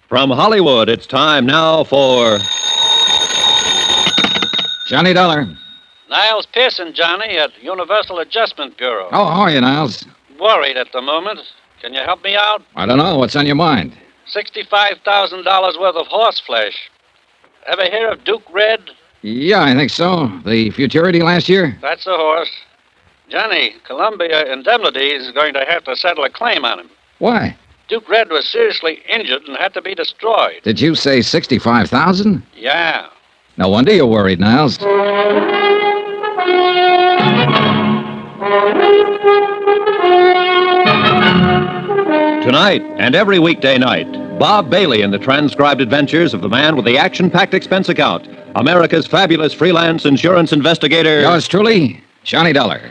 From Hollywood, it's time now for Johnny Dollar. Niles Pearson, Johnny, at Universal Adjustment Bureau. Oh, how are you, Niles? Worried at the moment. Can you help me out? I don't know. What's on your mind? $65,000 worth of horse flesh. Ever hear of Duke Red? Yeah, I think so. The futurity last year? That's the horse. Johnny, Columbia Indemnity is going to have to settle a claim on him. Why? Duke Red was seriously injured and had to be destroyed. Did you say 65,000? Yeah. No wonder you're worried, Niles. Tonight and every weekday night, Bob Bailey in the transcribed adventures of the man with the action-packed expense account, America's fabulous freelance insurance investigator. Yours truly, Johnny Dollar.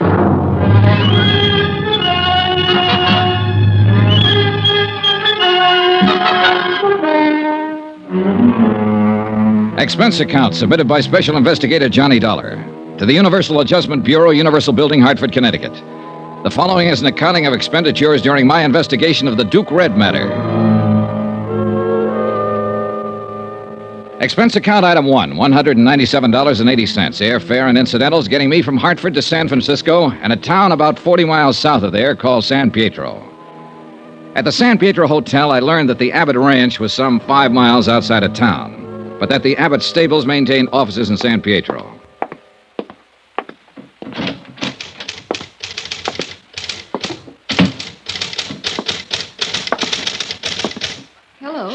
Expense account submitted by Special Investigator Johnny Dollar to the Universal Adjustment Bureau, Universal Building, Hartford, Connecticut. The following is an accounting of expenditures during my investigation of the Duke Red matter. Expense account item 1, $197.80. Airfare and incidentals getting me from Hartford to San Francisco and a town about 40 miles south of there called San Pietro. At the San Pietro Hotel, I learned that the Abbott Ranch was some 5 miles outside of town, but that the Abbott Stables maintained offices in San Pietro.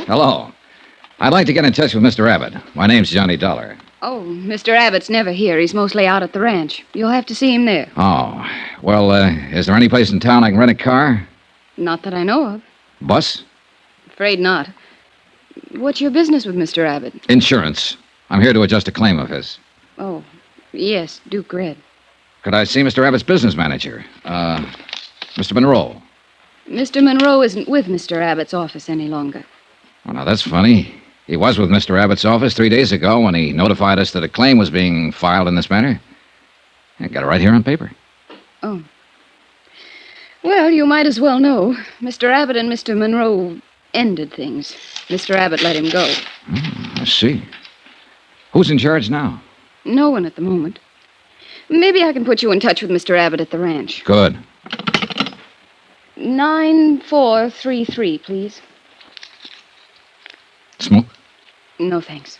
Hello. I'd like to get in touch with Mr. Abbott. My name's Johnny Dollar. Oh, Mr. Abbott's never here. He's mostly out at the ranch. You'll have to see him there. Oh, well, is there any place in town I can rent a car? Not that I know of. Bus? Afraid not. What's your business with Mr. Abbott? Insurance. I'm here to adjust a claim of his. Oh, yes, Duke Red. Could I see Mr. Abbott's business manager? Mr. Monroe. Mr. Monroe isn't with Mr. Abbott's office any longer. Oh, now, that's funny. He was with Mr. Abbott's office 3 days ago when he notified us that a claim was being filed in this matter. I got it right here on paper. Oh. Well, you might as well know. Mr. Abbott and Mr. Monroe ended things. Mr. Abbott let him go. I see. Who's in charge now? No one at the moment. Maybe I can put you in touch with Mr. Abbott at the ranch. Good. 9433, please. Smoke? No, thanks.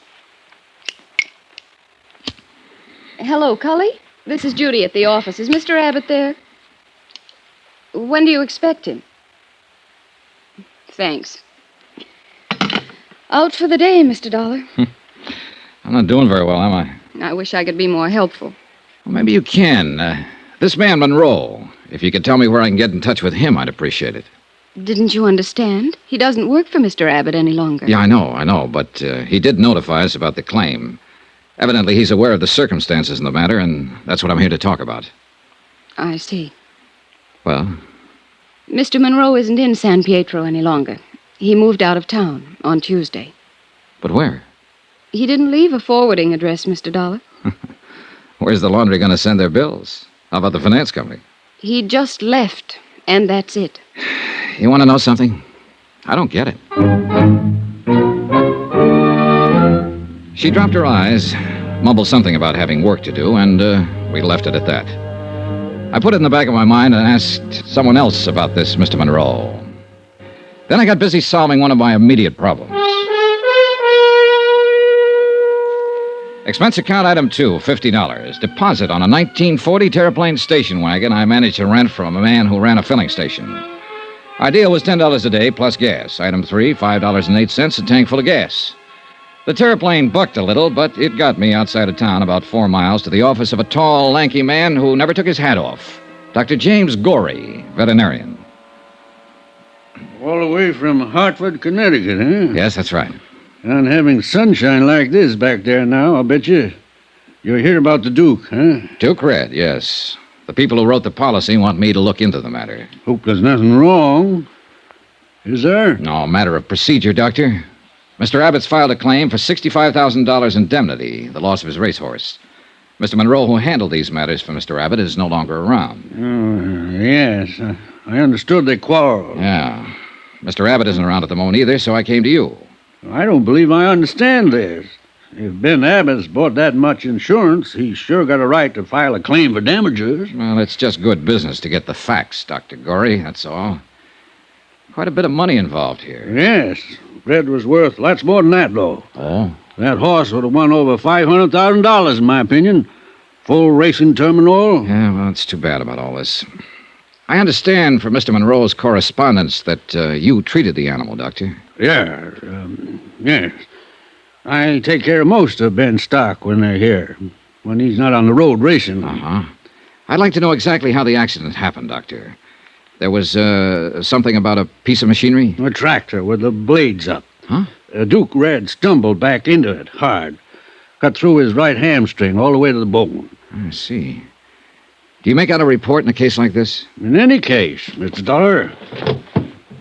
Hello, Cully? This is Judy at the office. Is Mr. Abbott there? When do you expect him? Thanks. Out for the day, Mr. Dollar. I'm not doing very well, am I? I wish I could be more helpful. Well, maybe you can. This man, Monroe, if you could tell me where I can get in touch with him, I'd appreciate it. Didn't you understand? He doesn't work for Mr. Abbott any longer. Yeah, I know, but he did notify us about the claim. Evidently, he's aware of the circumstances in the matter, and that's what I'm here to talk about. I see. Well? Mr. Monroe isn't in San Pietro any longer. He moved out of town on Tuesday. But where? He didn't leave a forwarding address, Mr. Dollar. Where's the laundry going to send their bills? How about the finance company? He just left, and that's it. You want to know something? I don't get it. She dropped her eyes, mumbled something about having work to do, and we left it at that. I put it in the back of my mind and asked someone else about this Mr. Monroe. Then I got busy solving one of my immediate problems. Expense account item 2, $50. Deposit on a 1940 Terraplane station wagon I managed to rent from a man who ran a filling station. Our deal was $10 a day plus gas. Item 3, $5.08, a tank full of gas. The Terraplane bucked a little, but it got me outside of town about 4 miles to the office of a tall, lanky man who never took his hat off. Dr. James Gorey, veterinarian. All the way from Hartford, Connecticut, huh? Yes, that's right. And having sunshine like this back there now, I'll bet you you're here about the Duke, huh? Duke Red, yes. The people who wrote the policy want me to look into the matter. Hope there's nothing wrong. Is there? No, matter of procedure, Doctor. Mr. Abbott's filed a claim for $65,000 indemnity, the loss of his racehorse. Mr. Monroe, who handled these matters for Mr. Abbott, is no longer around. Oh, yes. I understood they quarreled. Yeah. Mr. Abbott isn't around at the moment either, so I came to you. I don't believe I understand this. If Ben Abbott's bought that much insurance, he's sure got a right to file a claim for damages. Well, it's just good business to get the facts, Dr. Gorey, that's all. Quite a bit of money involved here. Yes. Red was worth lots more than that, though. Oh? That horse would have won over $500,000, in my opinion. Full racing terminal. Yeah, well, it's too bad about all this. I understand from Mr. Monroe's correspondence that you treated the animal, Doctor. Yeah, yes. I take care of most of Ben's stock when they're here, when he's not on the road racing. Uh-huh. I'd like to know exactly how the accident happened, Doctor. There was something about a piece of machinery? A tractor with the blades up. Huh? Duke Red stumbled back into it hard. Cut through his right hamstring all the way to the bone. I see. Do you make out a report in a case like this? In any case, Mr. Dollar,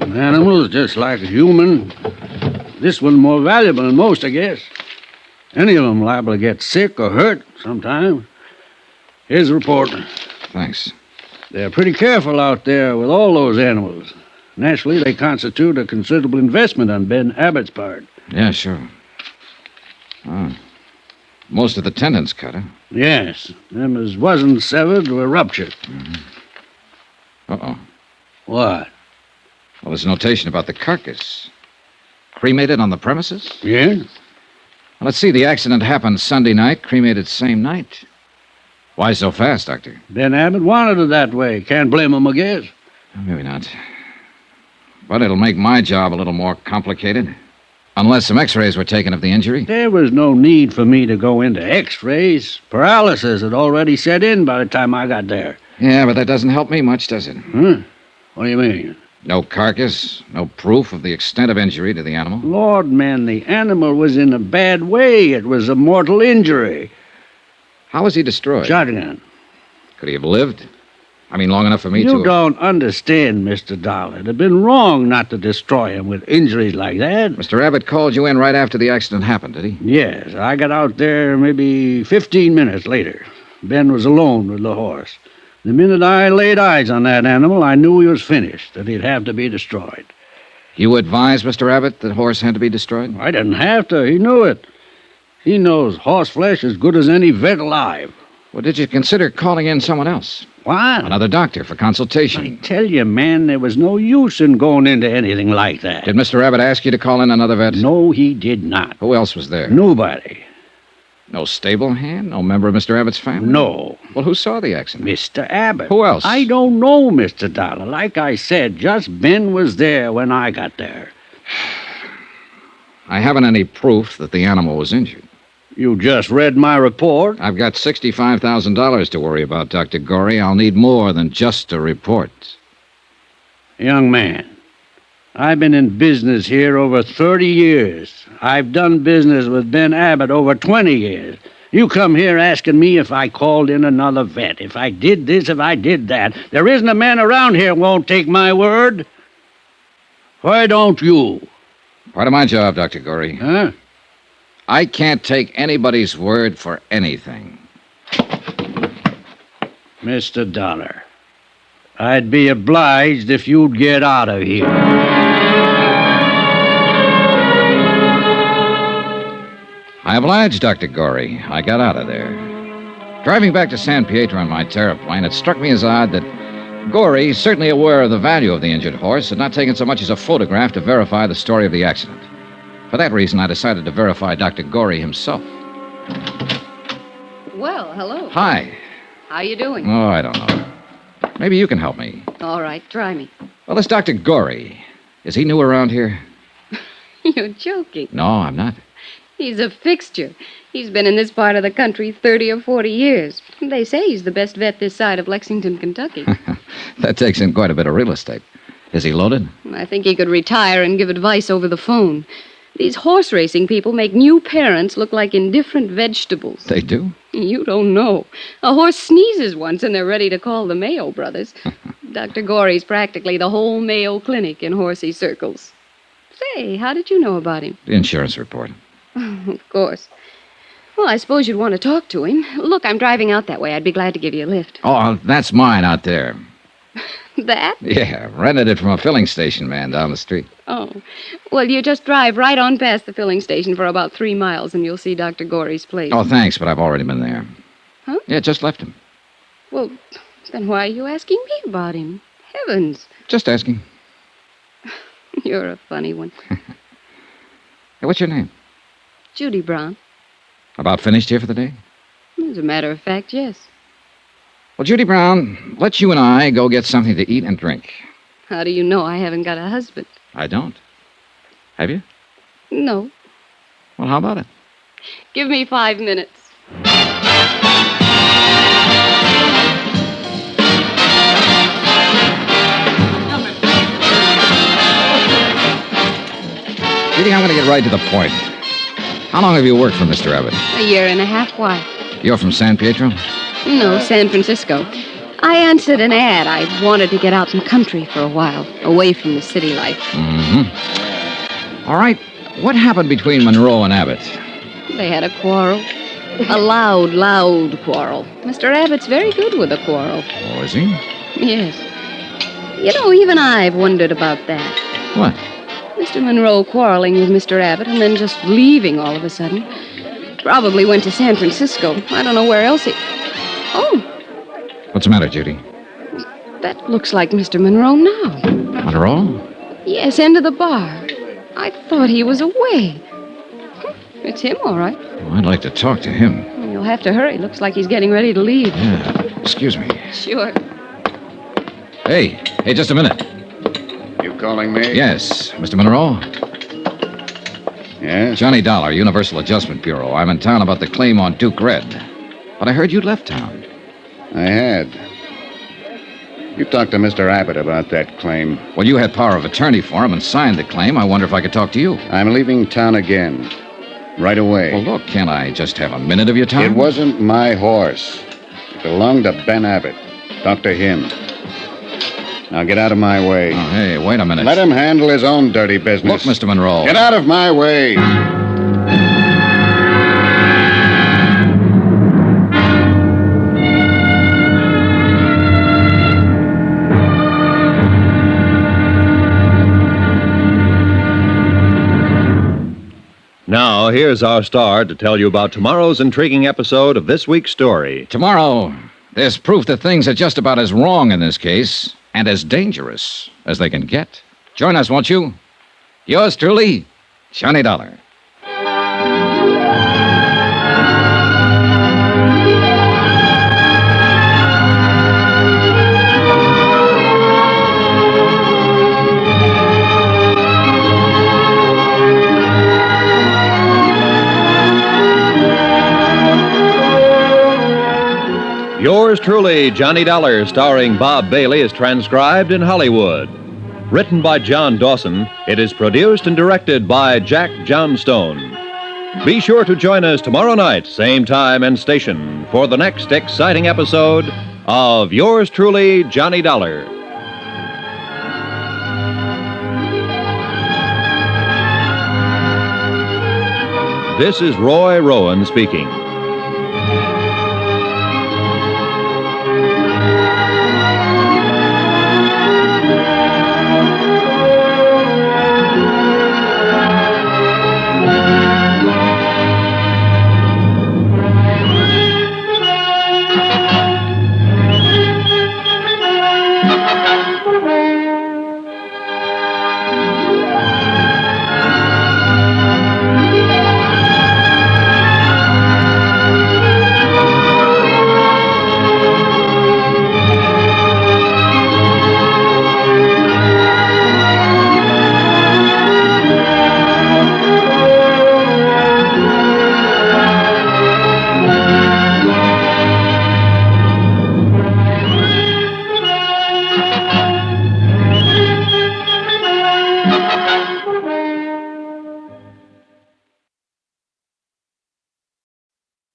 an animal is just like a human. This one more valuable than most, I guess. Any of them liable to get sick or hurt sometime. Here's the report. Thanks. They're pretty careful out there with all those animals. Naturally, they constitute a considerable investment on Ben Abbott's part. Yeah, sure. Oh. Most of the tendons cut, huh? Yes. Them as wasn't severed were ruptured. Uh-oh. What? Well, there's a notation about the carcass. Cremated on the premises? Yeah? Well, let's see. The accident happened Sunday night, cremated same night. Why so fast, Doctor? Ben Abbott wanted it that way. Can't blame him, I guess. Maybe not. But it'll make my job a little more complicated. Unless some x-rays were taken of the injury. There was no need for me to go into x-rays. Paralysis had already set in by the time I got there. Yeah, but that doesn't help me much, does it? Huh? What do you mean? No carcass, no proof of the extent of injury to the animal. Lord, man, the animal was in a bad way. It was a mortal injury. How was he destroyed? Shotgun. Could he have lived? I mean, long enough for me to... You don't understand, Mr. Dollar. It'd have been wrong not to destroy him with injuries like that. Mr. Abbott called you in right after the accident happened, did he? Yes, I got out there maybe 15 minutes later. Ben was alone with the horse. The minute I laid eyes on that animal, I knew he was finished, that he'd have to be destroyed. You advised Mr. Abbott that the horse had to be destroyed? I didn't have to. He knew it. He knows horse flesh as good as any vet alive. Well, did you consider calling in someone else? What? Another doctor for consultation? I tell you, man, there was no use in going into anything like that. Did Mr. Abbott ask you to call in another vet? No, he did not. Who else was there? Nobody. No stable hand? No member of Mr. Abbott's family? No. Well, who saw the accident? Mr. Abbott. Who else? I don't know, Mr. Dollar. Like I said, just Ben was there when I got there. I haven't any proof that the animal was injured. You just read my report? I've got $65,000 to worry about, Dr. Gorey. I'll need more than just a report. Young man, I've been in business here over 30 years. I've done business with Ben Abbott over 20 years. You come here asking me if I called in another vet, if I did this, if I did that. There isn't a man around here who won't take my word. Why don't you? Part of my job, Dr. Gorey. Huh? I can't take anybody's word for anything. Mr. Dollar, I'd be obliged if you'd get out of here. I obliged, Dr. Gorey. I got out of there. Driving back to San Pietro on my terraplane, it struck me as odd that Gorey, certainly aware of the value of the injured horse, had not taken so much as a photograph to verify the story of the accident. For that reason, I decided to verify Dr. Gorey himself. Well, hello. Hi. How you doing? Oh, I don't know. Maybe you can help me. All right, try me. Well, this Dr. Gorey, is he new around here? You're joking. No, I'm not. He's a fixture. He's been in this part of the country 30 or 40 years. They say he's the best vet this side of Lexington, Kentucky. That takes in quite a bit of real estate. Is he loaded? I think he could retire and give advice over the phone. These horse racing people make new parents look like indifferent vegetables. They do? You don't know. A horse sneezes once and they're ready to call the Mayo brothers. Dr. Gorey's practically the whole Mayo Clinic in horsey circles. Say, how did you know about him? The insurance report. Of course. Well, I suppose you'd want to talk to him. Look, I'm driving out that way. I'd be glad to give you a lift. Oh, that's mine out there. That? Yeah, rented it from a filling station man down the street. Oh. Well, you just drive right on past the filling station for about 3 miles, and you'll see Dr. Gorey's place. Oh, thanks, but I've already been there. Huh? Yeah, just left him. Well, then why are you asking me about him? Heavens. Just asking. You're a funny one. Hey, what's your name? Judy Brown. About finished here for the day? As a matter of fact, yes. Well, Judy Brown, let you and I go get something to eat and drink. How do you know I haven't got a husband? I don't. Have you? No. Well, how about it? Give me 5 minutes. Judy, I'm going to get right to the point. How long have you worked for Mr. Abbott? A year and a half. Why? You're from San Pietro? No, San Francisco. I answered an ad. I wanted to get out in the country for a while, away from the city life. Mm-hmm. All right. What happened between Monroe and Abbott? They had a quarrel. A loud quarrel. Mr. Abbott's very good with a quarrel. Oh, is he? Yes. You know, even I've wondered about that. What? Mr. Monroe quarreling with Mr. Abbott and then just leaving all of a sudden. Probably went to San Francisco. I don't know where else he... Oh, What's the matter, Judy? that looks like Mr. Monroe now. Monroe? Yes, end of the bar. I thought he was away. It's him, all right. Oh, I'd like to talk to him. Well, you'll have to hurry. Looks like he's getting ready to leave. Yeah. Excuse me. Sure. Hey, just a minute. You calling me? Yes, Mr. Monroe? Yes? Johnny Dollar, Universal Adjustment Bureau. I'm in town about the claim on Duke Red. But I heard you'd left town. I had. You talked to Mr. Abbott about that claim. Well, you had power of attorney for him and signed the claim. I wonder if I could talk to you. I'm leaving town again. Right away. Well, look, can't I just have a minute of your time? It wasn't my horse. It belonged to Ben Abbott. Talk to him. Now get out of my way. Oh, hey, wait a minute. Let him handle his own dirty Look, business. Mr. Monroe. Get out of my way. Now, here's our star to tell you about tomorrow's intriguing episode of this week's story. Tomorrow, there's proof that things are just about as wrong in this case and as dangerous as they can get. Join us, won't you? Yours truly, Johnny Dollar. Yours truly, Johnny Dollar, starring Bob Bailey, is transcribed in Hollywood. Written by John Dawson, it is produced and directed by Jack Johnstone. Be sure to join us tomorrow night, same time and station, for the next exciting episode of Yours truly, Johnny Dollar. This is Roy Rowan speaking.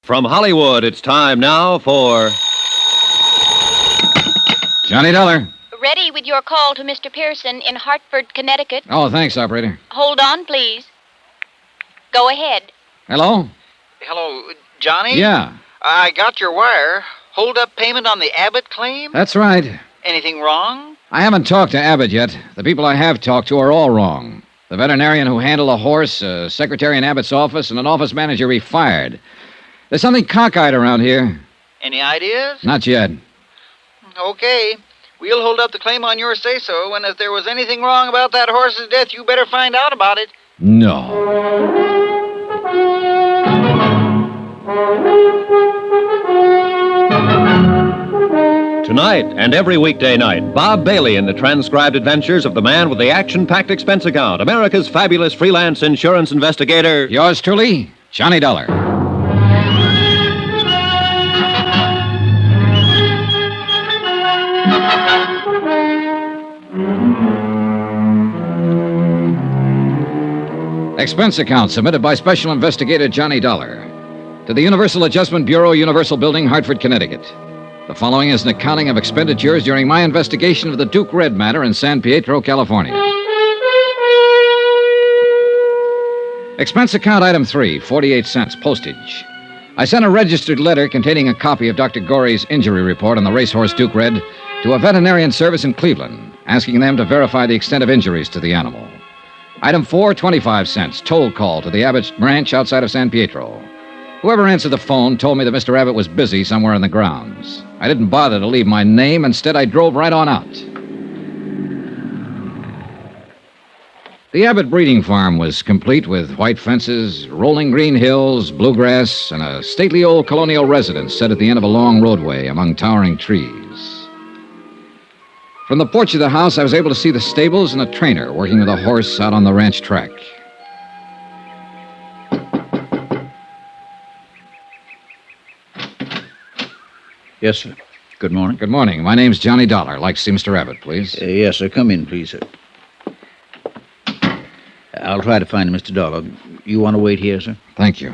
From Hollywood, it's time now for... Johnny Dollar. Ready with your call to Mr. Pearson in Hartford, Connecticut. Oh, thanks, operator. Hold on, please. Go ahead. Hello? Hello, Johnny? Yeah, I got your wire. Hold up payment on the Abbott claim? that's right. Anything wrong? I haven't talked to Abbott yet. The people I have talked to are all wrong. The veterinarian who handled a horse, a secretary in Abbott's office, and an office manager he fired. There's something cockeyed around here. Any ideas? Not yet. Okay. We'll hold up the claim on your say-so, and if there was anything wrong about that horse's death, you better find out about it. No. Tonight and every weekday night, Bob Bailey in the transcribed adventures of the man with the action-packed expense account, America's fabulous freelance insurance investigator. Yours truly, Johnny Dollar. Expense account submitted by Special Investigator Johnny Dollar to the Universal Adjustment Bureau, Universal Building, Hartford, Connecticut. The following is an accounting of expenditures during my investigation of the Duke Red matter in San Pietro, California. Expense account item 3, 48 cents, postage. I sent a registered letter containing a copy of Dr. Gorey's injury report on the racehorse Duke Red to a veterinarian service in Cleveland, asking them to verify the extent of injuries to the animal. Item 4, 25 cents, toll call to the Abbott ranch outside of San Pietro. Whoever answered the phone told me that Mr. Abbott was busy somewhere in the grounds. I didn't bother to leave my name. Instead, I drove right on out. The Abbott breeding farm was complete with white fences, rolling green hills, bluegrass, and a stately old colonial residence set at the end of a long roadway among towering trees. From the porch of the house, I was able to see the stables and a trainer working with a horse out on the ranch track. Yes, sir. Good morning. Good morning. My name's Johnny Dollar. I'd like to see Mr. Abbott, please. Yes, sir. Come in, please, sir. I'll try to find him, Mr. Dollar. You want to wait here, sir? Thank you.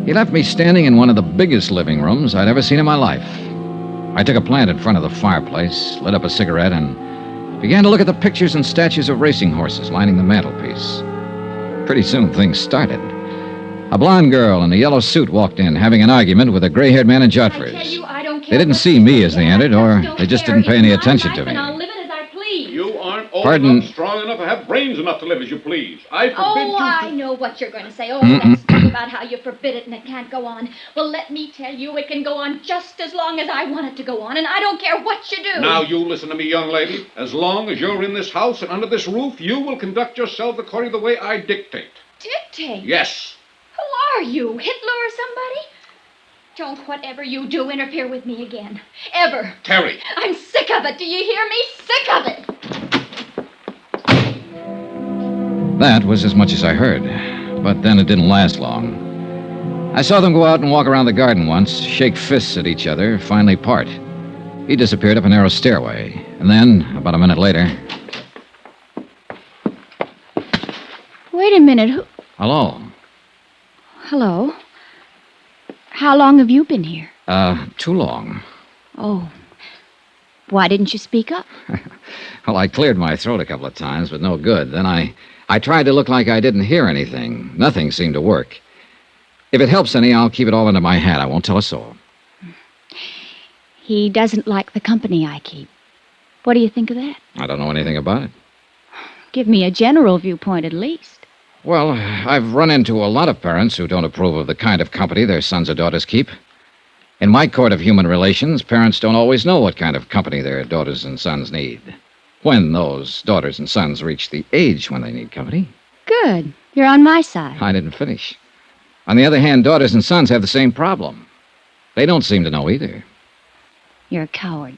He left me standing in one of the biggest living rooms I'd ever seen in my life. I took a plant in front of the fireplace, lit up a cigarette, and began to look at the pictures and statues of racing horses lining the mantelpiece. Pretty soon, things started. A blonde girl in a yellow suit walked in, having an argument with a gray-haired man in jodhpurs. They didn't see me as they entered, or they just didn't pay any attention to me. You aren't old Pardon? enough, strong enough, or have brains enough to live as you please. I forbid you to... I know what you're going to say. That stuff about how you forbid it and it can't go on. Well, let me tell you, it can go on just as long as I want it to go on, and I don't care what you do. Now, you listen to me, young lady. As long as you're in this house and under this roof, you will conduct yourself according to the way I dictate. Dictate? Yes. Who are you, Hitler or somebody? Don't whatever you do interfere with me again. Ever. Terry. I'm sick of it. Do you hear me? Sick of it. That was as much as I heard. But then it didn't last long. I saw them go out and walk around the garden once, shake fists at each other, finally part. He disappeared up a narrow stairway. And then, about a minute later... Wait a minute. Who... Hello. Hello. How long have you been here? Too long. Oh. Why didn't you speak up? Well, I cleared my throat a couple of times, but no good. Then I tried to look like I didn't hear anything. Nothing seemed to work. If it helps any, I'll keep it all under my hat. I won't tell a soul. He doesn't like the company I keep. What do you think of that? I don't know anything about it. Give me a general viewpoint at least. Well, I've run into a lot of parents who don't approve of the kind of company their sons or daughters keep. In my court of human relations, parents don't always know what kind of company their daughters and sons need. When those daughters and sons reach the age when they need company. Good. You're on my side. I didn't finish. On the other hand, daughters and sons have the same problem. They don't seem to know either. You're a coward.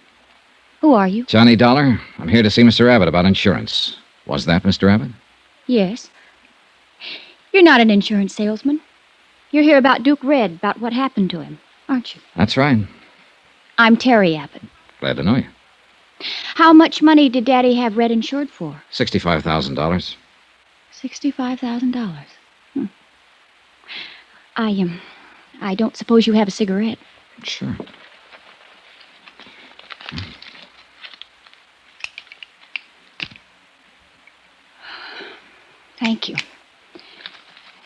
Who are you? Johnny Dollar. I'm here to see Mr. Abbott about insurance. Was that Mr. Abbott? Yes. You're not an insurance salesman. You're here about Duke Red, about what happened to him, aren't you? That's right. I'm Terry Abbott. Glad to know you. How much money did Daddy have Red insured for? $65,000. $65,000. I don't suppose you have a cigarette. Sure. Thank you.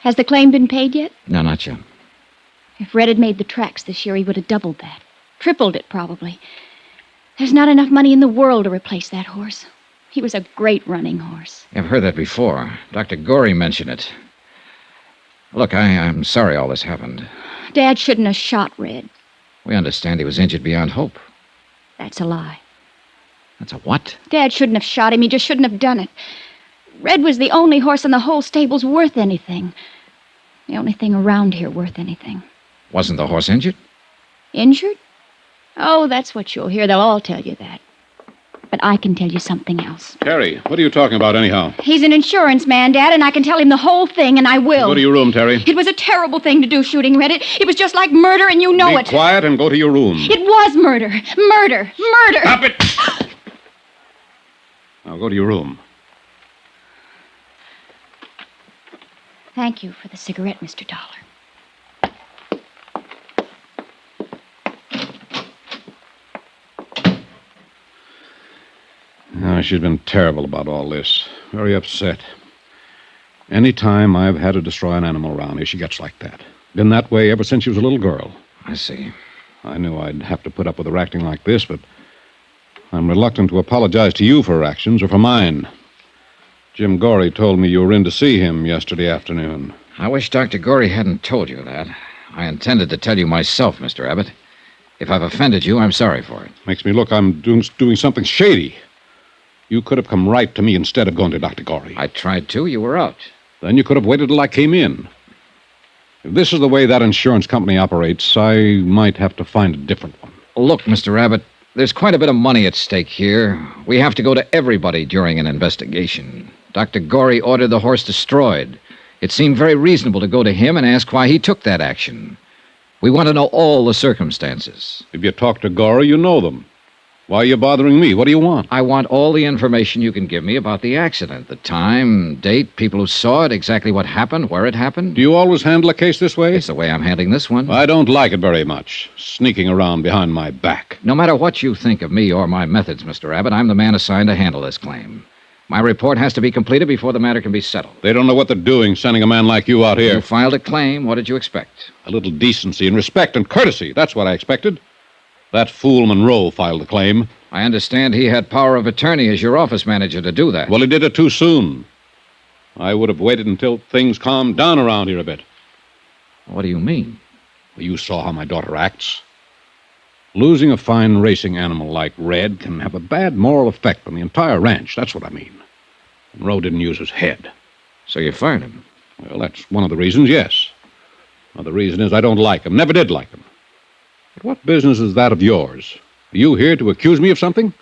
Has the claim been paid yet? No, not yet. If Red had made the tracks this year, he would have doubled that. Tripled it, probably. There's not enough money in the world to replace that horse. He was a great running horse. I've heard that before. Dr. Gorey mentioned it. Look, I'm sorry all this happened. Dad shouldn't have shot Red. We understand he was injured beyond hope. That's a lie. That's a what? Dad shouldn't have shot him. He just shouldn't have done it. Red was the only horse in the whole stable's worth anything. The only thing around here worth anything. Wasn't the horse injured? Injured? Oh, that's what you'll hear. They'll all tell you that. But I can tell you something else. Terry, what are you talking about anyhow? He's an insurance man, Dad, and I can tell him the whole thing, and I will. Go to your room, Terry. It was a terrible thing to do, shooting Red. It was just like murder, and you know it. Be quiet and go to your room. It was murder. Murder. Murder. Stop it! Now go to your room. Thank you for the cigarette, Mr. Dollar. No, she's been terrible about all this. Very upset. Any time I've had to destroy an animal around here, she gets like that. Been that way ever since she was a little girl. I see. I knew I'd have to put up with her acting like this, but I'm reluctant to apologize to you for her actions or for mine. Jim Gorey told me you were in to see him yesterday afternoon. I wish Dr. Gorey hadn't told you that. I intended to tell you myself, Mr. Abbott. If I've offended you, I'm sorry for it. Makes me look I'm doing something shady. You could have come right to me instead of going to Dr. Gorey. I tried to. You were out. Then you could have waited till I came in. If this is the way that insurance company operates, I might have to find a different one. Look, Mr. Abbott, there's quite a bit of money at stake here. We have to go to everybody during an investigation. Dr. Gorey ordered the horse destroyed. It seemed very reasonable to go to him and ask why he took that action. We want to know all the circumstances. If you talk to Gorey, you know them. Why are you bothering me? What do you want? I want all the information you can give me about the accident. The time, date, people who saw it, exactly what happened, where it happened. Do you always handle a case this way? It's the way I'm handling this one. I don't like it very much, sneaking around behind my back. No matter what you think of me or my methods, Mr. Abbott, I'm the man assigned to handle this claim. My report has to be completed before the matter can be settled. They don't know what they're doing, sending a man like you out here. You filed a claim. What did you expect? A little decency and respect and courtesy. That's what I expected. That fool Monroe filed the claim. I understand he had power of attorney as your office manager to do that. Well, he did it too soon. I would have waited until things calmed down around here a bit. What do you mean? Well, you saw how my daughter acts. Losing a fine racing animal like Red can have a bad moral effect on the entire ranch. That's what I mean. Monroe didn't use his head. So you fired him? Well, that's one of the reasons, yes. Another reason is I don't like him. Never did like him. But what business is that of yours? Are you here to accuse me of something?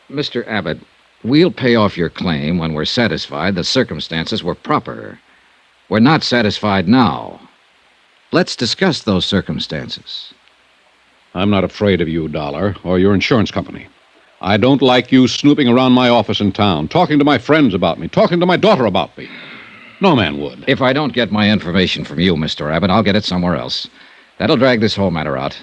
Mr. Abbott, we'll pay off your claim when we're satisfied the circumstances were proper. We're not satisfied now. Let's discuss those circumstances. I'm not afraid of you, Dollar, or your insurance company. I don't like you snooping around my office in town, talking to my friends about me, talking to my daughter about me. No man would. If I don't get my information from you, Mr. Abbott, I'll get it somewhere else. That'll drag this whole matter out.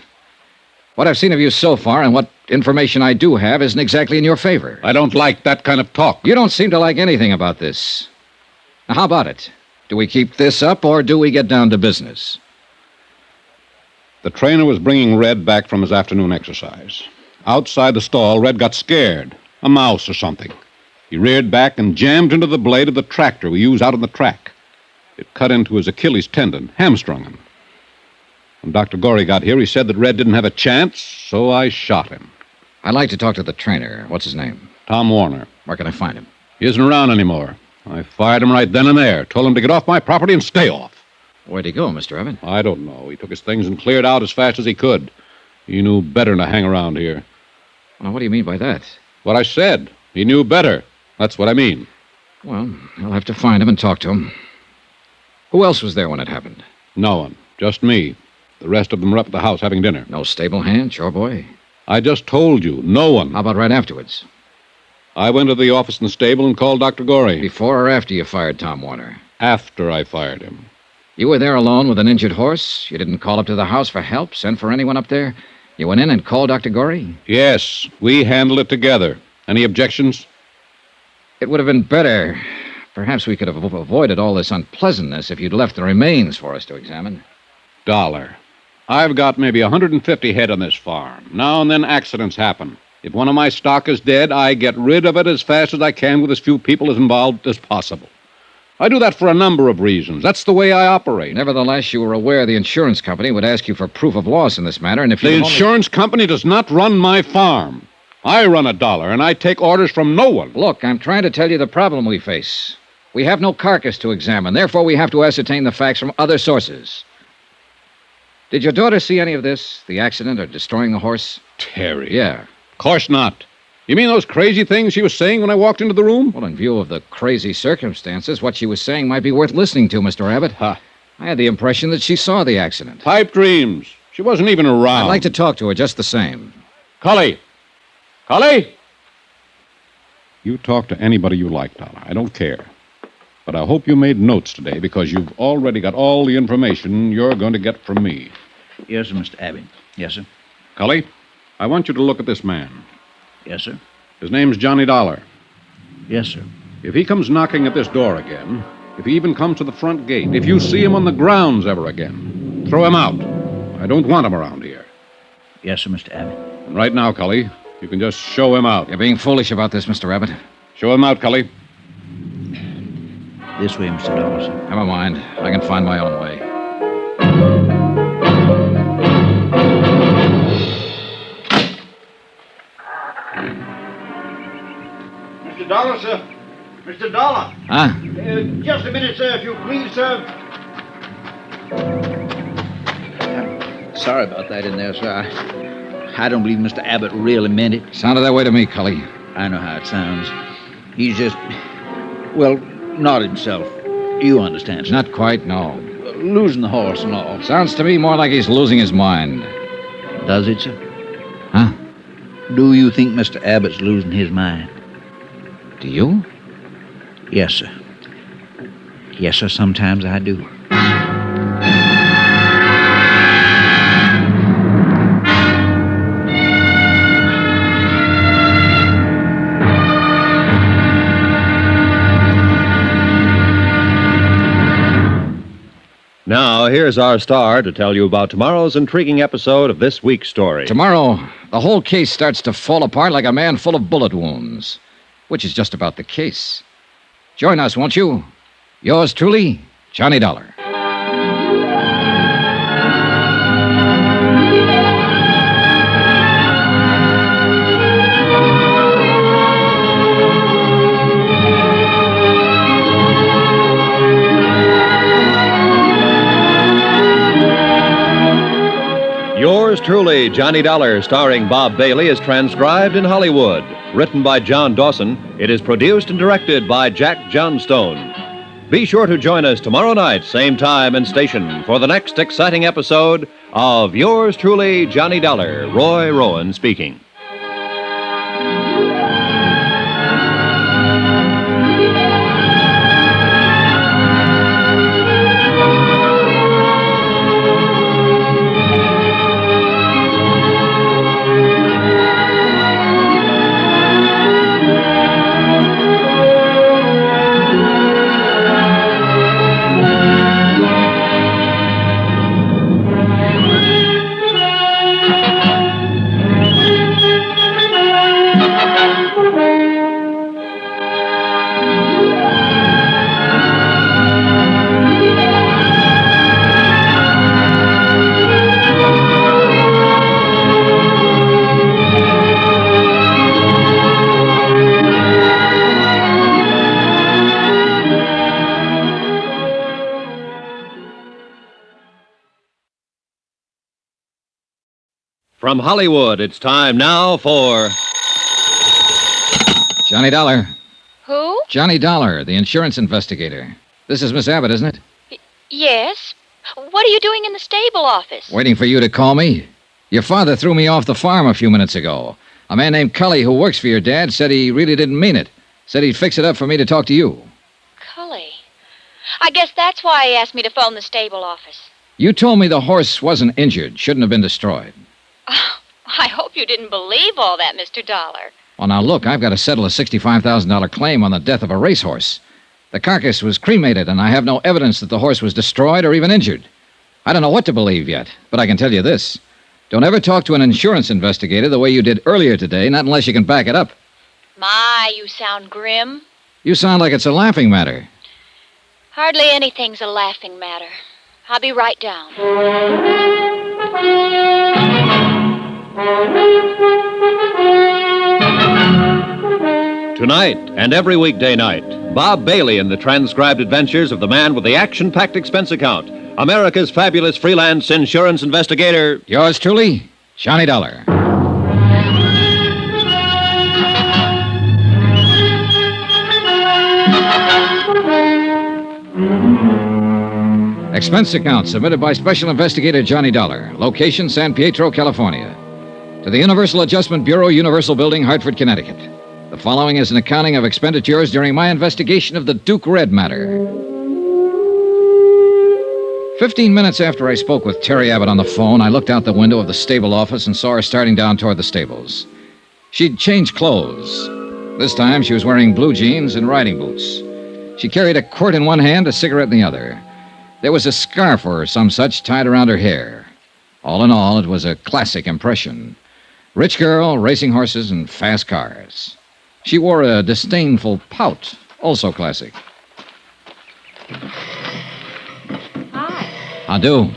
What I've seen of you so far and what information I do have isn't exactly in your favor. I don't like that kind of talk. You don't seem to like anything about this. Now, how about it? Do we keep this up or do we get down to business? The trainer was bringing Red back from his afternoon exercise. Outside the stall, Red got scared. A mouse or something. He reared back and jammed into the blade of the tractor we use out on the track. It cut into his Achilles tendon, hamstrung him. When Dr. Gorey got here, he said that Red didn't have a chance, so I shot him. I'd like to talk to the trainer. What's his name? Tom Warner. Where can I find him? He isn't around anymore. I fired him right then and there. Told him to get off my property and stay off. Where'd he go, Mr. Abbott? I don't know. He took his things and cleared out as fast as he could. He knew better than to hang around here. Well, what do you mean by that? What I said. He knew better. That's what I mean. Well, I'll have to find him and talk to him. Who else was there when it happened? No one. Just me. The rest of them were up at the house having dinner. No stable hand, chore boy? I just told you. No one. How about right afterwards? I went to the office in the stable and called Dr. Gorey. Before or after you fired Tom Warner? After I fired him. You were there alone with an injured horse? You didn't call up to the house for help? Send for anyone up there? You went in and called Dr. Gorey? Yes. We handled it together. Any objections? It would have been better. Perhaps we could have avoided all this unpleasantness if you'd left the remains for us to examine. Dollar. I've got maybe 150 head on this farm. Now and then accidents happen. If one of my stock is dead, I get rid of it as fast as I can with as few people as involved as possible. I do that for a number of reasons. That's the way I operate. Nevertheless, you were aware the insurance company would ask you for proof of loss in this matter, and if you... The insurance company does not run my farm. I run a dollar, and I take orders from no one. Look, I'm trying to tell you the problem we face. We have no carcass to examine. Therefore, we have to ascertain the facts from other sources. Did your daughter see any of this? The accident or destroying the horse? Terry. Yeah. Of course not. You mean those crazy things she was saying when I walked into the room? Well, in view of the crazy circumstances, what she was saying might be worth listening to, Mr. Abbott. Huh. I had the impression that she saw the accident. Pipe dreams. She wasn't even around. I'd like to talk to her just the same. Cully! Cully! You talk to anybody you like, Dollar. I don't care. But I hope you made notes today because you've already got all the information you're going to get from me. Yes, sir, Mr. Abbott. Yes, sir. Cully, I want you to look at this man. Yes, sir. His name's Johnny Dollar. Yes, sir. If he comes knocking at this door again, if he even comes to the front gate, if you see him on the grounds ever again, throw him out. I don't want him around here. Yes, sir, Mr. Abbott. And right now, Cully, you can just show him out. You're being foolish about this, Mr. Abbott. Show him out, Cully. This way, Mr. Dollar, sir. Never mind. I can find my own way. Mr. Dollar, sir. Mr. Dollar. Huh? Just a minute, sir, if you please, sir. Sorry about that in there, sir. I don't believe Mr. Abbott really meant it. Sounded that way to me, Cully. I know how it sounds. He's just, well, not himself. You understand, sir. Not quite, no. Losing the horse and all. Sounds to me more like he's losing his mind. Does it, sir? Huh? Do you think Mr. Abbott's losing his mind? Do you? Yes, sir. Yes, sir, sometimes I do. Now, here's our star to tell you about tomorrow's intriguing episode of this week's story. Tomorrow, the whole case starts to fall apart like a man full of bullet wounds, which is just about the case. Join us, won't you? Yours truly, Johnny Dollar. Yours truly, Johnny Dollar, starring Bob Bailey, is transcribed in Hollywood. Written by John Dawson, it is produced and directed by Jack Johnstone. Be sure to join us tomorrow night, same time and station, for the next exciting episode of Yours truly, Johnny Dollar. Roy Rowan speaking. From Hollywood, it's time now for... Johnny Dollar. Who? Johnny Dollar, the insurance investigator. This is Miss Abbott, isn't it? Yes. What are you doing in the stable office? Waiting for you to call me. Your father threw me off the farm a few minutes ago. A man named Cully who works for your dad said he really didn't mean it. Said he'd fix it up for me to talk to you. Cully. I guess that's why he asked me to phone the stable office. You told me the horse wasn't injured, shouldn't have been destroyed. Oh, I hope you didn't believe all that, Mr. Dollar. Well, now look, I've got to settle a $65,000 claim on the death of a racehorse. The carcass was cremated, and I have no evidence that the horse was destroyed or even injured. I don't know what to believe yet, but I can tell you this. Don't ever talk to an insurance investigator the way you did earlier today, not unless you can back it up. My, you sound grim. You sound like it's a laughing matter. Hardly anything's a laughing matter. I'll be right down. Tonight and every weekday night, Bob Bailey in the transcribed adventures of the man with the action-packed expense account, America's fabulous freelance insurance investigator. Yours truly, Johnny Dollar. Expense account submitted by Special Investigator Johnny Dollar. Location, San Pietro, California. To the Universal Adjustment Bureau, Universal Building, Hartford, Connecticut. The following is an accounting of expenditures during my investigation of the Duke Red matter. 15 minutes after I spoke with Terry Abbott on the phone, I looked out the window of the stable office and saw her starting down toward the stables. She'd changed clothes. This time she was wearing blue jeans and riding boots. She carried a quirt in one hand, a cigarette in the other. There was a scarf or some such tied around her hair. All in all, it was a classic impression. Rich girl, racing horses, and fast cars. She wore a disdainful pout, also classic. Hi. How do?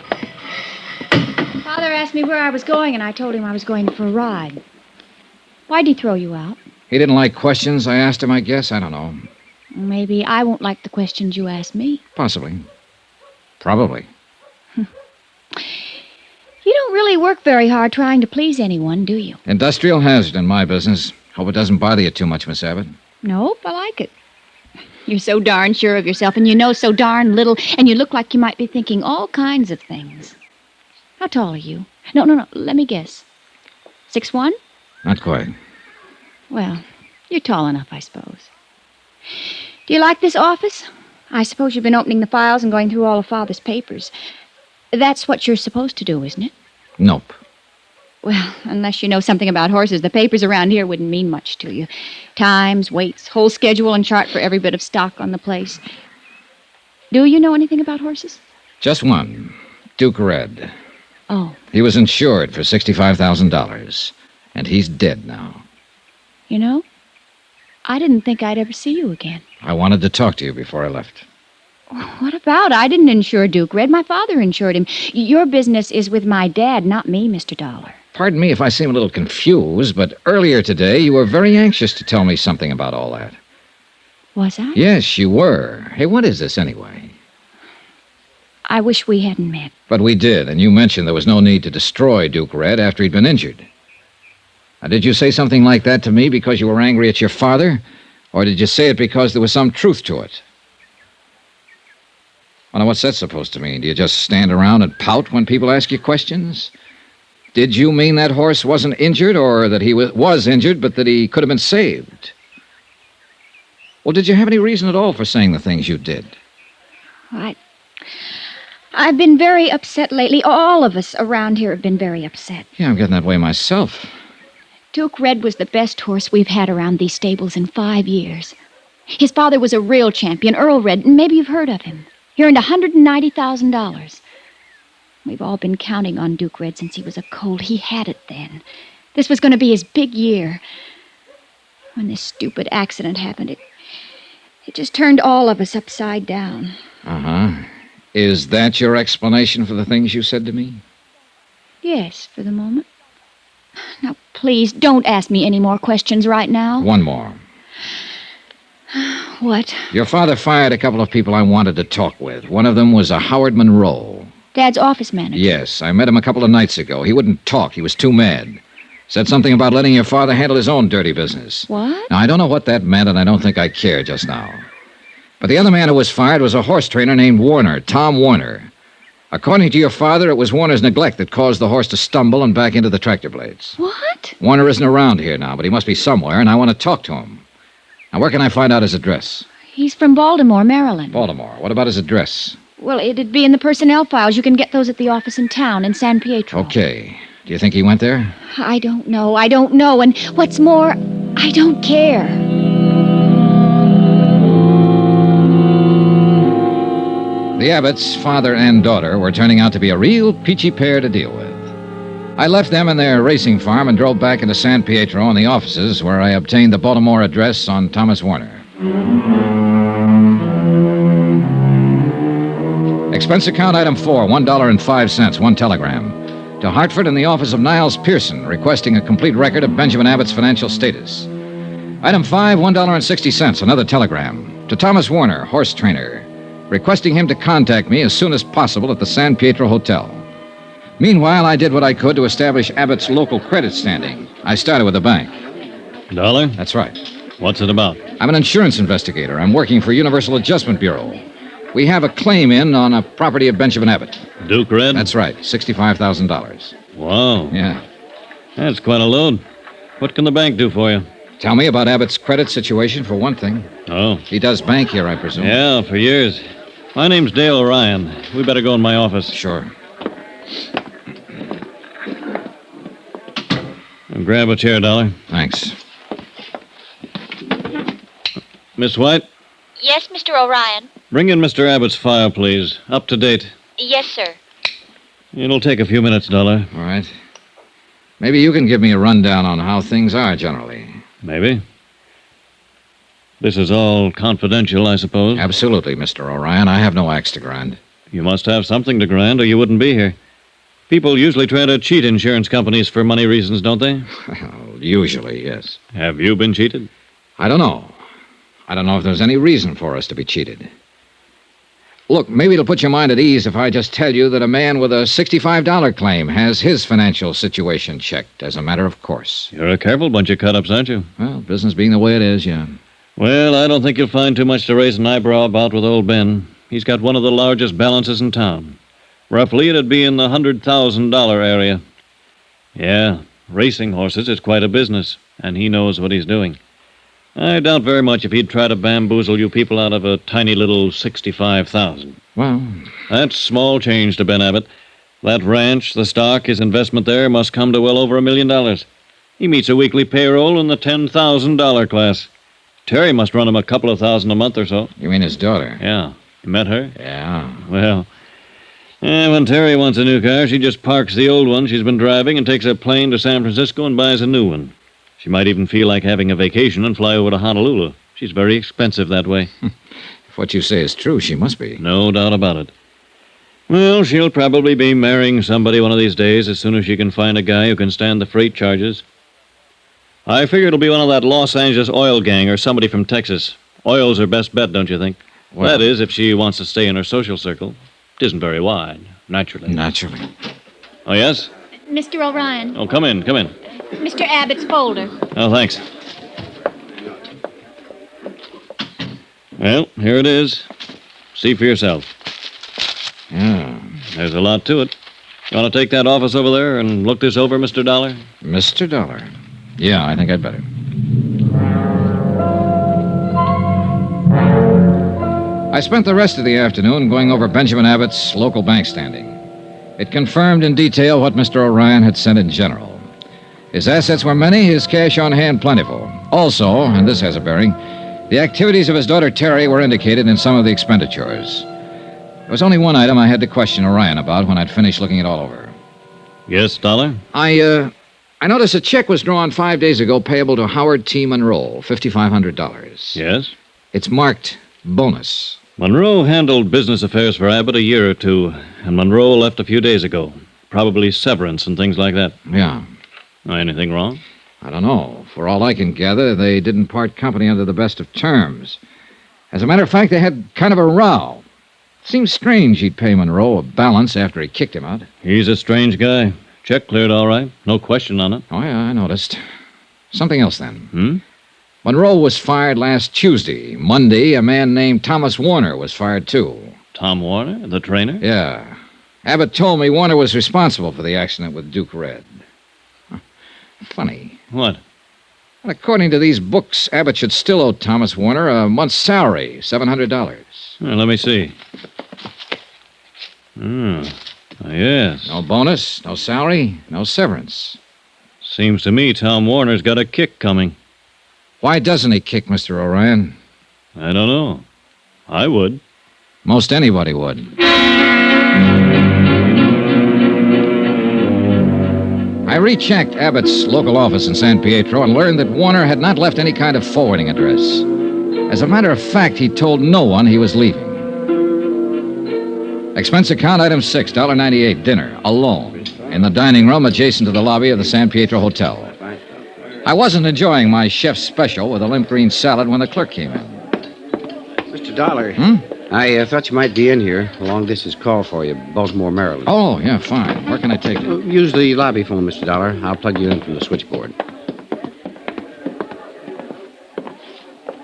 Father asked me where I was going, and I told him I was going for a ride. Why'd he throw you out? He didn't like questions I asked him, I guess. I don't know. Maybe I won't like the questions you ask me. Possibly. Probably. You don't really work very hard trying to please anyone, do you? Industrial hazard in my business. Hope it doesn't bother you too much, Miss Abbott. Nope, I like it. You're so darn sure of yourself, and you know so darn little, and you look like you might be thinking all kinds of things. How tall are you? No, let me guess. 6'1"? Not quite. Well, you're tall enough, I suppose. Do you like this office? I suppose you've been opening the files and going through all of Father's papers. That's what you're supposed to do, isn't it? Nope. Well, unless you know something about horses, the papers around here wouldn't mean much to you. Times, weights, whole schedule and chart for every bit of stock on the place. Do you know anything about horses? Just one. Duke Red. Oh. He was insured for $65,000. And he's dead now. You know, I didn't think I'd ever see you again. I wanted to talk to you before I left. What about? I didn't insure Duke Red. My father insured him. Your business is with my dad, not me, Mr. Dollar. Pardon me if I seem a little confused, but earlier today you were very anxious to tell me something about all that. Was I? Yes, you were. Hey, what is this anyway? I wish we hadn't met. But we did, and you mentioned there was no need to destroy Duke Red after he'd been injured. Now, did you say something like that to me because you were angry at your father? Or did you say it because there was some truth to it? Well, now, what's that supposed to mean? Do you just stand around and pout when people ask you questions? Did you mean that horse wasn't injured, or that he was injured, but that he could have been saved? Well, did you have any reason at all for saying the things you did? I've been very upset lately. All of us around here have been very upset. Yeah, I'm getting that way myself. Duke Red was the best horse we've had around these stables in 5 years. His father was a real champion, Earl Red, and maybe you've heard of him. He earned $190,000. We've all been counting on Duke Red since he was a colt. He had it then. This was going to be his big year. When this stupid accident happened, it just turned all of us upside down. Uh-huh. Is that your explanation for the things you said to me? Yes, for the moment. Now, please, don't ask me any more questions right now. One more. What? Your father fired a couple of people I wanted to talk with. One of them was a Howard Monroe. Dad's office manager. Yes, I met him a couple of nights ago. He wouldn't talk. He was too mad. Said something about letting your father handle his own dirty business. What? Now, I don't know what that meant, and I don't think I care just now. But the other man who was fired was a horse trainer named Warner, Tom Warner. According to your father, it was Warner's neglect that caused the horse to stumble and back into the tractor blades. What? Warner isn't around here now, but he must be somewhere, and I want to talk to him. Now, where can I find out his address? He's from Baltimore, Maryland. Baltimore. What about his address? Well, it'd be in the personnel files. You can get those at the office in town, in San Pietro. Okay. Do you think he went there? I don't know. And what's more, I don't care. The Abbotts, father and daughter, were turning out to be a real peachy pair to deal with. I left them in their racing farm and drove back into San Pietro and the offices where I obtained the Baltimore address on Thomas Warner. Expense account item 4, $1.05, one telegram. To Hartford in the office of Niles Pearson, requesting a complete record of Benjamin Abbott's financial status. Item 5, $1.60, another telegram. To Thomas Warner, horse trainer, requesting him to contact me as soon as possible at the San Pietro Hotel. Meanwhile, I did what I could to establish Abbott's local credit standing. I started with the bank. Dollar? That's right. What's it about? I'm an insurance investigator. I'm working for Universal Adjustment Bureau. We have a claim in on a property of Benjamin Abbott. Duke Red? That's right, $65,000. Wow. Yeah. That's quite a load. What can the bank do for you? Tell me about Abbott's credit situation, for one thing. Oh. He does bank here, I presume. Yeah, for years. My name's Dale O'Ryan. We better go in my office. Sure. Grab a chair, Dollar. Thanks. Miss White? Yes, Mr. O'Ryan. Bring in Mr. Abbott's file, please. Up to date. Yes, sir. It'll take a few minutes, Dollar. All right. Maybe you can give me a rundown on how things are generally. Maybe. This is all confidential, I suppose? Absolutely, Mr. O'Ryan. I have no axe to grind. You must have something to grind, or you wouldn't be here. People usually try to cheat insurance companies for money reasons, don't they? Well, usually, yes. Have you been cheated? I don't know. I don't know if there's any reason for us to be cheated. Look, maybe it'll put your mind at ease if I just tell you that a man with a $65 claim has his financial situation checked as a matter of course. You're a careful bunch of cut-ups, aren't you? Well, business being the way it is, yeah. Well, I don't think you'll find too much to raise an eyebrow about with old Ben. He's got one of the largest balances in town. Roughly, it'd be in the $100,000 area. Yeah, racing horses is quite a business, and he knows what he's doing. I doubt very much if he'd try to bamboozle you people out of a tiny little $65,000. Well, that's small change to Ben Abbott. That ranch, the stock, his investment there must come to well over $1 million. He meets a weekly payroll in the $10,000 class. Terry must run him a couple of thousand a month or so. You mean his daughter? Yeah. You met her? Yeah. Well, when Terry wants a new car, she just parks the old one she's been driving and takes a plane to San Francisco and buys a new one. She might even feel like having a vacation and fly over to Honolulu. She's very expensive that way. If what you say is true, she must be. No doubt about it. Well, she'll probably be marrying somebody one of these days as soon as she can find a guy who can stand the freight charges. I figure it'll be one of that Los Angeles oil gang or somebody from Texas. Oil's her best bet, don't you think? Well, that is, if she wants to stay in her social circle. It isn't very wide, naturally. Naturally. Oh, yes? Mr. O'Ryan. Oh, come in, come in. Mr. Abbott's folder. Oh, thanks. Well, here it is. See for yourself. Yeah. There's a lot to it. You want to take that office over there and look this over, Mr. Dollar? Mr. Dollar. Yeah, I think I'd better. I spent the rest of the afternoon going over Benjamin Abbott's local bank standing. It confirmed in detail what Mr. O'Ryan had said in general. His assets were many, his cash on hand plentiful. Also, and this has a bearing, the activities of his daughter Terry were indicated in some of the expenditures. There was only one item I had to question O'Ryan about when I'd finished looking it all over. Yes, Dollar? I noticed a check was drawn 5 days ago payable to Howard T. Monroe, $5,500. Yes? It's marked bonus. Monroe handled business affairs for Abbott a year or two, and Monroe left a few days ago. Probably severance and things like that. Yeah. Anything wrong? I don't know. For all I can gather, they didn't part company under the best of terms. As a matter of fact, they had kind of a row. Seems strange he'd pay Monroe a balance after he kicked him out. He's a strange guy. Check cleared all right. No question on it. Oh, yeah, I noticed. Something else, then. Monroe was fired last Tuesday. Monday, a man named Thomas Warner was fired, too. Tom Warner, the trainer? Yeah. Abbott told me Warner was responsible for the accident with Duke Red. Funny. What? And according to these books, Abbott should still owe Thomas Warner a month's salary, $700. Let me see. Yes. No bonus, no salary, no severance. Seems to me Tom Warner's got a kick coming. Why doesn't he kick, Mr. O'Ryan? I don't know. I would. Most anybody would. I rechecked Abbott's local office in San Pietro and learned that Warner had not left any kind of forwarding address. As a matter of fact, he told no one he was leaving. Expense account item 6, $1.98, dinner, alone, in the dining room adjacent to the lobby of the San Pietro Hotel. I wasn't enjoying my chef's special with a limp green salad when the clerk came in. Mr. Dollar. I thought you might be in here. A long-distance call for you, Baltimore, Maryland. Oh, yeah, fine. Where can I take it? Use the lobby phone, Mr. Dollar. I'll plug you in from the switchboard.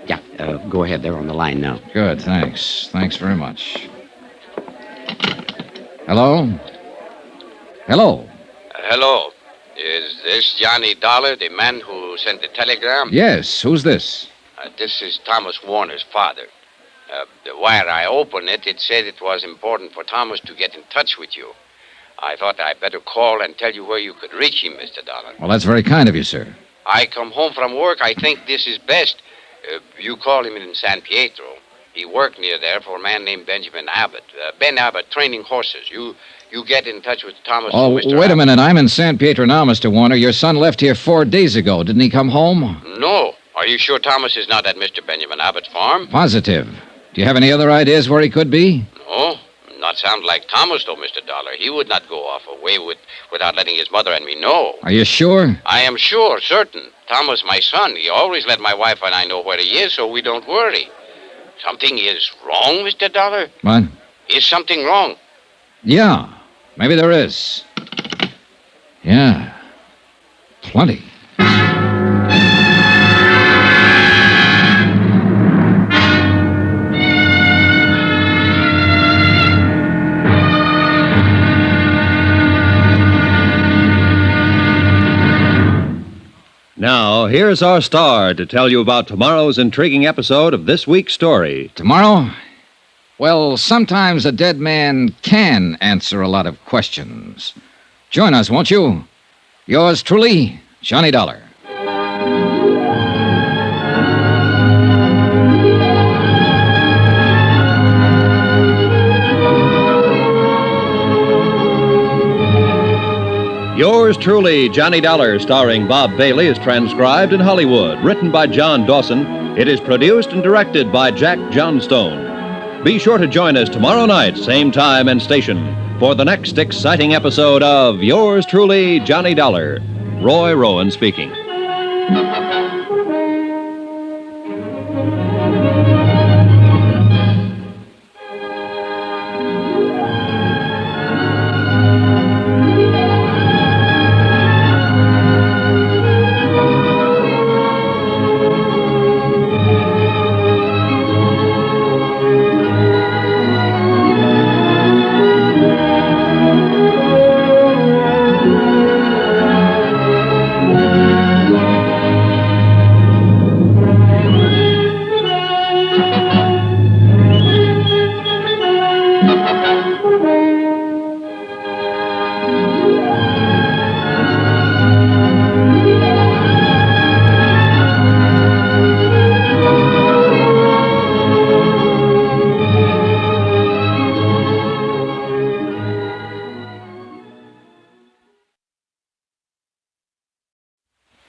Yeah, go ahead. They're on the line now. Good, thanks. Thanks very much. Hello? Hello? Hello. Is this Johnny Dollar, the man who sent the telegram? Yes, who's this? This is Thomas Warner's father. The wire I opened it said it was important for Thomas to get in touch with you. I thought I'd better call and tell you where you could reach him, Mr. Dollar. Well, that's very kind of you, sir. I come home from work. I think this is best. You call him in San Pietro. He worked near there for a man named Benjamin Abbott. Ben Abbott, training horses. You get in touch with Thomas. Oh, Mr. wait a minute. I'm in San Pietro now, Mr. Warner. Your son left here 4 days ago. Didn't he come home? No. Are you sure Thomas is not at Mr. Benjamin Abbott's farm? Positive. Do you have any other ideas where he could be? No. Not sound like Thomas, though, Mr. Dollar. He would not go off away without letting his mother and me know. Are you sure? I am sure, certain. Thomas, my son, he always let my wife and I know where he is, so we don't worry. Something is wrong, Mr. Dollar? What? Is something wrong? Yeah. Maybe there is. Yeah. Plenty. Now, here's our star to tell you about tomorrow's intriguing episode of this week's story. Tomorrow? Well, sometimes a dead man can answer a lot of questions. Join us, won't you? Yours truly, Johnny Dollar. Yours truly, Johnny Dollar, starring Bob Bailey, is transcribed in Hollywood. Written by John Dawson, it is produced and directed by Jack Johnstone. Be sure to join us tomorrow night, same time and station, for the next exciting episode of Yours truly, Johnny Dollar. Roy Rowan speaking.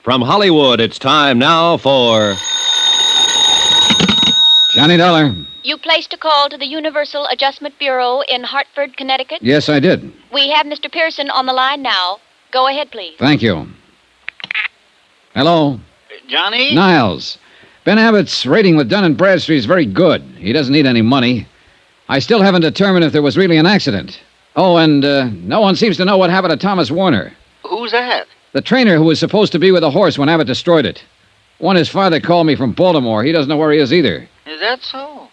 From Hollywood, it's time now for Johnny Dollar. You placed a call to the Universal Adjustment Bureau in Hartford, Connecticut? Yes, I did. We have Mr. Pearson on the line now. Go ahead, please. Thank you. Hello? Johnny? Niles. Ben Abbott's rating with Dun & Bradstreet is very good. He doesn't need any money. I still haven't determined if there was really an accident. Oh, and no one seems to know what happened to Thomas Warner. Who's that? The trainer who was supposed to be with the horse when Abbott destroyed it. One his father called me from Baltimore. He doesn't know where he is either. Is that so?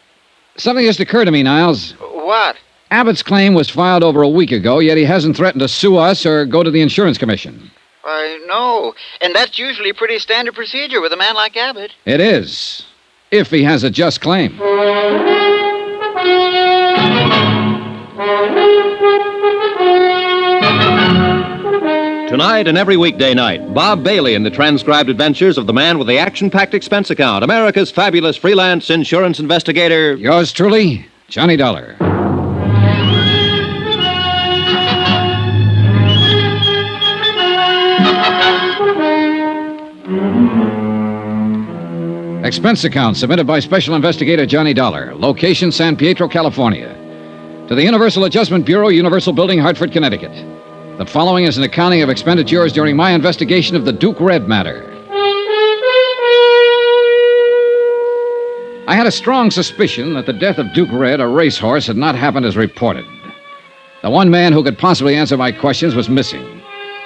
Something just occurred to me, Niles. What? Abbott's claim was filed over a week ago, yet he hasn't threatened to sue us or go to the insurance commission. I know. And that's usually pretty standard procedure with a man like Abbott. It is, if he has a just claim. Tonight and every weekday night, Bob Bailey in the transcribed adventures of the man with the action-packed expense account, America's fabulous freelance insurance investigator. Yours truly, Johnny Dollar. Expense account submitted by Special Investigator Johnny Dollar. Location, San Pietro, California. To the Universal Adjustment Bureau, Universal Building, Hartford, Connecticut. The following is an accounting of expenditures during my investigation of the Duke Red matter. I had a strong suspicion that the death of Duke Red, a racehorse, had not happened as reported. The one man who could possibly answer my questions was missing.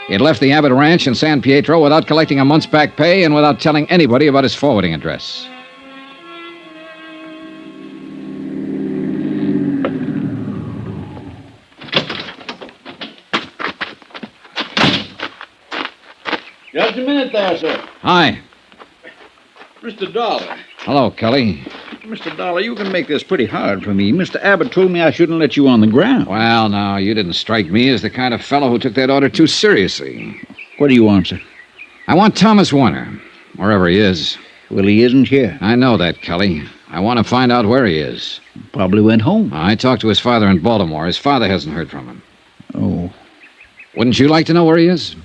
He had left the Abbott Ranch in San Pietro without collecting a month's back pay and without telling anybody about his forwarding address. Just a minute there, sir. Hi. Mr. Dollar. Hello, Kelly. Mr. Dollar, you can make this pretty hard for me. Mr. Abbott told me I shouldn't let you on the ground. Well, now, you didn't strike me as the kind of fellow who took that order too seriously. What do you want, sir? I want Thomas Warner, wherever he is. Well, he isn't here. I know that, Kelly. I want to find out where he is. Probably went home. I talked to his father in Baltimore. His father hasn't heard from him. Oh. Wouldn't you like to know where he is?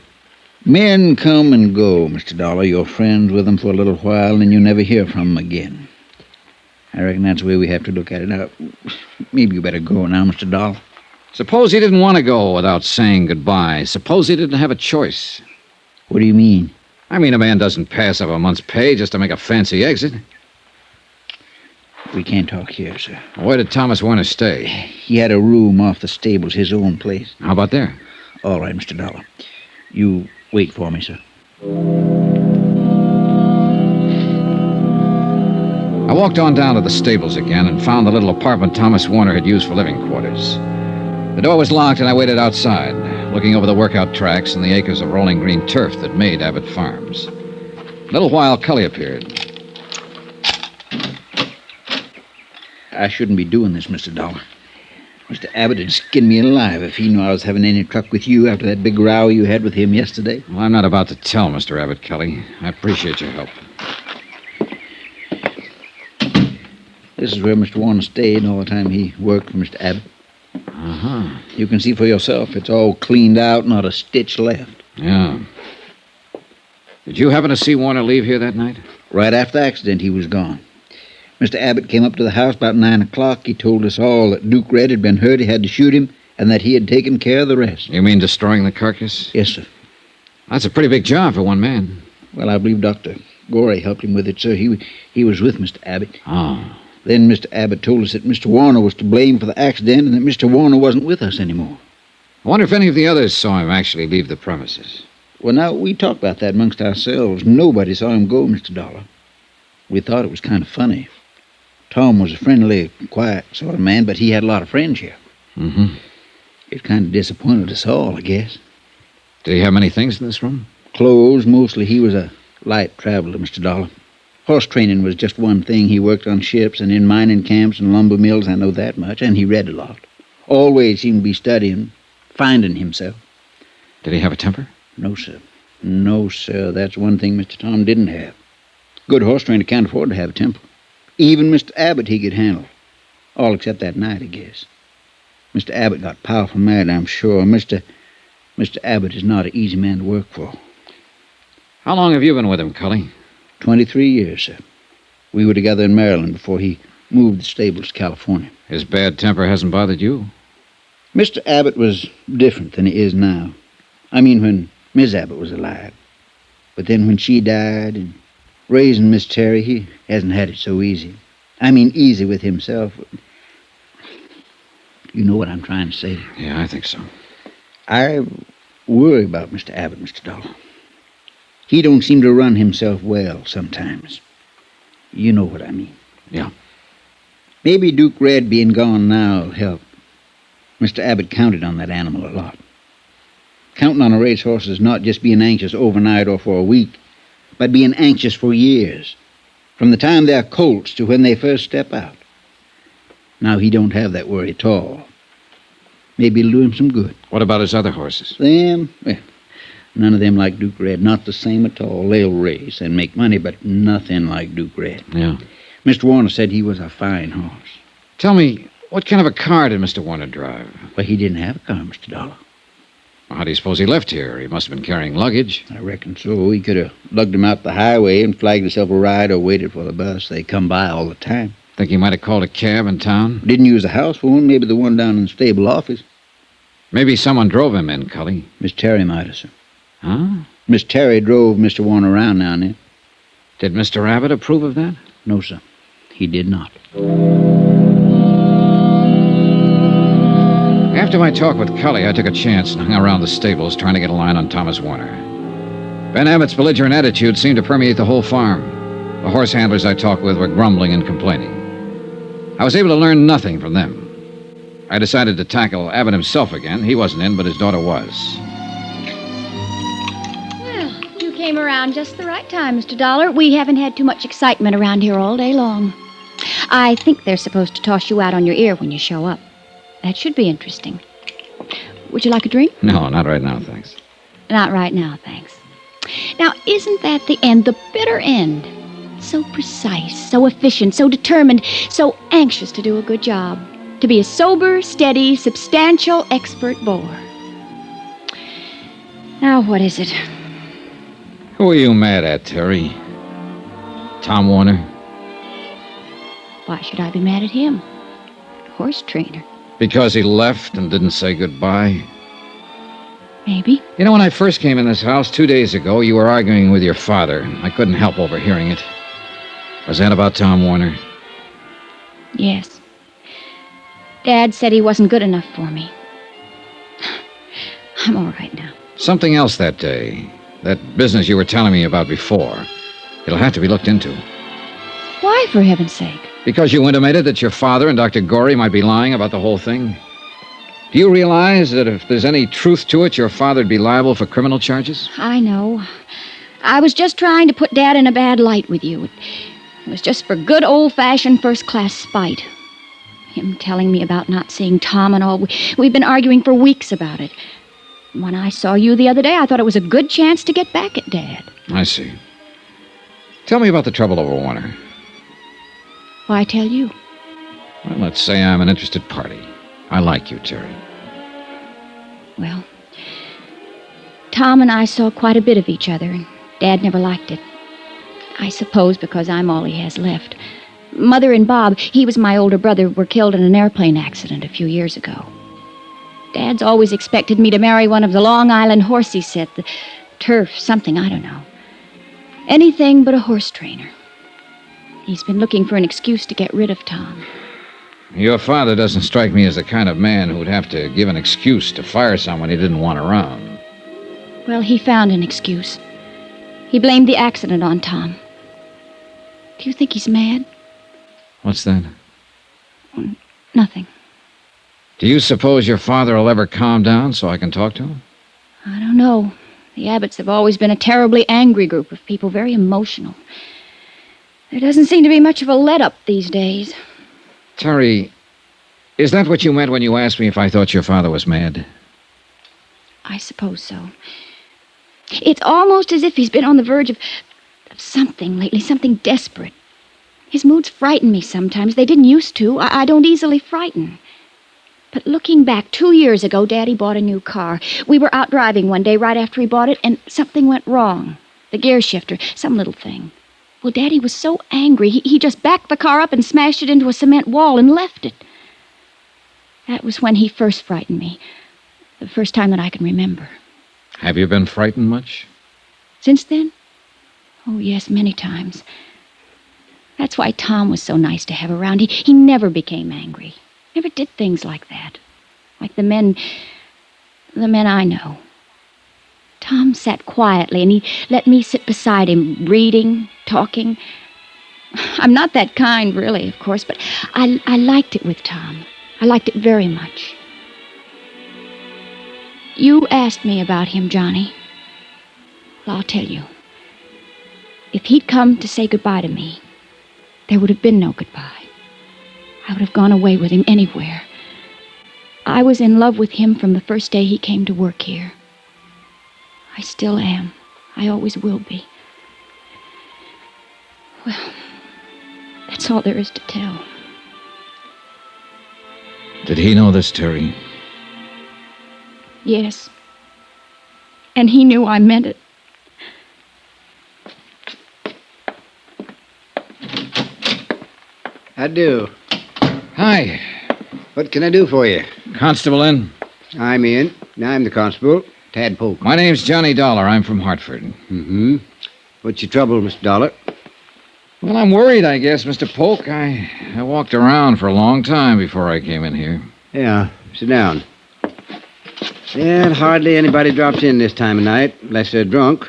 Men come and go, Mr. Dollar. You're friends with them for a little while, and you never hear from them again. I reckon that's the way we have to look at it. Now, maybe you better go now, Mr. Dollar. Suppose he didn't want to go without saying goodbye. Suppose he didn't have a choice. What do you mean? I mean, a man doesn't pass up a month's pay just to make a fancy exit. We can't talk here, sir. Where did Thomas Warner stay? He had a room off the stables, his own place. How about there? All right, Mr. Dollar. You wait for me, sir. I walked on down to the stables again and found the little apartment Thomas Warner had used for living quarters. The door was locked and I waited outside, looking over the workout tracks and the acres of rolling green turf that made Abbott Farms. A little while, Cully appeared. I shouldn't be doing this, Mr. Dollar. Mr. Abbott would skin me alive if he knew I was having any truck with you after that big row you had with him yesterday. Well, I'm not about to tell Mr. Abbott, Kelly. I appreciate your help. This is where Mr. Warner stayed all the time he worked for Mr. Abbott. Uh-huh. You can see for yourself. It's all cleaned out, not a stitch left. Yeah. Did you happen to see Warner leave here that night? Right after the accident, he was gone. Mr. Abbott came up to the house about 9 o'clock. He told us all that Duke Red had been hurt, he had to shoot him, and that he had taken care of the rest. You mean destroying the carcass? Yes, sir. That's a pretty big job for one man. Well, I believe Dr. Gorey helped him with it, sir. He was with Mr. Abbott. Oh. Then Mr. Abbott told us that Mr. Warner was to blame for the accident and that Mr. Warner wasn't with us anymore. I wonder if any of the others saw him actually leave the premises. Well, now, we talked about that amongst ourselves. Nobody saw him go, Mr. Dollar. We thought it was kind of funny. Tom was a friendly, quiet sort of man, but he had a lot of friends here. Mm-hmm. It kind of disappointed us all, I guess. Did he have many things in this room? Clothes, mostly. He was a light traveler, Mr. Dollar. Horse training was just one thing. He worked on ships and in mining camps and lumber mills, I know that much, and he read a lot. Always seemed to be studying, finding himself. Did he have a temper? No, sir. No, sir. That's one thing Mr. Tom didn't have. Good horse trainer can't afford to have a temper. Even Mr. Abbott he could handle. All except that night, I guess. Mr. Abbott got powerful mad, I'm sure. Mr. Abbott is not an easy man to work for. How long have you been with him, Cully? 23 years, sir. We were together in Maryland before he moved the stables to California. His bad temper hasn't bothered you? Mr. Abbott was different than he is now. I mean, when Miss Abbott was alive. But then when she died and raising Miss Terry, he hasn't had it so easy. I mean, easy with himself. You know what I'm trying to say. Yeah, I think so. I worry about Mr. Abbott, Mr. Dollar. He don't seem to run himself well sometimes. You know what I mean. Yeah. Maybe Duke Red being gone now will help. Mr. Abbott counted on that animal a lot. Counting on a racehorse is not just being anxious overnight or for a week, but being anxious for years, from the time they're colts to when they first step out. Now he don't have that worry at all. Maybe it'll do him some good. What about his other horses? Them? Well, none of them like Duke Red. Not the same at all. They'll race and make money, but nothing like Duke Red. Yeah. Mr. Warner said he was a fine horse. Tell me, What kind of a car did Mr. Warner drive? Well, he didn't have a car, Mr. Dollar. Well, how do you suppose he left here? He must have been carrying luggage. I reckon so. He could have lugged him out the highway and flagged himself a ride or waited for the bus. They come by all the time. Think he might have called a cab in town? Didn't use the house phone, maybe the one down in the stable office. Maybe someone drove him in, Cully. Miss Terry might have, sir. Huh? Miss Terry drove Mr. Warner around now and then. Did Mr. Abbott approve of that? No, sir. He did not. After my talk with Cully, I took a chance and hung around the stables trying to get a line on Thomas Warner. Ben Abbott's belligerent attitude seemed to permeate the whole farm. The horse handlers I talked with were grumbling and complaining. I was able to learn nothing from them. I decided to tackle Abbott himself again. He wasn't in, but his daughter was. Well, you came around just the right time, Mr. Dollar. We haven't had too much excitement around here all day long. I think they're supposed to toss you out on your ear when you show up. That should be interesting. Would you like a drink? No, not right now, thanks. Not right now, thanks. Now, isn't that the end, the bitter end? So precise, so efficient, so determined, so anxious to do a good job. To be a sober, steady, substantial, expert bore. Now, what is it? Who are you mad at, Terry? Tom Warner? Why should I be mad at him? Horse trainer. Because he left and didn't say goodbye? Maybe. You know, when I first came in this house 2 days ago, you were arguing with your father. I couldn't help overhearing it. Was that about Tom Warner? Yes. Dad said he wasn't good enough for me. I'm all right now. Something else that day. That business you were telling me about before. It'll have to be looked into. Why, for heaven's sake? Because you intimated that your father and Dr. Gorey might be lying about the whole thing. Do you realize that if there's any truth to it, your father'd be liable for criminal charges? I know. I was just trying to put Dad in a bad light with you. It was just for good old-fashioned first-class spite. Him telling me about not seeing Tom and all. We've been arguing for weeks about it. When I saw you the other day, I thought it was a good chance to get back at Dad. I see. Tell me about the trouble over Warner. Why tell you? Well, let's say I'm an interested party. I like you, Terry. Well, Tom and I saw quite a bit of each other, and Dad never liked it. I suppose because I'm all he has left. Mother and Bob, he was my older brother, were killed in an airplane accident a few years ago. Dad's always expected me to marry one of the Long Island horses set, the turf, something, I don't know. Anything but a horse trainer. He's been looking for an excuse to get rid of Tom. Your father doesn't strike me as the kind of man who'd have to give an excuse to fire someone he didn't want around. Well, he found an excuse. He blamed the accident on Tom. Do you think he's mad? What's that? Nothing. Do you suppose your father will ever calm down so I can talk to him? I don't know. The Abbotts have always been a terribly angry group of people, very emotional. There doesn't seem to be much of a let-up these days. Terry, is that what you meant when you asked me if I thought your father was mad? I suppose so. It's almost as if he's been on the verge of something lately, something desperate. His moods frighten me sometimes. They didn't used to. I don't easily frighten. But looking back, 2 years ago, Daddy bought a new car. We were out driving one day right after he bought it, and something went wrong. The gear shifter, some little thing. Well, Daddy was so angry, he just backed the car up and smashed it into a cement wall and left it. That was when he first frightened me. The first time that I can remember. Have you been frightened much? Since then? Oh, yes, many times. That's why Tom was so nice to have around. He never became angry. Never did things like that. Like the men I know. Tom sat quietly, and he let me sit beside him, reading, talking. I'm not that kind, really, of course, but I liked it with Tom. I liked it very much. You asked me about him, Johnny. Well, I'll tell you. If he'd come to say goodbye to me, there would have been no goodbye. I would have gone away with him anywhere. I was in love with him from the first day he came to work here. I still am. I always will be. Well, that's all there is to tell. Did he know this, Terry? Yes. And he knew I meant it. I do. Hi. What can I do for you? Constable in? I'm in. I'm the constable, Tad Polk. My name's Johnny Dollar. I'm from Hartford. Mm-hmm. What's your trouble, Mr. Dollar? Well, I'm worried, I guess, Mr. Polk. I walked around for a long time before I came in here. Yeah, sit down. Yeah, hardly anybody drops in this time of night, unless they're drunk.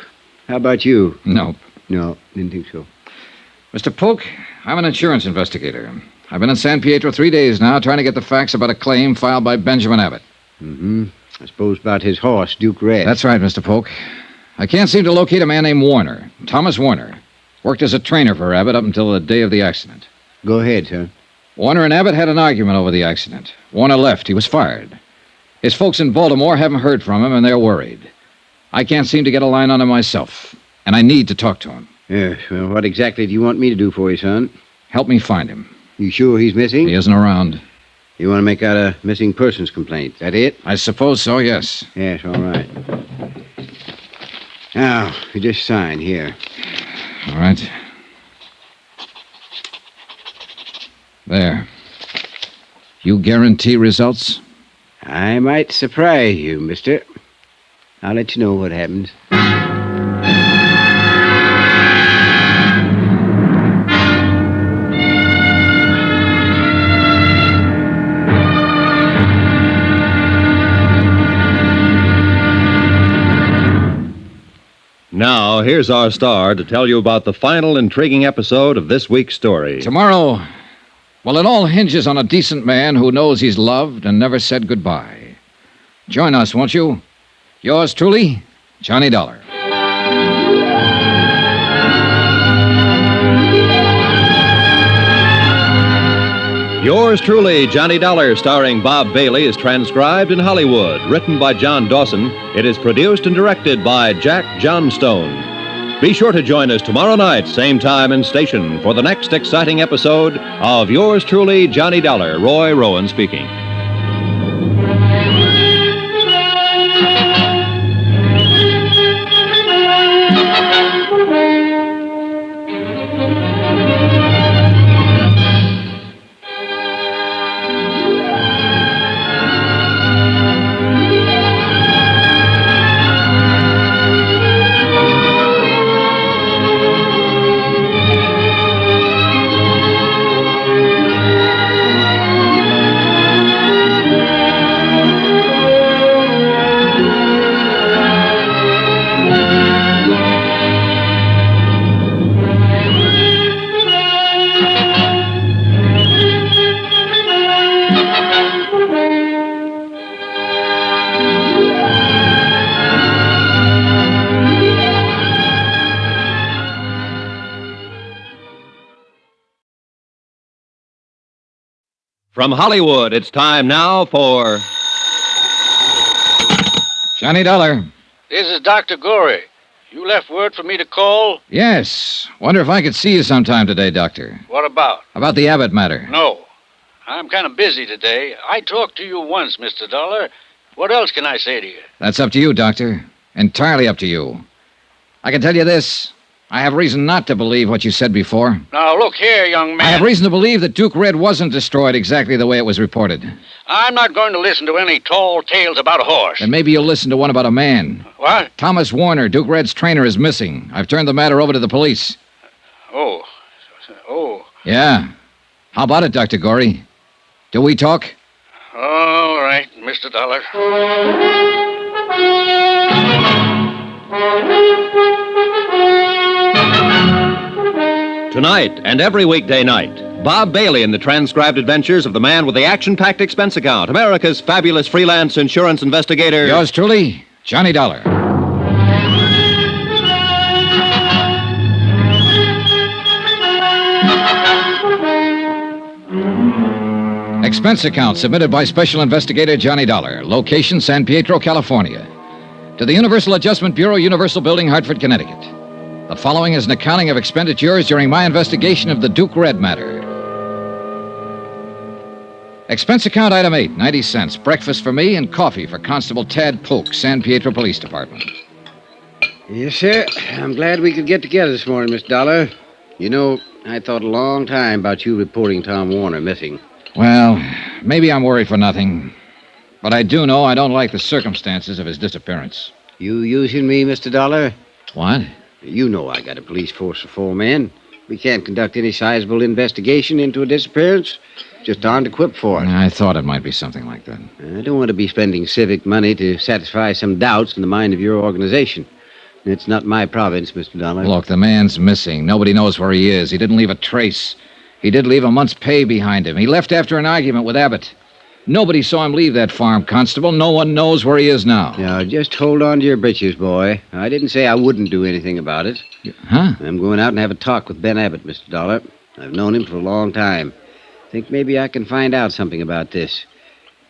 How about you? Nope. No, didn't think so. Mr. Polk, I'm an insurance investigator. I've been in San Pietro 3 days now trying to get the facts about a claim filed by Benjamin Abbott. Mm-hmm. I suppose about his horse, Duke Red. That's right, Mr. Polk. I can't seem to locate a man named Warner, Thomas Warner. Worked as a trainer for Abbott up until the day of the accident. Go ahead, sir. Warner and Abbott had an argument over the accident. Warner left. He was fired. His folks in Baltimore haven't heard from him, and they're worried. I can't seem to get a line on him myself, and I need to talk to him. Yes, well, what exactly do you want me to do for you, son? Help me find him. You sure he's missing? He isn't around. You want to make out a missing persons complaint, that it? I suppose so, yes. Yes, all right. Now, you just sign here. All right. There. You guarantee results? I might surprise you, mister. I'll let you know what happens. Now, here's our star to tell you about the final intriguing episode of this week's story. Tomorrow, well, it all hinges on a decent man who knows he's loved and never said goodbye. Join us, won't you? Yours truly, Johnny Dollar. Yours truly, Johnny Dollar, starring Bob Bailey, is transcribed in Hollywood. Written by John Dawson, it is produced and directed by Jack Johnstone. Be sure to join us tomorrow night, same time and station, for the next exciting episode of Yours truly, Johnny Dollar. Roy Rowan speaking. From Hollywood, it's time now for... Johnny Dollar. This is Dr. Gorey. You left word for me to call? Yes. Wonder if I could see you sometime today, Doctor. What about? About the Abbott matter. No. I'm kind of busy today. I talked to you once, Mr. Dollar. What else can I say to you? That's up to you, Doctor. Entirely up to you. I can tell you this. I have reason not to believe what you said before. Now, look here, young man. I have reason to believe that Duke Red wasn't destroyed exactly the way it was reported. I'm not going to listen to any tall tales about a horse. Then maybe you'll listen to one about a man. What? Thomas Warner, Duke Red's trainer, is missing. I've turned the matter over to the police. Oh. Yeah. How about it, Dr. Gorey? Do we talk? All right, Mr. Dollar. Tonight and every weekday night, Bob Bailey in the transcribed adventures of the man with the action-packed expense account, America's fabulous freelance insurance investigator. Yours truly, Johnny Dollar. Expense account submitted by Special Investigator Johnny Dollar. Location, San Pietro, California. To the Universal Adjustment Bureau, Universal Building, Hartford, Connecticut. The following is an accounting of expenditures during my investigation of the Duke Red matter. Expense account item 8, 90 cents. Breakfast for me and coffee for Constable Tad Polk, San Pietro Police Department. Yes, sir. I'm glad we could get together this morning, Mr. Dollar. You know, I thought a long time about you reporting Tom Warner missing. Well, maybe I'm worried for nothing. But I do know I don't like the circumstances of his disappearance. You using me, Mr. Dollar? What? You know I got a police force of 4 men. We can't conduct any sizable investigation into a disappearance. Just aren't equipped for it. I thought it might be something like that. I don't want to be spending civic money to satisfy some doubts in the mind of your organization. It's not my province, Mr. Dollar. Look, the man's missing. Nobody knows where he is. He didn't leave a trace. He did leave a month's pay behind him. He left after an argument with Abbott. Nobody saw him leave that farm, Constable. No one knows where he is now. Now, just hold on to your britches, boy. I didn't say I wouldn't do anything about it. Huh? I'm going out and have a talk with Ben Abbott, Mr. Dollar. I've known him for a long time. Think maybe I can find out something about this.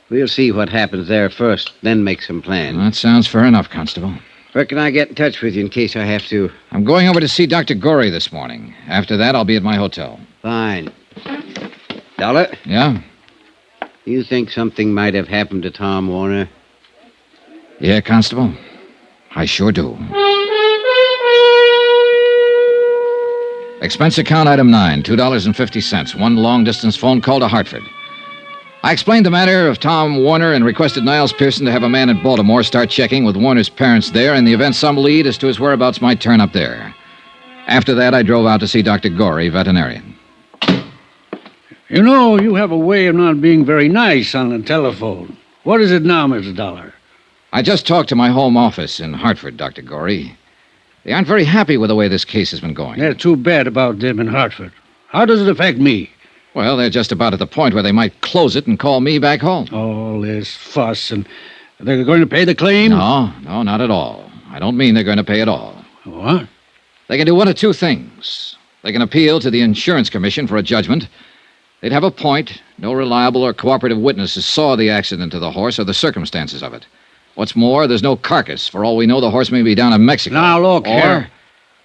We'll see what happens there first, then make some plans. Well, that sounds fair enough, Constable. Where can I get in touch with you in case I have to? I'm going over to see Dr. Gorey this morning. After that, I'll be at my hotel. Fine. Dollar? Yeah? You think something might have happened to Tom Warner? Yeah, Constable. I sure do. Expense account item 9, $2.50. One long-distance phone call to Hartford. I explained the matter of Tom Warner and requested Niles Pearson to have a man in Baltimore start checking with Warner's parents there in the event some lead as to his whereabouts might turn up there. After that, I drove out to see Dr. Gorey, veterinarian. You know, you have a way of not being very nice on the telephone. What is it now, Mr. Dollar? I just talked to my home office in Hartford, Dr. Gorey. They aren't very happy with the way this case has been going. They're too bad about them in Hartford. How does it affect me? Well, they're just about at the point where they might close it and call me back home. All this fuss, and they're going to pay the claim? No, not at all. I don't mean they're going to pay at all. What? They can do one of two things. They can appeal to the Insurance Commission for a judgment. They'd have a point. No reliable or cooperative witnesses saw the accident to the horse or the circumstances of it. What's more, there's no carcass. For all we know, the horse may be down in Mexico. Now, look or here.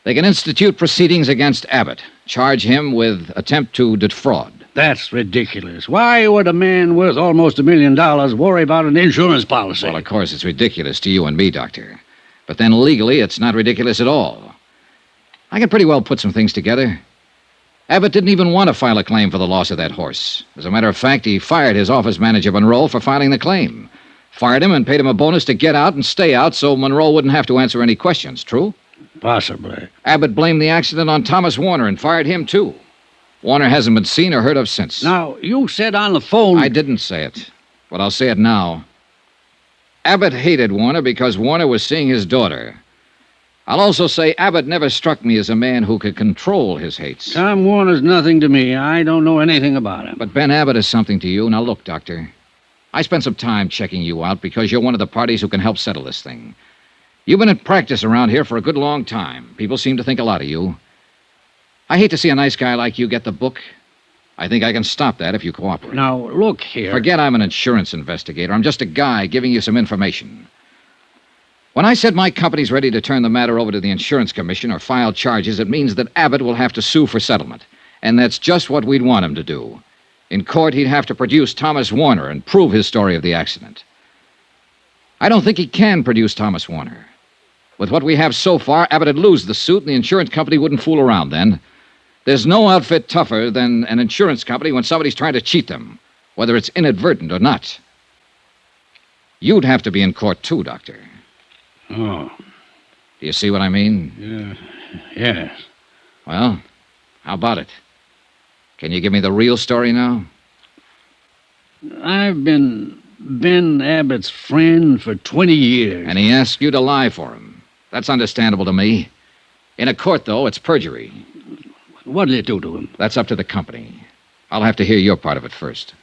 They can institute proceedings against Abbott, charge him with attempt to defraud. That's ridiculous. Why would a man worth almost $1 million worry about an insurance policy? Well, of course, it's ridiculous to you and me, Doctor. But then legally, it's not ridiculous at all. I can pretty well put some things together. Abbott didn't even want to file a claim for the loss of that horse. As a matter of fact, he fired his office manager, Monroe, for filing the claim. Fired him and paid him a bonus to get out and stay out so Monroe wouldn't have to answer any questions. True? Possibly. Abbott blamed the accident on Thomas Warner and fired him, too. Warner hasn't been seen or heard of since. Now, you said on the phone... I didn't say it, but I'll say it now. Abbott hated Warner because Warner was seeing his daughter. I'll also say Abbott never struck me as a man who could control his hates. Tom Warner's nothing to me. I don't know anything about him. But Ben Abbott is something to you. Now, look, Doctor. I spent some time checking you out because you're one of the parties who can help settle this thing. You've been in practice around here for a good long time. People seem to think a lot of you. I hate to see a nice guy like you get the book. I think I can stop that if you cooperate. Now, look here. Forget I'm an insurance investigator. I'm just a guy giving you some information. When I said my company's ready to turn the matter over to the Insurance Commission or file charges, it means that Abbott will have to sue for settlement. And that's just what we'd want him to do. In court, he'd have to produce Thomas Warner and prove his story of the accident. I don't think he can produce Thomas Warner. With what we have so far, Abbott would lose the suit, and the insurance company wouldn't fool around then. There's no outfit tougher than an insurance company when somebody's trying to cheat them, whether it's inadvertent or not. You'd have to be in court, too, Doctor. Oh. Do you see what I mean? Yes. Well, how about it? Can you give me the real story now? I've been Ben Abbott's friend for 20 years. And he asked you to lie for him. That's understandable to me. In a court, though, it's perjury. What did it do to him? That's up to the company. I'll have to hear your part of it first.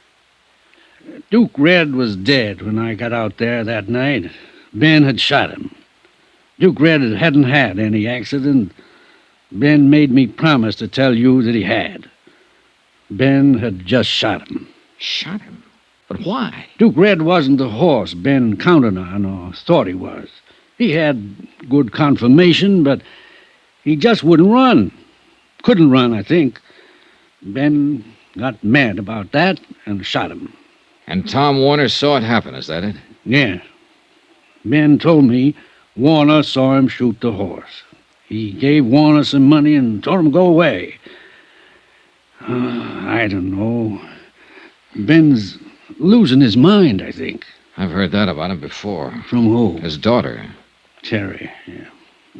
Duke Red was dead when I got out there that night. Ben had shot him. Duke Red hadn't had any accident. Ben made me promise to tell you that he had. Ben had just shot him. Shot him? But why? Duke Red wasn't the horse Ben counted on or thought he was. He had good conformation, but he just wouldn't run. Couldn't run, I think. Ben got mad about that and shot him. And Tom Warner saw it happen, is that it? Yeah. Ben told me Warner saw him shoot the horse. He gave Warner some money and told him to go away. I don't know. Ben's losing his mind, I think. I've heard that about him before. From who? His daughter. Terry, yeah.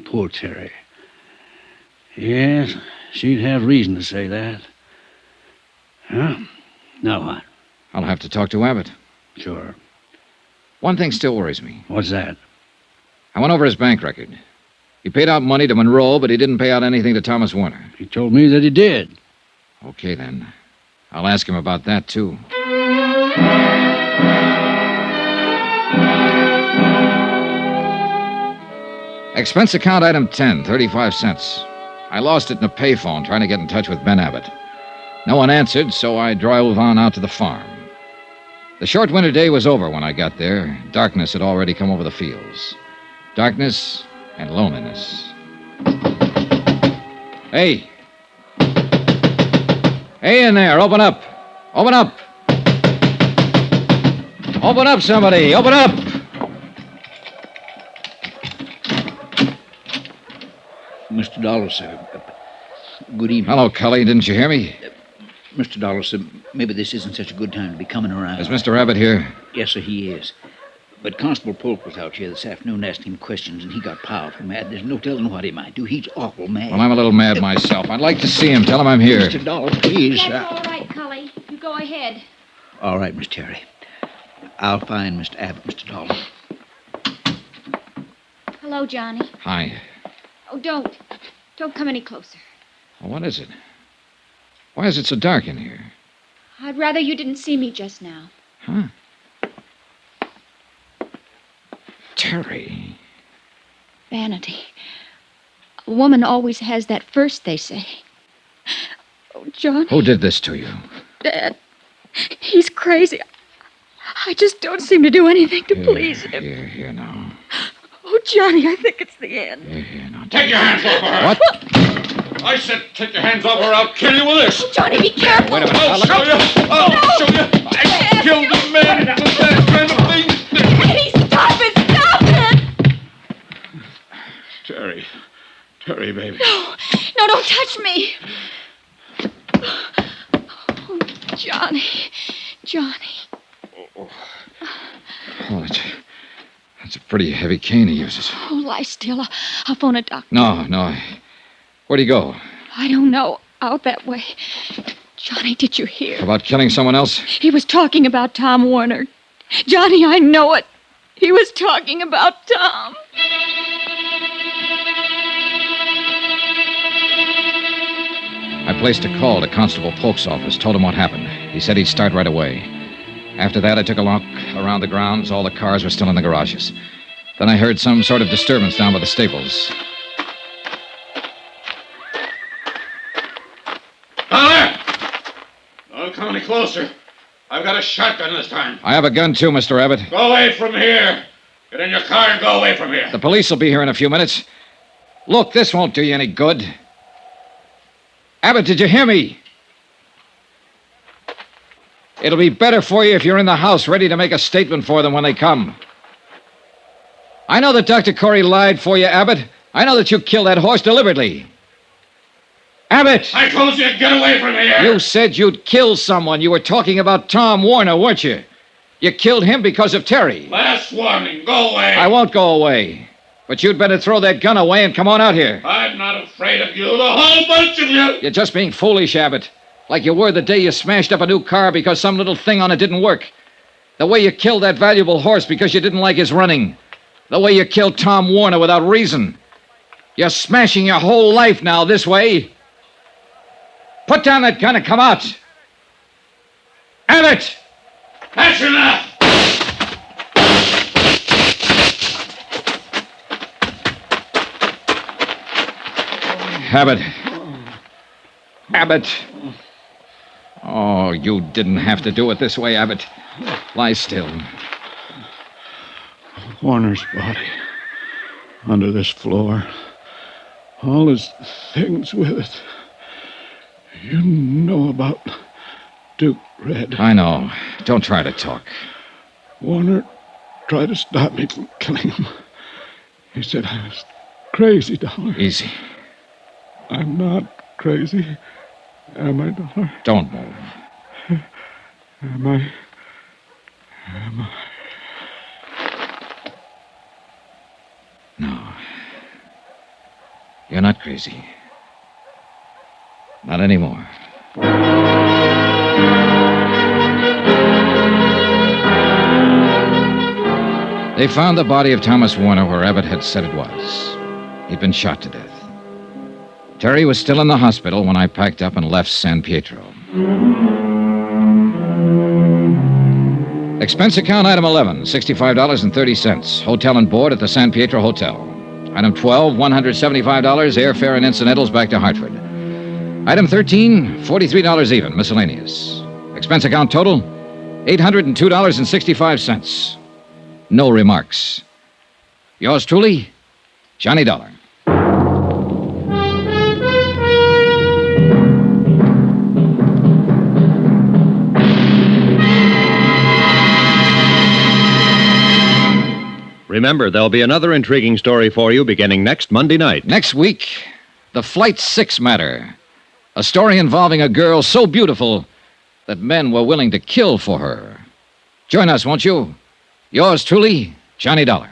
Poor Terry. Yes, she'd have reason to say that. Huh? Now what? I'll have to talk to Abbott. Sure. One thing still worries me. What's that? I went over his bank record. He paid out money to Monroe, but he didn't pay out anything to Thomas Warner. He told me that he did. Okay, then. I'll ask him about that, too. Expense account item 10, 35 cents. I lost it in a payphone trying to get in touch with Ben Abbott. No one answered, so I drove on out to the farm. The short winter day was over when I got there. Darkness had already come over the fields. Darkness and loneliness. Hey! Hey in there, open up! Open up! Open up, somebody! Open up! Mr. Dollar, sir. Good evening. Hello, Cully. Didn't you hear me? Mr. Dollar, sir, maybe this isn't such a good time to be coming around. Is Mr. Abbott here? Yes, sir, he is. But Constable Polk was out here this afternoon asking him questions, and he got powerful mad. There's no telling what he might do. He's awful mad. Well, I'm a little mad myself. I'd like to see him. Tell him I'm here. Mr. Dollar, please. That's all right, Cully. You go ahead. All right, Miss Terry. I'll find Mr. Abbott, Mr. Dollar. Hello, Johnny. Hi. Oh, don't. Don't come any closer. Well, what is it? Why is it so dark in here? I'd rather you didn't see me just now. Huh? Terry. Vanity. A woman always has that first, they say. Oh, John. Who did this to you? Dad. He's crazy. I just don't seem to do anything to please him. Here now. Oh, Johnny, I think it's the end. Here now. Take your hands off her. What? I said take your hands off her. I'll kill you with this. Oh, Johnny, be careful. Wait a minute. I'll show you. I'll show you. I killed a man for that kind of thing. Eddie, stop it! Stop it! Terry, baby. No, don't touch me. Oh, Johnny. Oh, that's a pretty heavy cane he uses. Oh, lie still. I'll phone a doctor. No. Where'd he go? I don't know. Out that way. Johnny, did you hear? About killing someone else? He was talking about Tom Warner. Johnny, I know it. He was talking about Tom. I placed a call to Constable Polk's office, told him what happened. He said he'd start right away. After that, I took a look around the grounds. All the cars were still in the garages. Then I heard some sort of disturbance down by the stables. Dollar! Don't come any closer. I've got a shotgun this time. I have a gun, too, Mr. Abbott. Go away from here. Get in your car and go away from here. The police will be here in a few minutes. Look, this won't do you any good. Abbott, did you hear me? It'll be better for you if you're in the house ready to make a statement for them when they come. I know that Dr. Corey lied for you, Abbott. I know that you killed that horse deliberately. Abbott! I told you to get away from here. You said you'd kill someone. You were talking about Tom Warner, weren't you? You killed him because of Terry. Last warning. Go away. I won't go away. But you'd better throw that gun away and come on out here. I'm not afraid of you, the whole bunch of you. You're just being foolish, Abbott. Like you were the day you smashed up a new car because some little thing on it didn't work. The way you killed that valuable horse because you didn't like his running. The way you killed Tom Warner without reason. You're smashing your whole life now this way. Put down that gun and come out. Abbott! That's enough. Abbott. Abbott. Oh, you didn't have to do it this way, Abbott. Lie still. Warner's body. Under this floor. All his things with it. You know about Duke, Red. I know. Don't try to talk. Warner tried to stop me from killing him. He said I was crazy, Dollar. Easy. I'm not crazy. Am I, Dollar? Don't move. Am I? Am I? No. You're not crazy. Not anymore. They found the body of Thomas Warner where Abbott had said it was. He'd been shot to death. Terry was still in the hospital when I packed up and left San Pietro. Expense account item 11, $65.30. Hotel and board at the San Pietro Hotel. Item 12, $175, airfare and incidentals back to Hartford. Item 13, $43 even, miscellaneous. Expense account total, $802.65. No remarks. Yours truly, Johnny Dollar. Remember, there'll be another intriguing story for you beginning next Monday night. Next week, the Flight 6 matter. A story involving a girl so beautiful that men were willing to kill for her. Join us, won't you? Yours truly, Johnny Dollar.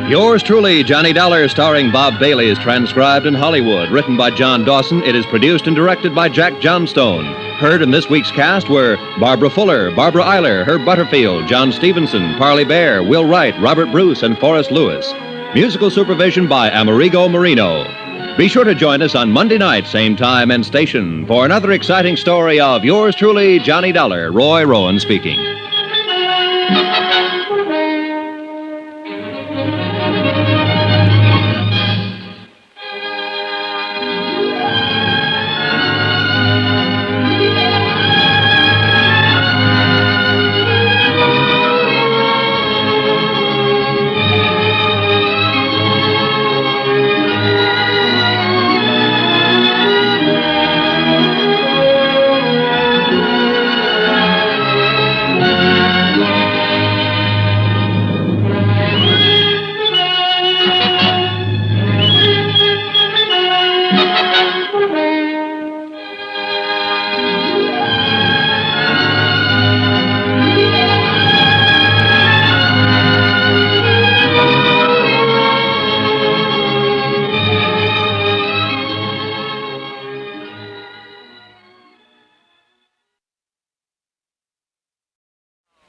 Yours truly, Johnny Dollar, starring Bob Bailey, is transcribed in Hollywood. Written by John Dawson, it is produced and directed by Jack Johnstone. Heard in this week's cast were Barbara Fuller, Barbara Eiler, Herb Butterfield, John Stevenson, Parley Bear, Will Wright, Robert Bruce, and Forrest Lewis. Musical supervision by Amerigo Marino. Be sure to join us on Monday night, same time and station, for another exciting story of yours truly, Johnny Dollar. Roy Rowan speaking.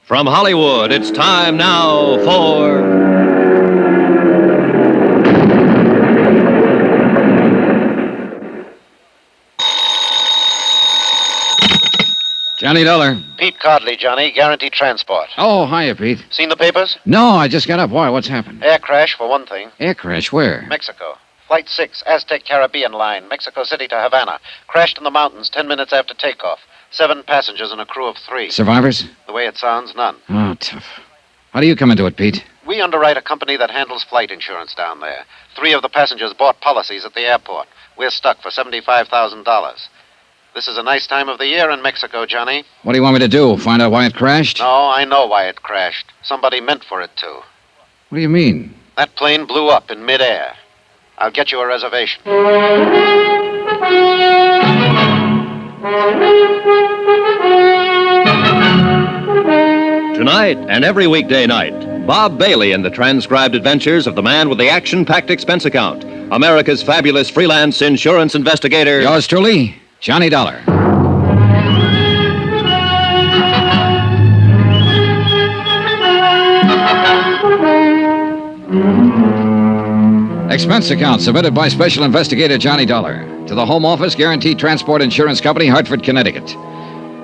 From Hollywood, it's time now for... Johnny Dollar. Pete Codley, Johnny. Guaranteed transport. Oh, hiya, Pete. Seen the papers? No, I just got up. Why? What's happened? Air crash, for one thing. Air crash? Where? Mexico. Flight 6, Aztec Caribbean line, Mexico City to Havana. Crashed in the mountains 10 minutes after takeoff. 7 passengers and a crew of 3. Survivors? The way it sounds, none. Oh, tough. How do you come into it, Pete? We underwrite a company that handles flight insurance down there. 3 of the passengers bought policies at the airport. We're stuck for $75,000. This is a nice time of the year in Mexico, Johnny. What do you want me to do? Find out why it crashed? No, I know why it crashed. Somebody meant for it to. What do you mean? That plane blew up in midair. I'll get you a reservation. Tonight and every weekday night, Bob Bailey in the transcribed adventures of the man with the action-packed expense account, America's fabulous freelance insurance investigator. Yours truly, Johnny Dollar. Expense account submitted by Special Investigator Johnny Dollar to the Home Office Guaranteed Transport Insurance Company, Hartford, Connecticut.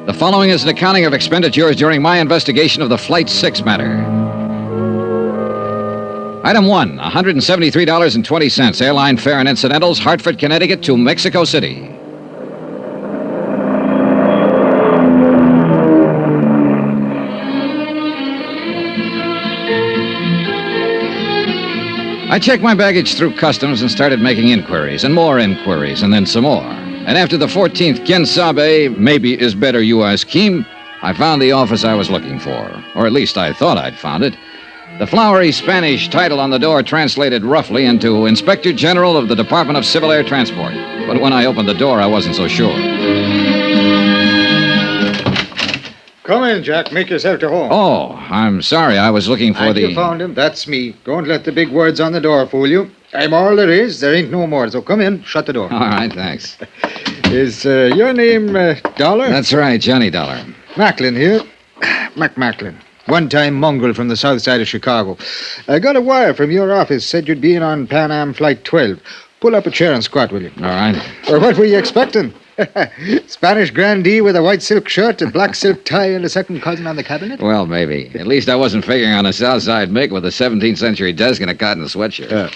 The following is an accounting of expenditures during my investigation of the Flight 6 matter. Item 1, $173.20, airline fare and incidentals, Hartford, Connecticut to Mexico City. I checked my baggage through customs and started making inquiries, and more inquiries, and then some more. And after the 14th Ken Sabe, maybe is better you ask Keem, I found the office I was looking for. Or at least I thought I'd found it. The flowery Spanish title on the door translated roughly into Inspector General of the Department of Civil Air Transport. But when I opened the door, I wasn't so sure. Come in, Jack. Make yourself to home. Oh, I'm sorry. I was looking for You found him. That's me. Don't let the big words on the door fool you. I'm all there is. There ain't no more. So come in. Shut the door. All right, thanks. Is your name Dollar? That's right, Johnny Dollar. Macklin here. Macklin. One-time mongrel from the south side of Chicago. I got a wire from your office. Said you'd be in on Pan Am Flight 12. Pull up a chair and squat, will you? All right. Or what were you expecting? Spanish grandee with a white silk shirt, a black silk tie, and a second cousin on the cabinet? Well, maybe. At least I wasn't figuring on a Southside Mick with a 17th century desk and a cotton sweatshirt.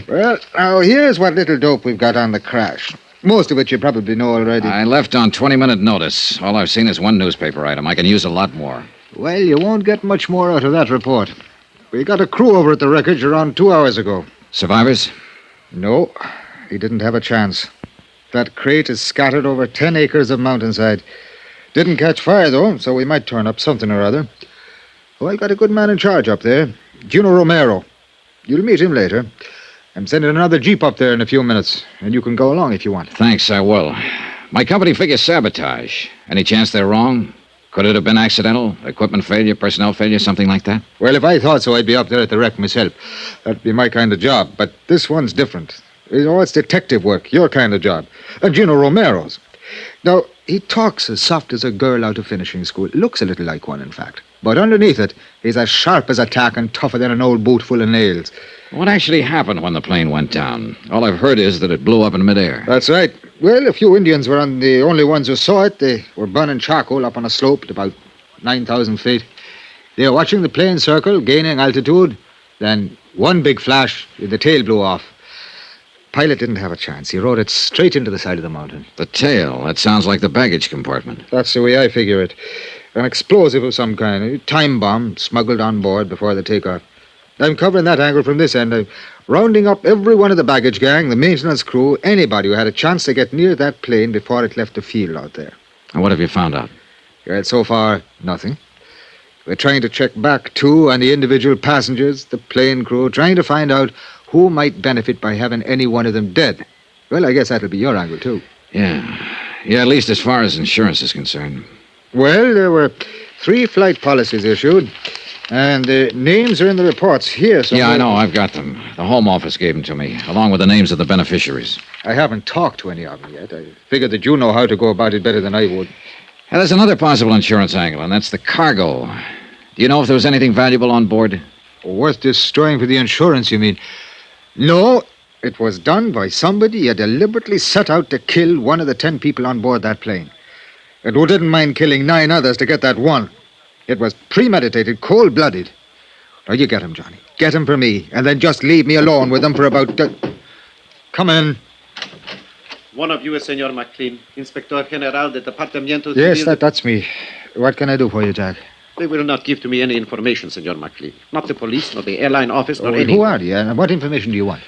Well, now, here's what little dope we've got on the crash. Most of it you probably know already. I left on 20-minute notice. All I've seen is one newspaper item. I can use a lot more. Well, you won't get much more out of that report. We got a crew over at the wreckage around 2 hours ago. Survivors? No, he didn't have a chance. That crate is scattered over 10 acres of mountainside. Didn't catch fire, though, so we might turn up something or other. Oh, I got a good man in charge up there, Juno Romero. You'll meet him later. I'm sending another jeep up there in a few minutes, and you can go along if you want. Thanks, I will. My company figures sabotage. Any chance they're wrong? Could it have been accidental? Equipment failure, personnel failure, something like that? Well, if I thought so, I'd be up there at the wreck myself. That'd be my kind of job. But this one's different. You know, it's detective work, your kind of job. And Gino Romero's. Now, he talks as soft as a girl out of finishing school. Looks a little like one, in fact. But underneath it, he's as sharp as a tack and tougher than an old boot full of nails. What actually happened when the plane went down? All I've heard is that it blew up in midair. That's right. Well, a few Indians were the only ones who saw it. They were burning charcoal up on a slope at about 9,000 feet. They were watching the plane circle, gaining altitude. Then one big flash, the tail blew off. Pilot didn't have a chance. He rode it straight into the side of the mountain. The tail? That sounds like the baggage compartment. That's the way I figure it. An explosive of some kind, a time bomb smuggled on board before the takeoff. I'm covering that angle from this end. I'm rounding up every one of the baggage gang, the maintenance crew, anybody who had a chance to get near that plane before it left the field out there. And what have you found out? Well, so far, nothing. We're trying to check back, too, on the individual passengers, the plane crew, trying to find out who might benefit by having any one of them dead. Well, I guess that'll be your angle, too. Yeah. Yeah, at least as far as insurance is concerned. Well, there were 3 flight policies issued, and the names are in the reports here. Yeah, I know. I've got them. The Home Office gave them to me, along with the names of the beneficiaries. I haven't talked to any of them yet. I figured that you know how to go about it better than I would. And there's another possible insurance angle, and that's the cargo. Do you know if there was anything valuable on board? Worth destroying for the insurance, you mean? No, it was done by somebody who deliberately set out to kill one of the 10 people on board that plane. And who didn't mind killing 9 others to get that one. It was premeditated, cold-blooded. Now, you get him, Johnny. Get him for me, and then just leave me alone with him for about... Come in. One of you is Senor McLean, Inspector General del Departamento... Yes, that's me. What can I do for you, Jack? They will not give to me any information, Senor McLean. Not the police, nor the airline office, nor any... Who are you, and what information do you want?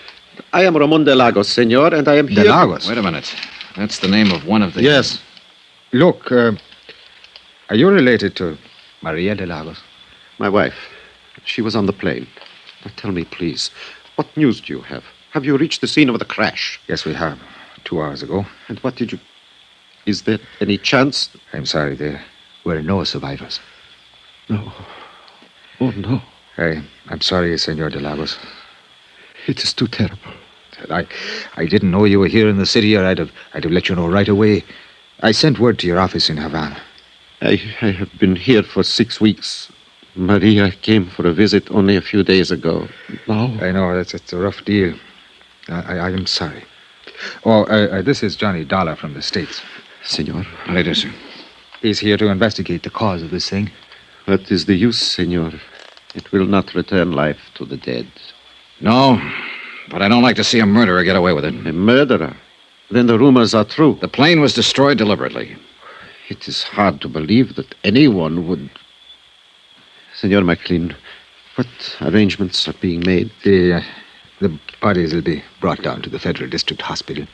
I am Ramon de Lagos, Senor, and I am here... De Lagos? Wait a minute. That's the name of one of the... Yes. Look, are you related to Maria de Lagos? My wife. She was on the plane. Now tell me, please, what news do you have? Have you reached the scene of the crash? Yes, we have. 2 hours ago. And what did you... Is there any chance... I'm sorry, there were no survivors. No. Oh, no. I'm sorry, Senor de Lagos. It is too terrible. I didn't know you were here in the city, or I'd have let you know right away. I sent word to your office in Havana. I have been here for 6 weeks. Maria came for a visit only a few days ago. Now... I know, it's a rough deal. I'm sorry. Oh, this is Johnny Dollar from the States. Senor. Later, sir. He's here to investigate the cause of this thing. What is the use, Senor? It will not return life to the dead. No, but I don't like to see a murderer get away with it. A murderer? Then the rumors are true. The plane was destroyed deliberately. It is hard to believe that anyone would... Senor McLean, what arrangements are being made? The bodies will be brought down to the Federal District Hospital.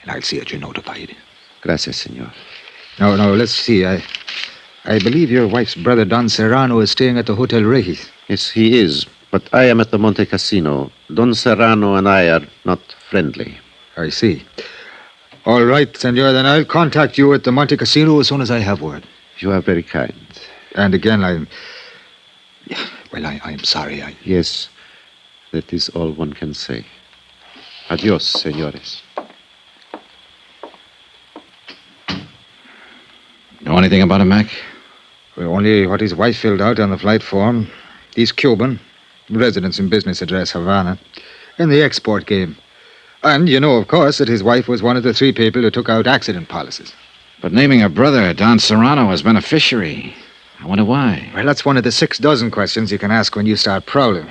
and I'll see that you're notified. Gracias, senor. Now, let's see. I believe your wife's brother, Don Serrano, is staying at the Hotel Regis. Yes, he is. But I am at the Monte Casino. Don Serrano and I are not friendly. I see. All right, senor, then I'll contact you at the Monte Casino as soon as I have word. You are very kind. And again, I'm sorry. Yes, that is all one can say. Adios, senores. Know anything about him, Mac? Well, only what his wife filled out on the flight form. He's Cuban, residence and business address Havana, in the export game. And you know, of course, that his wife was one of the 3 people who took out accident policies. But naming her brother, Don Serrano, as beneficiary, I wonder why. Well, that's one of the 6 dozen questions you can ask when you start prowling.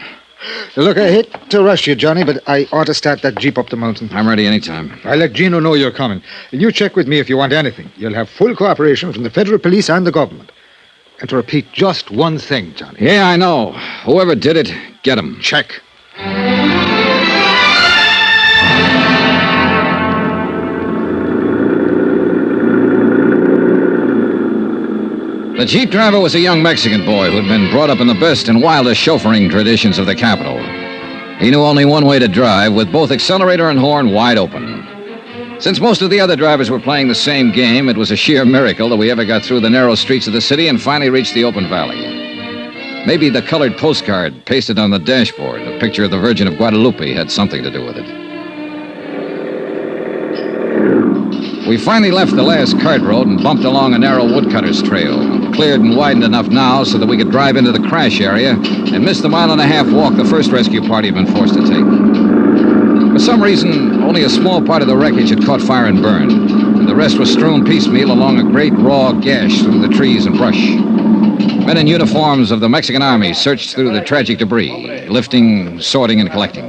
Look, I hate to rush you, Johnny, but I ought to start that jeep up the mountain. I'm ready anytime. I'll let Gino know you're coming. And you check with me if you want anything. You'll have full cooperation from the federal police and the government. And to repeat just one thing, Johnny. Yeah, I know. Whoever did it, get him. Check. The Jeep driver was a young Mexican boy who'd been brought up in the best and wildest chauffeuring traditions of the capital. He knew only one way to drive, with both accelerator and horn wide open. Since most of the other drivers were playing the same game, it was a sheer miracle that we ever got through the narrow streets of the city and finally reached the open valley. Maybe the colored postcard pasted on the dashboard, a picture of the Virgin of Guadalupe, had something to do with it. We finally left the last cart road and bumped along a narrow woodcutter's trail, cleared and widened enough now so that we could drive into the crash area and miss the 1.5-mile walk the first rescue party had been forced to take. For some reason, only a small part of the wreckage had caught fire and burned, and the rest was strewn piecemeal along a great raw gash through the trees and brush. Men in uniforms of the Mexican Army searched through the tragic debris, lifting, sorting, and collecting.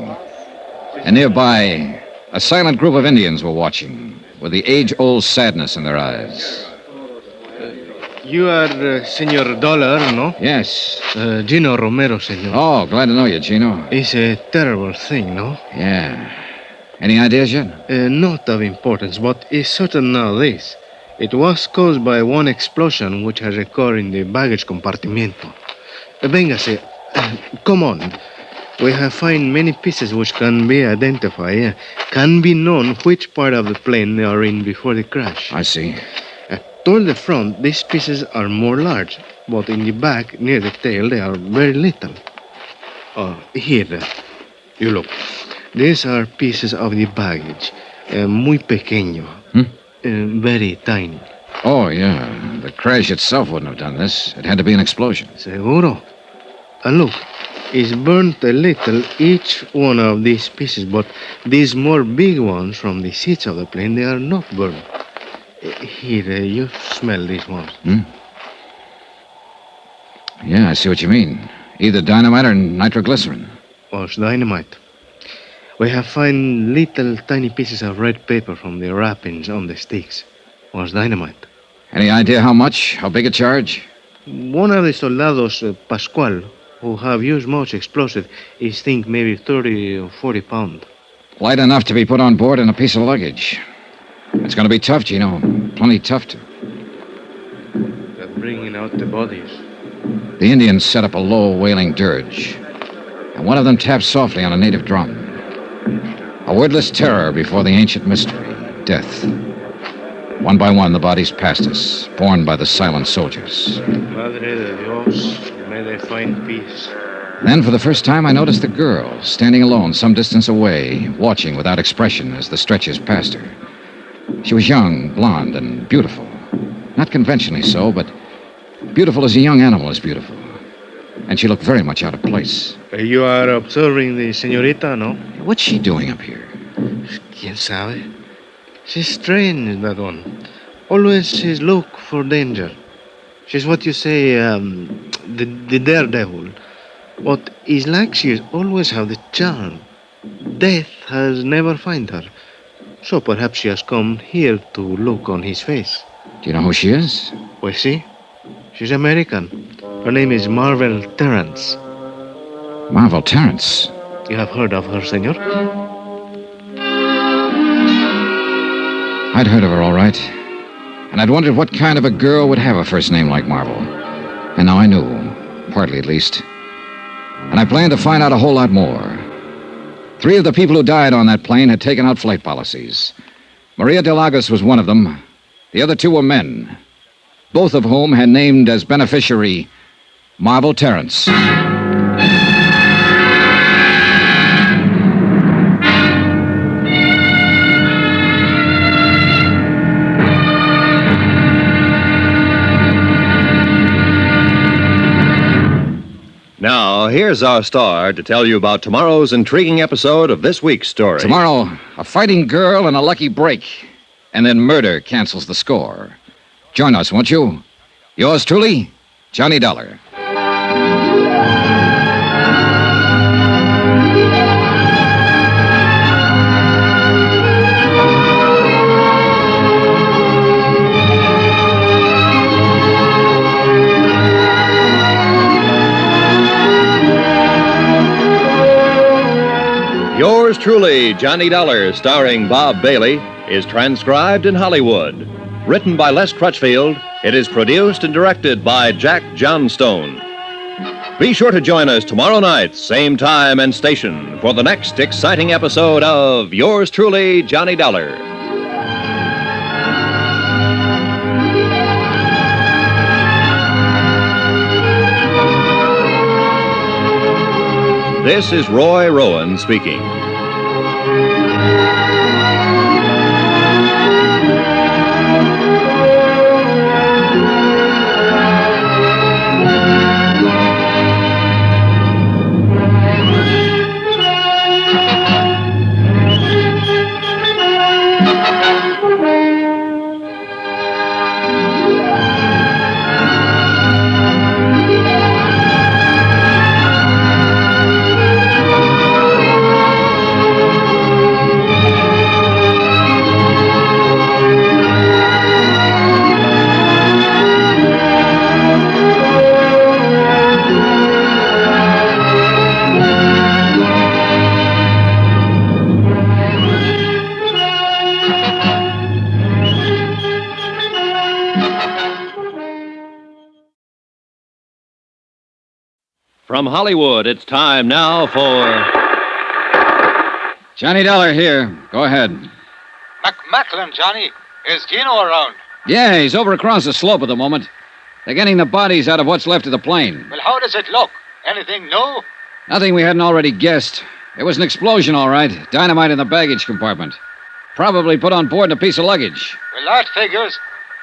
And nearby, a silent group of Indians were watching, with the age-old sadness in their eyes. You are Senor Dollar, no? Yes. Gino Romero, senor. Oh, glad to know you, Gino. It's a terrible thing, no? Yeah. Any ideas yet? Not of importance, but it's certain now this. It was caused by one explosion which has occurred in the baggage compartimento. Véngase. Come on. We have found many pieces which can be identified, can be known which part of the plane they are in before the crash. I see. Toward the front, these pieces are more large, but in the back, near the tail, they are very little. Here, you look. These are pieces of the baggage, muy pequeño, very tiny. Oh, yeah. The crash itself wouldn't have done this. It had to be an explosion. Seguro. Look, it's burnt a little, each one of these pieces, but these more big ones from the seats of the plane, they are not burnt. Here, you smell these ones. Yeah, I see what you mean. Either dynamite or nitroglycerin. Was dynamite. We have found little tiny pieces of red paper from the wrappings on the sticks. Was dynamite. Any idea how much? How big a charge? One of the soldados, Pascual, who have used much explosive, is think maybe 30 or 40 pounds. Light enough to be put on board in a piece of luggage. It's going to be tough, Gino. Plenty tough to. They're bringing out the bodies. The Indians set up a low, wailing dirge, and one of them tapped softly on a native drum. A wordless terror before the ancient mystery, death. One by one, the bodies passed us, borne by the silent soldiers. Madre de Dios, may they find peace. Then, for the first time, I noticed the girl, standing alone some distance away, watching without expression as the stretchers passed her. She was young, blonde, and beautiful. Not conventionally so, but beautiful as a young animal is beautiful. And she looked very much out of place. You are observing the señorita, no? What's she doing up here? ¿Quién sabe? She's strange, that one. Always she's look for danger. She's what you say, the daredevil. But it's like she's always have the charm. Death has never found her. So perhaps she has come here to look on his face. Do you know who she is? Pues sí. She's American. Her name is Marvel Terrence. Marvel Terrence? You have heard of her, senor? I'd heard of her, all right. And I'd wondered what kind of a girl would have a first name like Marvel. And now I knew, partly at least. And I planned to find out a whole lot more. 3 of the people who died on that plane had taken out flight policies. Maria de Lagos was one of them. The other 2 were men, both of whom had named as beneficiary Marvel Terrence. Now, here's our star to tell you about tomorrow's intriguing episode of this week's story. Tomorrow, a fighting girl and a lucky break. And then murder cancels the score. Join us, won't you? Yours truly, Johnny Dollar. Yours truly, Johnny Dollar, starring Bob Bailey, is transcribed in Hollywood. Written by Les Crutchfield, it is produced and directed by Jack Johnstone. Be sure to join us tomorrow night, same time and station, for the next exciting episode of Yours truly, Johnny Dollar. This is Roy Rowan speaking. From Hollywood, it's time now for... Johnny Dollar here. Go ahead. Macklin, Johnny. Is Gino around? Yeah, he's over across the slope at the moment. They're getting the bodies out of what's left of the plane. Well, how does it look? Anything new? Nothing we hadn't already guessed. It was an explosion, all right. Dynamite in the baggage compartment. Probably put on board in a piece of luggage. Well, that figures.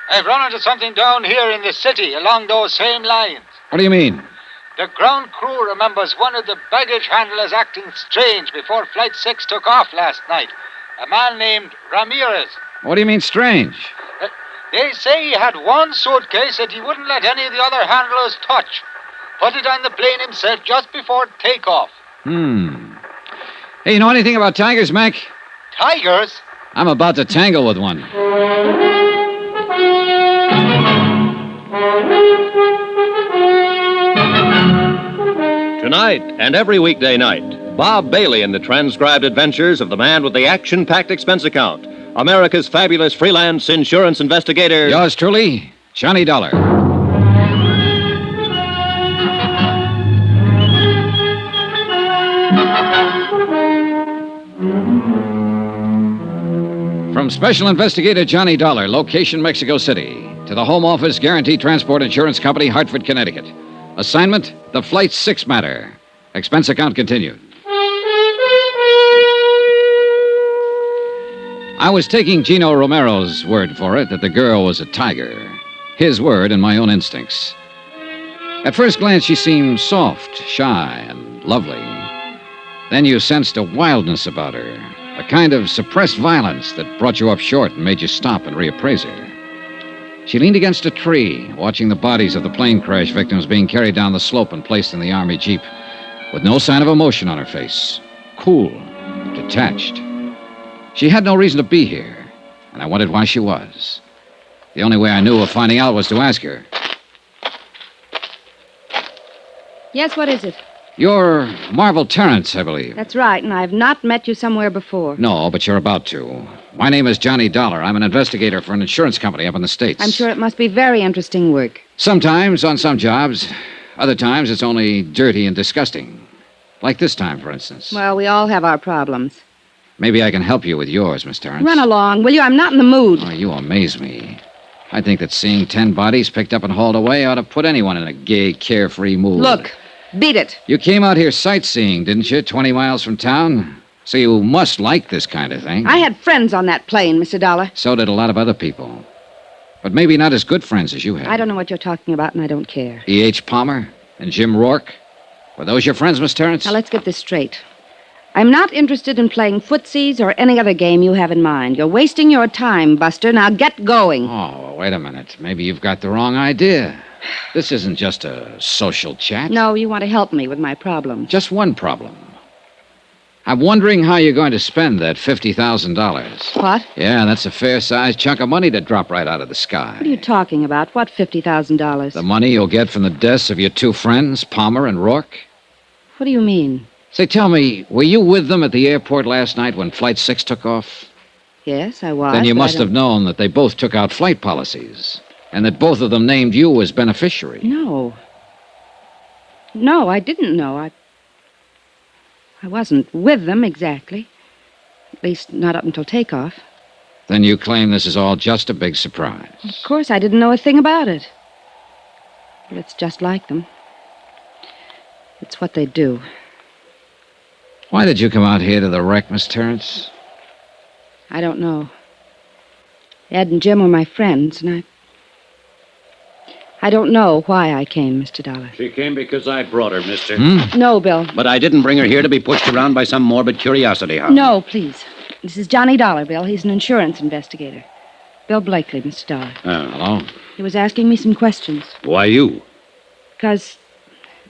I've run into something down here in the city along those same lines. What do you mean? The ground crew remembers one of the baggage handlers acting strange before Flight 6 took off last night. A man named Ramirez. What do you mean strange? They say he had one suitcase that he wouldn't let any of the other handlers touch. Put it on the plane himself just before takeoff. Hey, you know anything about tigers, Mac? Tigers? I'm about to tangle with one. Tonight and every weekday night, Bob Bailey in the transcribed adventures of the man with the action-packed expense account, America's fabulous freelance insurance investigator. Yours truly, Johnny Dollar. From Special Investigator Johnny Dollar, location Mexico City, to the Home Office Guaranteed Transport Insurance Company, Hartford, Connecticut. Assignment, the Flight 6 matter. Expense account continued. I was taking Gino Romero's word for it that the girl was a tiger. His word and my own instincts. At first glance, she seemed soft, shy, and lovely. Then you sensed a wildness about her, a kind of suppressed violence that brought you up short and made you stop and reappraise her. She leaned against a tree, watching the bodies of the plane crash victims being carried down the slope and placed in the Army Jeep, with no sign of emotion on her face. Cool, detached. She had no reason to be here, and I wondered why she was. The only way I knew of finding out was to ask her. Yes, what is it? You're Marvel Terrence, I believe. That's right, and I've not met you somewhere before. No, but you're about to. My name is Johnny Dollar. I'm an investigator for an insurance company up in the States. I'm sure it must be very interesting work. Sometimes, on some jobs. Other times, it's only dirty and disgusting. Like this time, for instance. Well, we all have our problems. Maybe I can help you with yours, Miss Terrence. Run along, will you? I'm not in the mood. Oh, you amaze me. I think that seeing 10 bodies picked up and hauled away ought to put anyone in a gay, carefree mood. Look, beat it. You came out here sightseeing, didn't you? 20 miles from town? So you must like this kind of thing. I had friends on that plane, Mr. Dollar. So did a lot of other people. But maybe not as good friends as you had. I don't know what you're talking about, and I don't care. E.H. Palmer and Jim Rourke? Were those your friends, Miss Terrence? Now, let's get this straight. I'm not interested in playing footsies or any other game you have in mind. You're wasting your time, Buster. Now get going. Oh, wait a minute. Maybe you've got the wrong idea. This isn't just a social chat. No, you want to help me with my problem. Just one problem. I'm wondering how you're going to spend that $50,000. What? Yeah, that's a fair-sized chunk of money to drop right out of the sky. What are you talking about? What $50,000? The money you'll get from the deaths of your two friends, Palmer and Rourke. What do you mean? Say, tell me, were you with them at the airport last night when Flight 6 took off? Yes, I was. Then you but must have known that they both took out flight policies, and that both of them named you as beneficiary. No. No, I didn't know. I wasn't with them exactly. At least, not up until takeoff. Then you claim this is all just a big surprise. Of course, I didn't know a thing about it. But it's just like them. It's what they do. Why did you come out here to the wreck, Miss Terrence? I don't know. Ed and Jim were my friends, and I don't know why I came, Mr. Dollar. She came because I brought her, mister. No, Bill. But I didn't bring her here to be pushed around by some morbid curiosity, huh? No, please. This is Johnny Dollar, Bill. He's an insurance investigator. Bill Blakely, Mr. Dollar. Oh, hello. He was asking me some questions. Why you? Because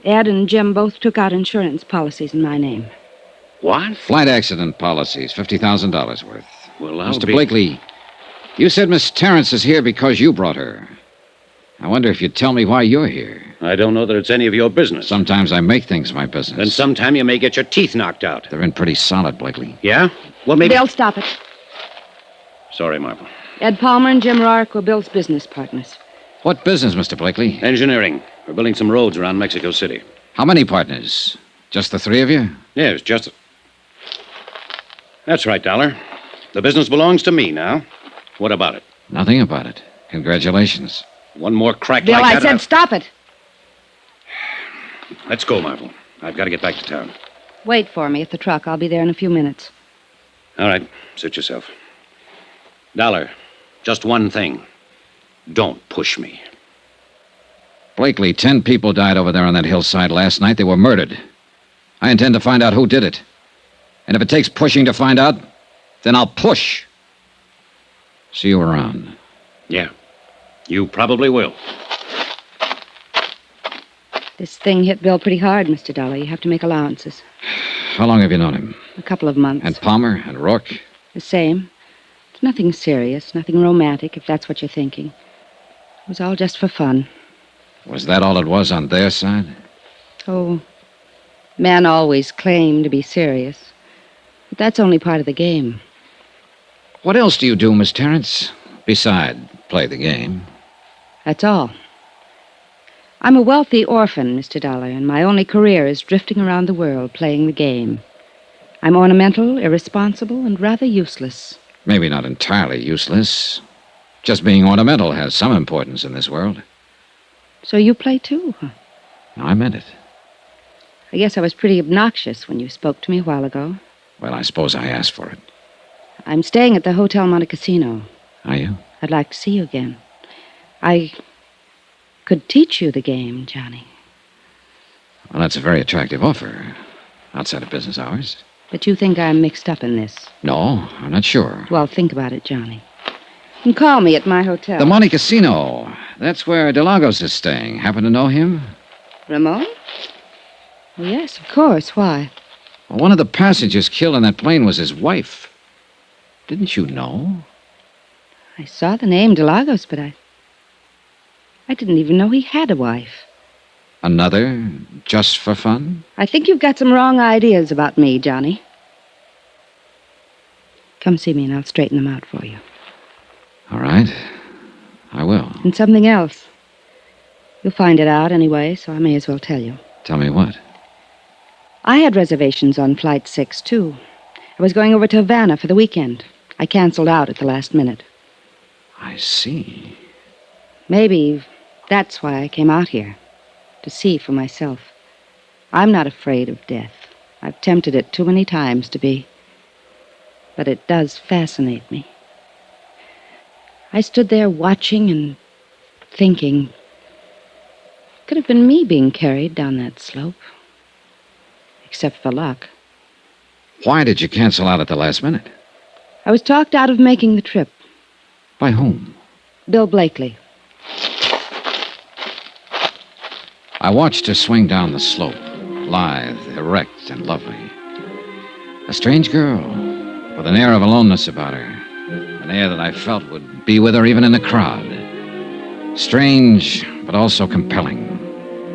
Ed and Jim both took out insurance policies in my name. What? Flight accident policies, $50,000 worth. Well, I'll Mr. be... Blakely, you said Miss Terrence is here because you brought her. I wonder if you'd tell me why you're here. I don't know that it's any of your business. Sometimes I make things my business. Then sometime you may get your teeth knocked out. They're in pretty solid, Blakely. Yeah? Well, maybe... Bill, stop it. Sorry, Marvel. Ed Palmer and Jim Rourke were Bill's business partners. What business, Mr. Blakely? Engineering. We're building some roads around Mexico City. How many partners? Just the three of you? Yes, just... That's right, Dollar. The business belongs to me now. What about it? Nothing about it. Congratulations. One more crack Bill, like I that... said stop it. Let's go, Marvel. I've got to get back to town. Wait for me at the truck. I'll be there in a few minutes. All right. Suit yourself. Dollar, just one thing. Don't push me. Blakely, 10 people died over there on that hillside last night. They were murdered. I intend to find out who did it. And if it takes pushing to find out, then I'll push. See you around. Yeah. You probably will. This thing hit Bill pretty hard, Mr. Dollar. You have to make allowances. How long have you known him? A couple of months. And Palmer and Rourke? The same. It's nothing serious, nothing romantic, if that's what you're thinking. It was all just for fun. Was that all it was on their side? Oh, men always claim to be serious. But that's only part of the game. What else do you do, Miss Terrence, beside play the game? That's all. I'm a wealthy orphan, Mr. Dollar, and my only career is drifting around the world playing the game. I'm ornamental, irresponsible, and rather useless. Maybe not entirely useless. Just being ornamental has some importance in this world. So you play too, huh? I meant it. I guess I was pretty obnoxious when you spoke to me a while ago. Well, I suppose I asked for it. I'm staying at the Hotel Monte Cassino. Are you? I'd like to see you again. I could teach you the game, Johnny. Well, that's a very attractive offer. Outside of business hours. But you think I'm mixed up in this? No, I'm not sure. Well, think about it, Johnny. You can call me at my hotel. The Monte Cassino. That's where DeLagos is staying. Happen to know him? Ramon? Well, yes, of course. Why? Well, one of the passengers killed in that plane was his wife. Didn't you know? I saw the name DeLagos, but I didn't even know he had a wife. Another, just for fun? I think you've got some wrong ideas about me, Johnny. Come see me and I'll straighten them out for you. All right. I will. And something else. You'll find it out anyway, so I may as well tell you. Tell me what? I had reservations on Flight 6, too. I was going over to Havana for the weekend. I canceled out at the last minute. I see. Maybe that's why I came out here. To see for myself. I'm not afraid of death. I've tempted it too many times to be. But it does fascinate me. I stood there watching and thinking. Could have been me being carried down that slope. Except for luck. Why did you cancel out at the last minute? I was talked out of making the trip. By whom? Bill Blakely. I watched her swing down the slope, lithe, erect, and lovely. A strange girl, with an air of aloneness about her. An air that I felt would be with her even in a crowd. Strange, but also compelling.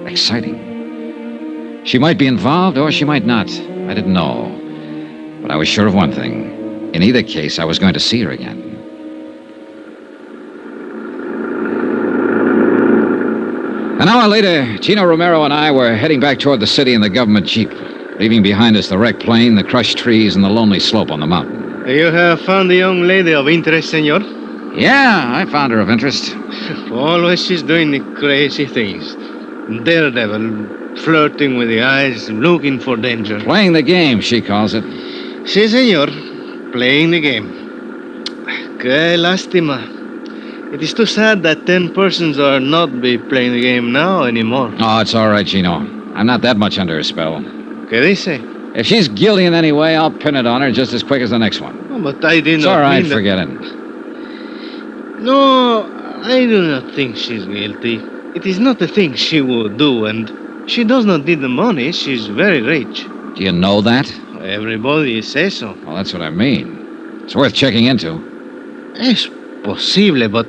Exciting. She might be involved, or she might not. I didn't know. But I was sure of one thing. In either case, I was going to see her again. An hour later, Chino Romero and I were heading back toward the city in the government jeep, leaving behind us the wrecked plane, the crushed trees, and the lonely slope on the mountain. You have found a young lady of interest, senor? Yeah, I found her of interest. Always she's doing the crazy things. Daredevil, flirting with the eyes, looking for danger. Playing the game, she calls it. Si, senor. Playing the game. Que lástima. It is too sad that 10 persons are not be playing the game now anymore. Oh, it's all right, Chino. I'm not that much under her spell. Que dice? If she's guilty in any way, I'll pin it on her just as quick as the next one. Oh, but I did It's not all right, mean that... forget it. No, I do not think she's guilty. It is not a thing she would do, and she does not need the money. She's very rich. Do you know that? Everybody says so. Well, that's what I mean. It's worth checking into. Es posible, but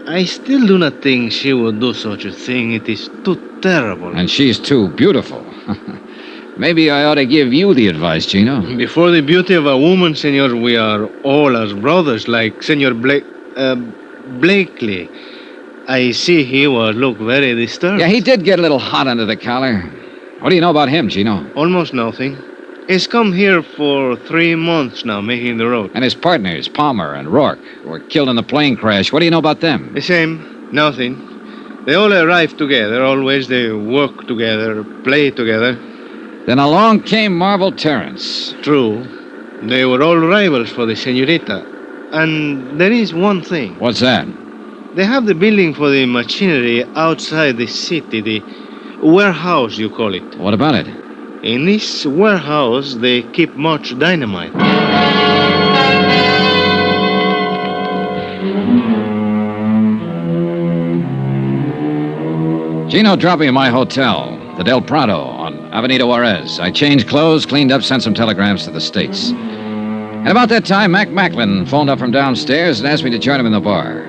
I still do not think she would do such a thing. It is too terrible. And she's too beautiful. Maybe I ought to give you the advice, Chino. Before the beauty of a woman, senor, we are all as brothers, like Senor Blakely. I see he will look very disturbed. Yeah, he did get a little hot under the collar. What do you know about him, Chino? Almost nothing. He's come here for 3 months now, making the road. And his partners, Palmer and Rourke, who were killed in the plane crash. What do you know about them? The same. Nothing. They all arrive together. Always they work together, play together. Then along came Marvel Terrence. True. They were all rivals for the senorita. And there is one thing. What's that? They have the building for the machinery outside the city, the warehouse, you call it. What about it? In this warehouse, they keep much dynamite. Chino dropped me at my hotel, the Del Prado, on Avenida Juarez. I changed clothes, cleaned up, sent some telegrams to the States. And about that time, Mac Macklin phoned up from downstairs and asked me to join him in the bar.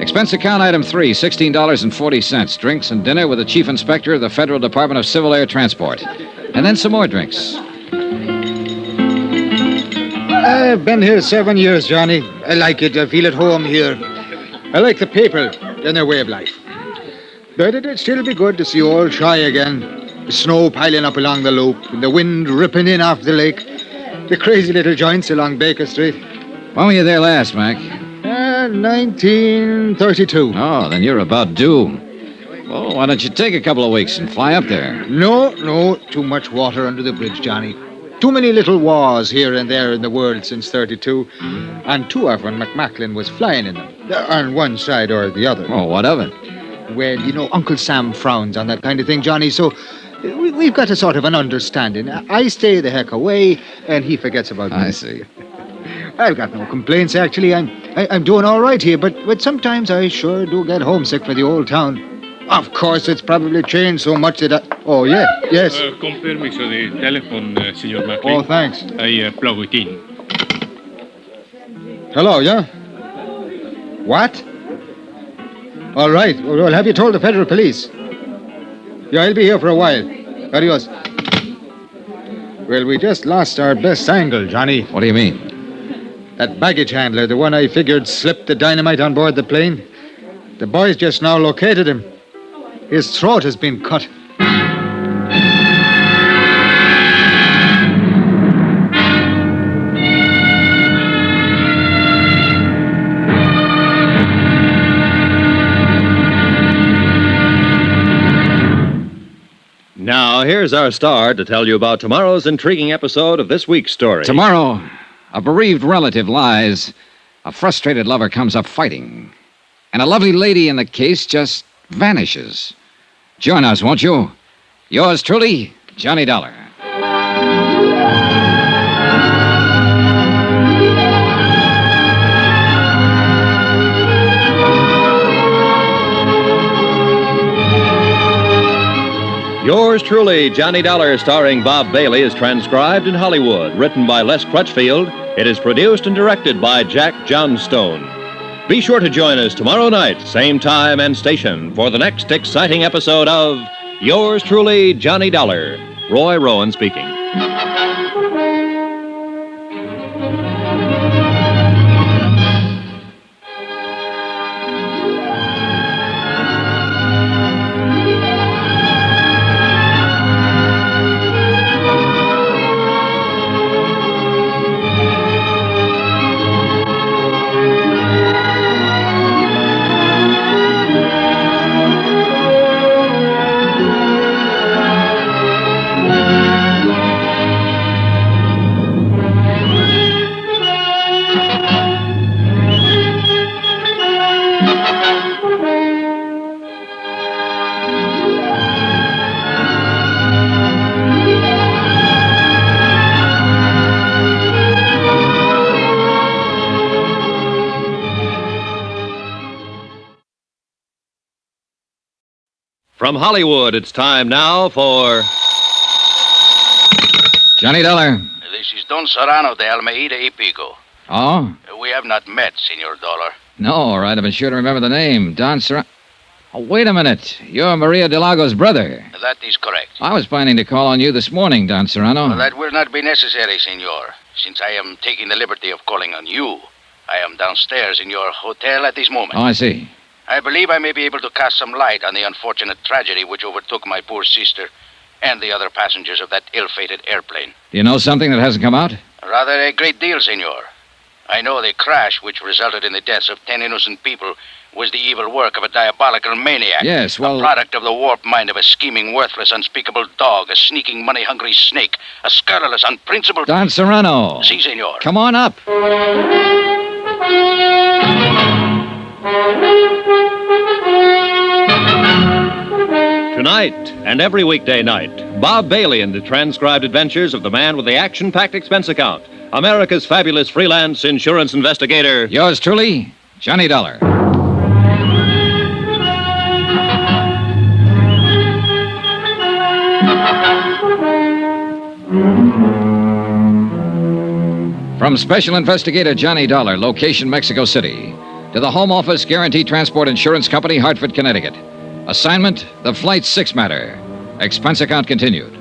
Expense account item 3, $16.40. Drinks and dinner with the chief inspector of the Federal Department of Civil Air Transport. And then some more drinks. I've been here 7 years, Johnny. I like it. I feel at home here. I like the people and their way of life. But it'd still be good to see old Shy again. The snow piling up along the loop, and the wind ripping in off the lake. The crazy little joints along Baker Street. When were you there last, Mac? 1932. Oh, then you're about due. Well, why don't you take a couple of weeks and fly up there? No. Too much water under the bridge, Johnny. Too many little wars here and there in the world since 32. And too often McMacklin was flying in them. On one side or the other. Oh, what of it? Well, you know, Uncle Sam frowns on that kind of thing, Johnny, so we've got a sort of an understanding. I stay the heck away, and he forgets about me. I see. I've got no complaints, actually. I'm doing all right here, but sometimes I sure do get homesick for the old town. Of course, it's probably changed so much that Oh, yeah, yes. Con permiso de telephone, Senor Macklin. Oh, thanks. I plug it in. Hello, yeah? What? All right. Well, have you told the federal police? Yeah, I'll be here for a while. Adios. Well, we just lost our best angle, Johnny. What do you mean? That baggage handler, the one I figured slipped the dynamite on board the plane. The boys just now located him. His throat has been cut. Now, here's our star to tell you about tomorrow's intriguing episode of this week's story. Tomorrow, a bereaved relative lies. A frustrated lover comes up fighting. And a lovely lady in the case just vanishes. Join us, won't you? Yours truly, Johnny Dollar. Yours truly, Johnny Dollar, starring Bob Bailey, is transcribed in Hollywood. Written by Les Crutchfield, it is produced and directed by Jack Johnstone. Be sure to join us tomorrow night, same time and station, for the next exciting episode of Yours truly, Johnny Dollar. Roy Rowan speaking. From Hollywood, it's time now for Johnny Dollar. This is Don Serrano de Almeida y Pico. Oh? We have not met, Senor Dollar. No, all right. I've been sure to remember the name. Don Serrano. Oh, wait a minute. You're Maria Delago's brother. That is correct. I was planning to call on you this morning, Don Serrano. That will not be necessary, Senor, since I am taking the liberty of calling on you. I am downstairs in your hotel at this moment. Oh, I see. I believe I may be able to cast some light on the unfortunate tragedy which overtook my poor sister and the other passengers of that ill-fated airplane. Do you know something that hasn't come out? Rather a great deal, Senor. I know the crash which resulted in the deaths of 10 innocent people was the evil work of a diabolical maniac. Yes, well... A product of the warped mind of a scheming, worthless, unspeakable dog, a sneaking, money-hungry snake, a scurrilous, unprincipled... Don Serrano. Si, Senor. Come on up. Tonight and every weekday night, Bob Bailey in the transcribed adventures of the man with the action-packed expense account, America's fabulous freelance insurance investigator. Yours truly, Johnny Dollar. From Special Investigator Johnny Dollar, location Mexico City, to the Home Office Guarantee Transport Insurance Company, Hartford, Connecticut. Assignment, the Flight 6 matter. Expense account continued.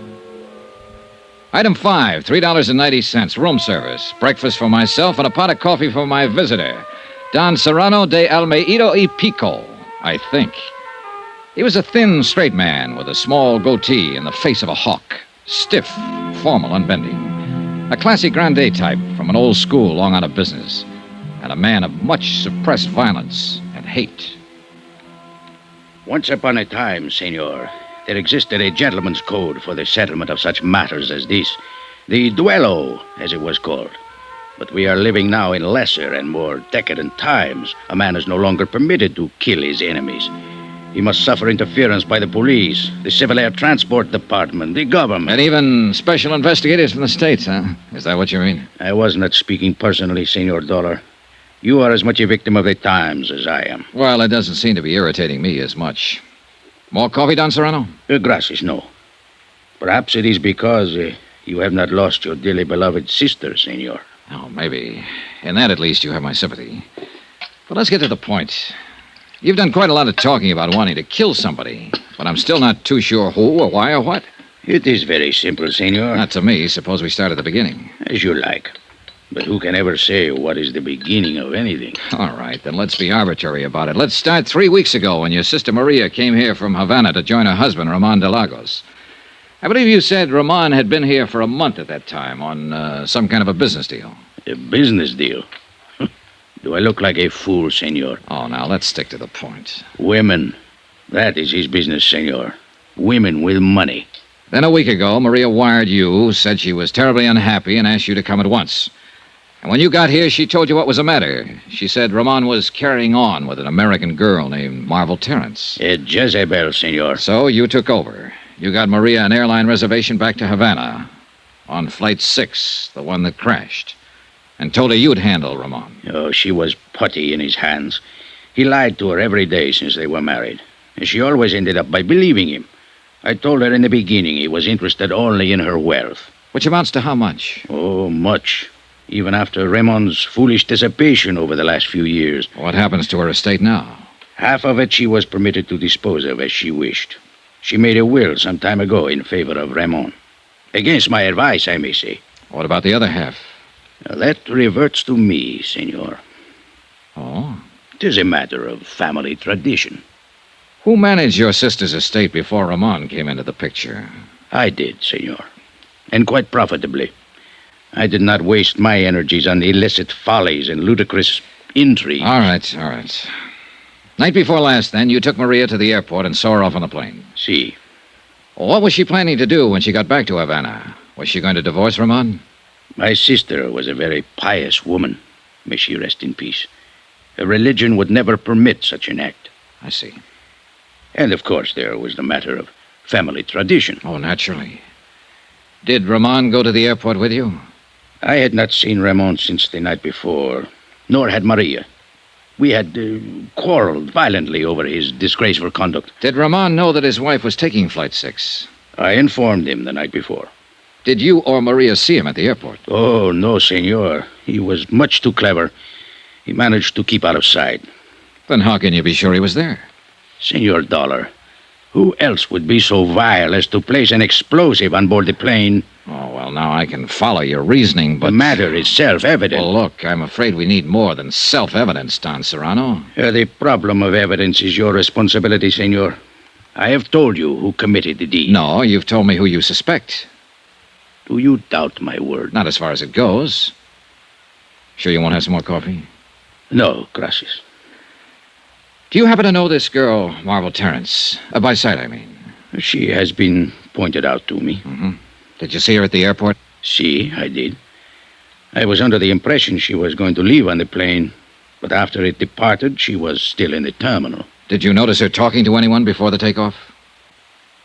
Item 5, $3.90, room service. Breakfast for myself and a pot of coffee for my visitor, Don Serrano de Almeida y Pico, I think. He was a thin, straight man with a small goatee and the face of a hawk. Stiff, formal, unbending. A classy grande type from an old school long out of business. And a man of much suppressed violence and hate. Once upon a time, Senor, there existed a gentleman's code for the settlement of such matters as this. The duello, as it was called. But we are living now in lesser and more decadent times. A man is no longer permitted to kill his enemies. He must suffer interference by the police, the Civil Air Transport Department, the government. And even special investigators from the States, huh? Is that what you mean? I was not speaking personally, Senor Dollar. You are as much a victim of the times as I am. Well, it doesn't seem to be irritating me as much. More coffee, Don Serrano? Gracias, no. Perhaps it is because you have not lost your dearly beloved sister, Senor. Oh, maybe. In that, at least, you have my sympathy. But let's get to the point. You've done quite a lot of talking about wanting to kill somebody, but I'm still not too sure who or why or what. It is very simple, senor. Not to me. Suppose we start at the beginning. As you like. But who can ever say what is the beginning of anything? All right, then let's be arbitrary about it. Let's start 3 weeks ago when your sister Maria came here from Havana to join her husband, Ramon de Lagos. I believe you said Ramon had been here for a month at that time on some kind of a business deal. A business deal? Do I look like a fool, senor? Oh, now, let's stick to the point. Women. That is his business, senor. Women with money. Then a week ago, Maria wired you, said she was terribly unhappy, and asked you to come at once. And when you got here, she told you what was the matter. She said Ramon was carrying on with an American girl named Marvel Terrence. A Jezebel, senor. So you took over. You got Maria an airline reservation back to Havana on Flight 6, the one that crashed, and told her you'd handle Ramon. Oh, she was putty in his hands. He lied to her every day since they were married, and she always ended up by believing him. I told her in the beginning he was interested only in her wealth. Which amounts to how much? Oh, much. Even after Ramon's foolish dissipation over the last few years. What happens to her estate now? Half of it she was permitted to dispose of as she wished. She made a will some time ago in favor of Ramon. Against my advice, I may say. What about the other half? That reverts to me, senor. Oh? It is a matter of family tradition. Who managed your sister's estate before Ramon came into the picture? I did, senor. And quite profitably. I did not waste my energies on illicit follies and ludicrous intrigue. All right. Night before last, then, you took Maria to the airport and saw her off on the plane. Si. What was she planning to do when she got back to Havana? Was she going to divorce Ramon? My sister was a very pious woman. May she rest in peace. Her religion would never permit such an act. I see. And, of course, there was the matter of family tradition. Oh, naturally. Did Ramon go to the airport with you? I had not seen Ramon since the night before, nor had Maria. We had quarreled violently over his disgraceful conduct. Did Ramon know that his wife was taking Flight 6? I informed him the night before. Did you or Maria see him at the airport? Oh, no, senor. He was much too clever. He managed to keep out of sight. Then how can you be sure he was there? Senor Dollar, who else would be so vile as to place an explosive on board the plane? Oh, well, now I can follow your reasoning, but... The matter is self-evident. Well, look, I'm afraid we need more than self-evidence, Don Serrano. The problem of evidence is your responsibility, senor. I have told you who committed the deed. No, you've told me who you suspect. Do you doubt my word? Not as far as it goes. Sure you won't have some more coffee? No, gracias. Do you happen to know this girl, Marvel Terrence? By sight, I mean. She has been pointed out to me. Mm-hmm. Did you see her at the airport? Si, I did. I was under the impression she was going to leave on the plane, but after it departed, she was still in the terminal. Did you notice her talking to anyone before the takeoff?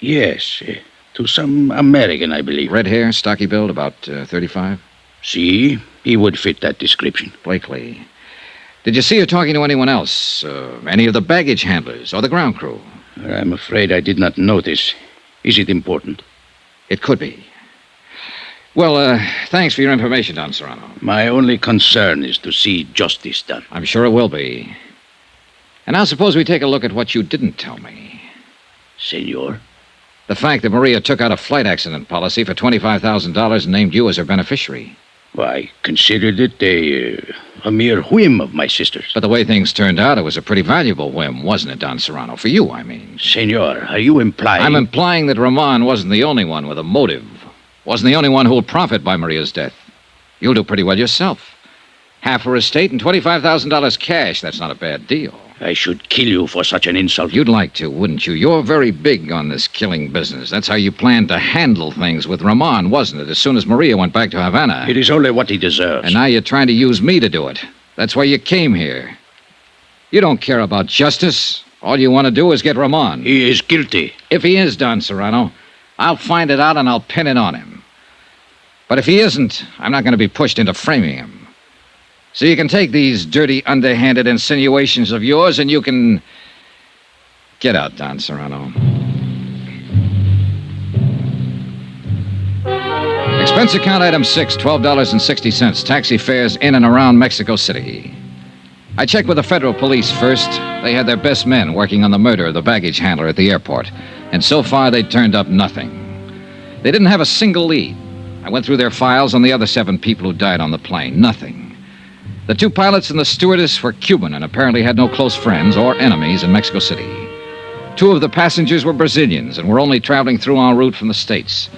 Yes, to some American, I believe. Red hair, stocky build, about 35? Si, he would fit that description. Blakely. Did you see her talking to anyone else? Any of the baggage handlers or the ground crew? I'm afraid I did not notice. Is it important? It could be. Well, thanks for your information, Don Serrano. My only concern is to see justice done. I'm sure it will be. And now suppose we take a look at what you didn't tell me. Senor? The fact that Maria took out a flight accident policy for $25,000 and named you as her beneficiary. I considered it a mere whim of my sister's. But the way things turned out, it was a pretty valuable whim, wasn't it, Don Serrano? For you, I mean. Senor, are you implying... I'm implying that Ramon wasn't the only one with a motive. Wasn't the only one who'll profit by Maria's death. You'll do pretty well yourself. Half her estate and $25,000 cash. That's not a bad deal. I should kill you for such an insult. You'd like to, wouldn't you? You're very big on this killing business. That's how you planned to handle things with Ramon, wasn't it? As soon as Maria went back to Havana. It is only what he deserves. And now you're trying to use me to do it. That's why you came here. You don't care about justice. All you want to do is get Ramon. He is guilty. If he is, Don Serrano, I'll find it out and I'll pin it on him. But if he isn't, I'm not going to be pushed into framing him. So you can take these dirty, underhanded insinuations of yours and you can... Get out, Don Serrano. Expense account item 6, $12.60. Taxi fares in and around Mexico City. I checked with the federal police first. They had their best men working on the murder of the baggage handler at the airport, and so far they'd turned up nothing. They didn't have a single lead. I went through their files on the other 7 people who died on the plane. Nothing. The 2 pilots and the stewardess were Cuban and apparently had no close friends or enemies in Mexico City. 2 of the passengers were Brazilians and were only traveling through en route from the States.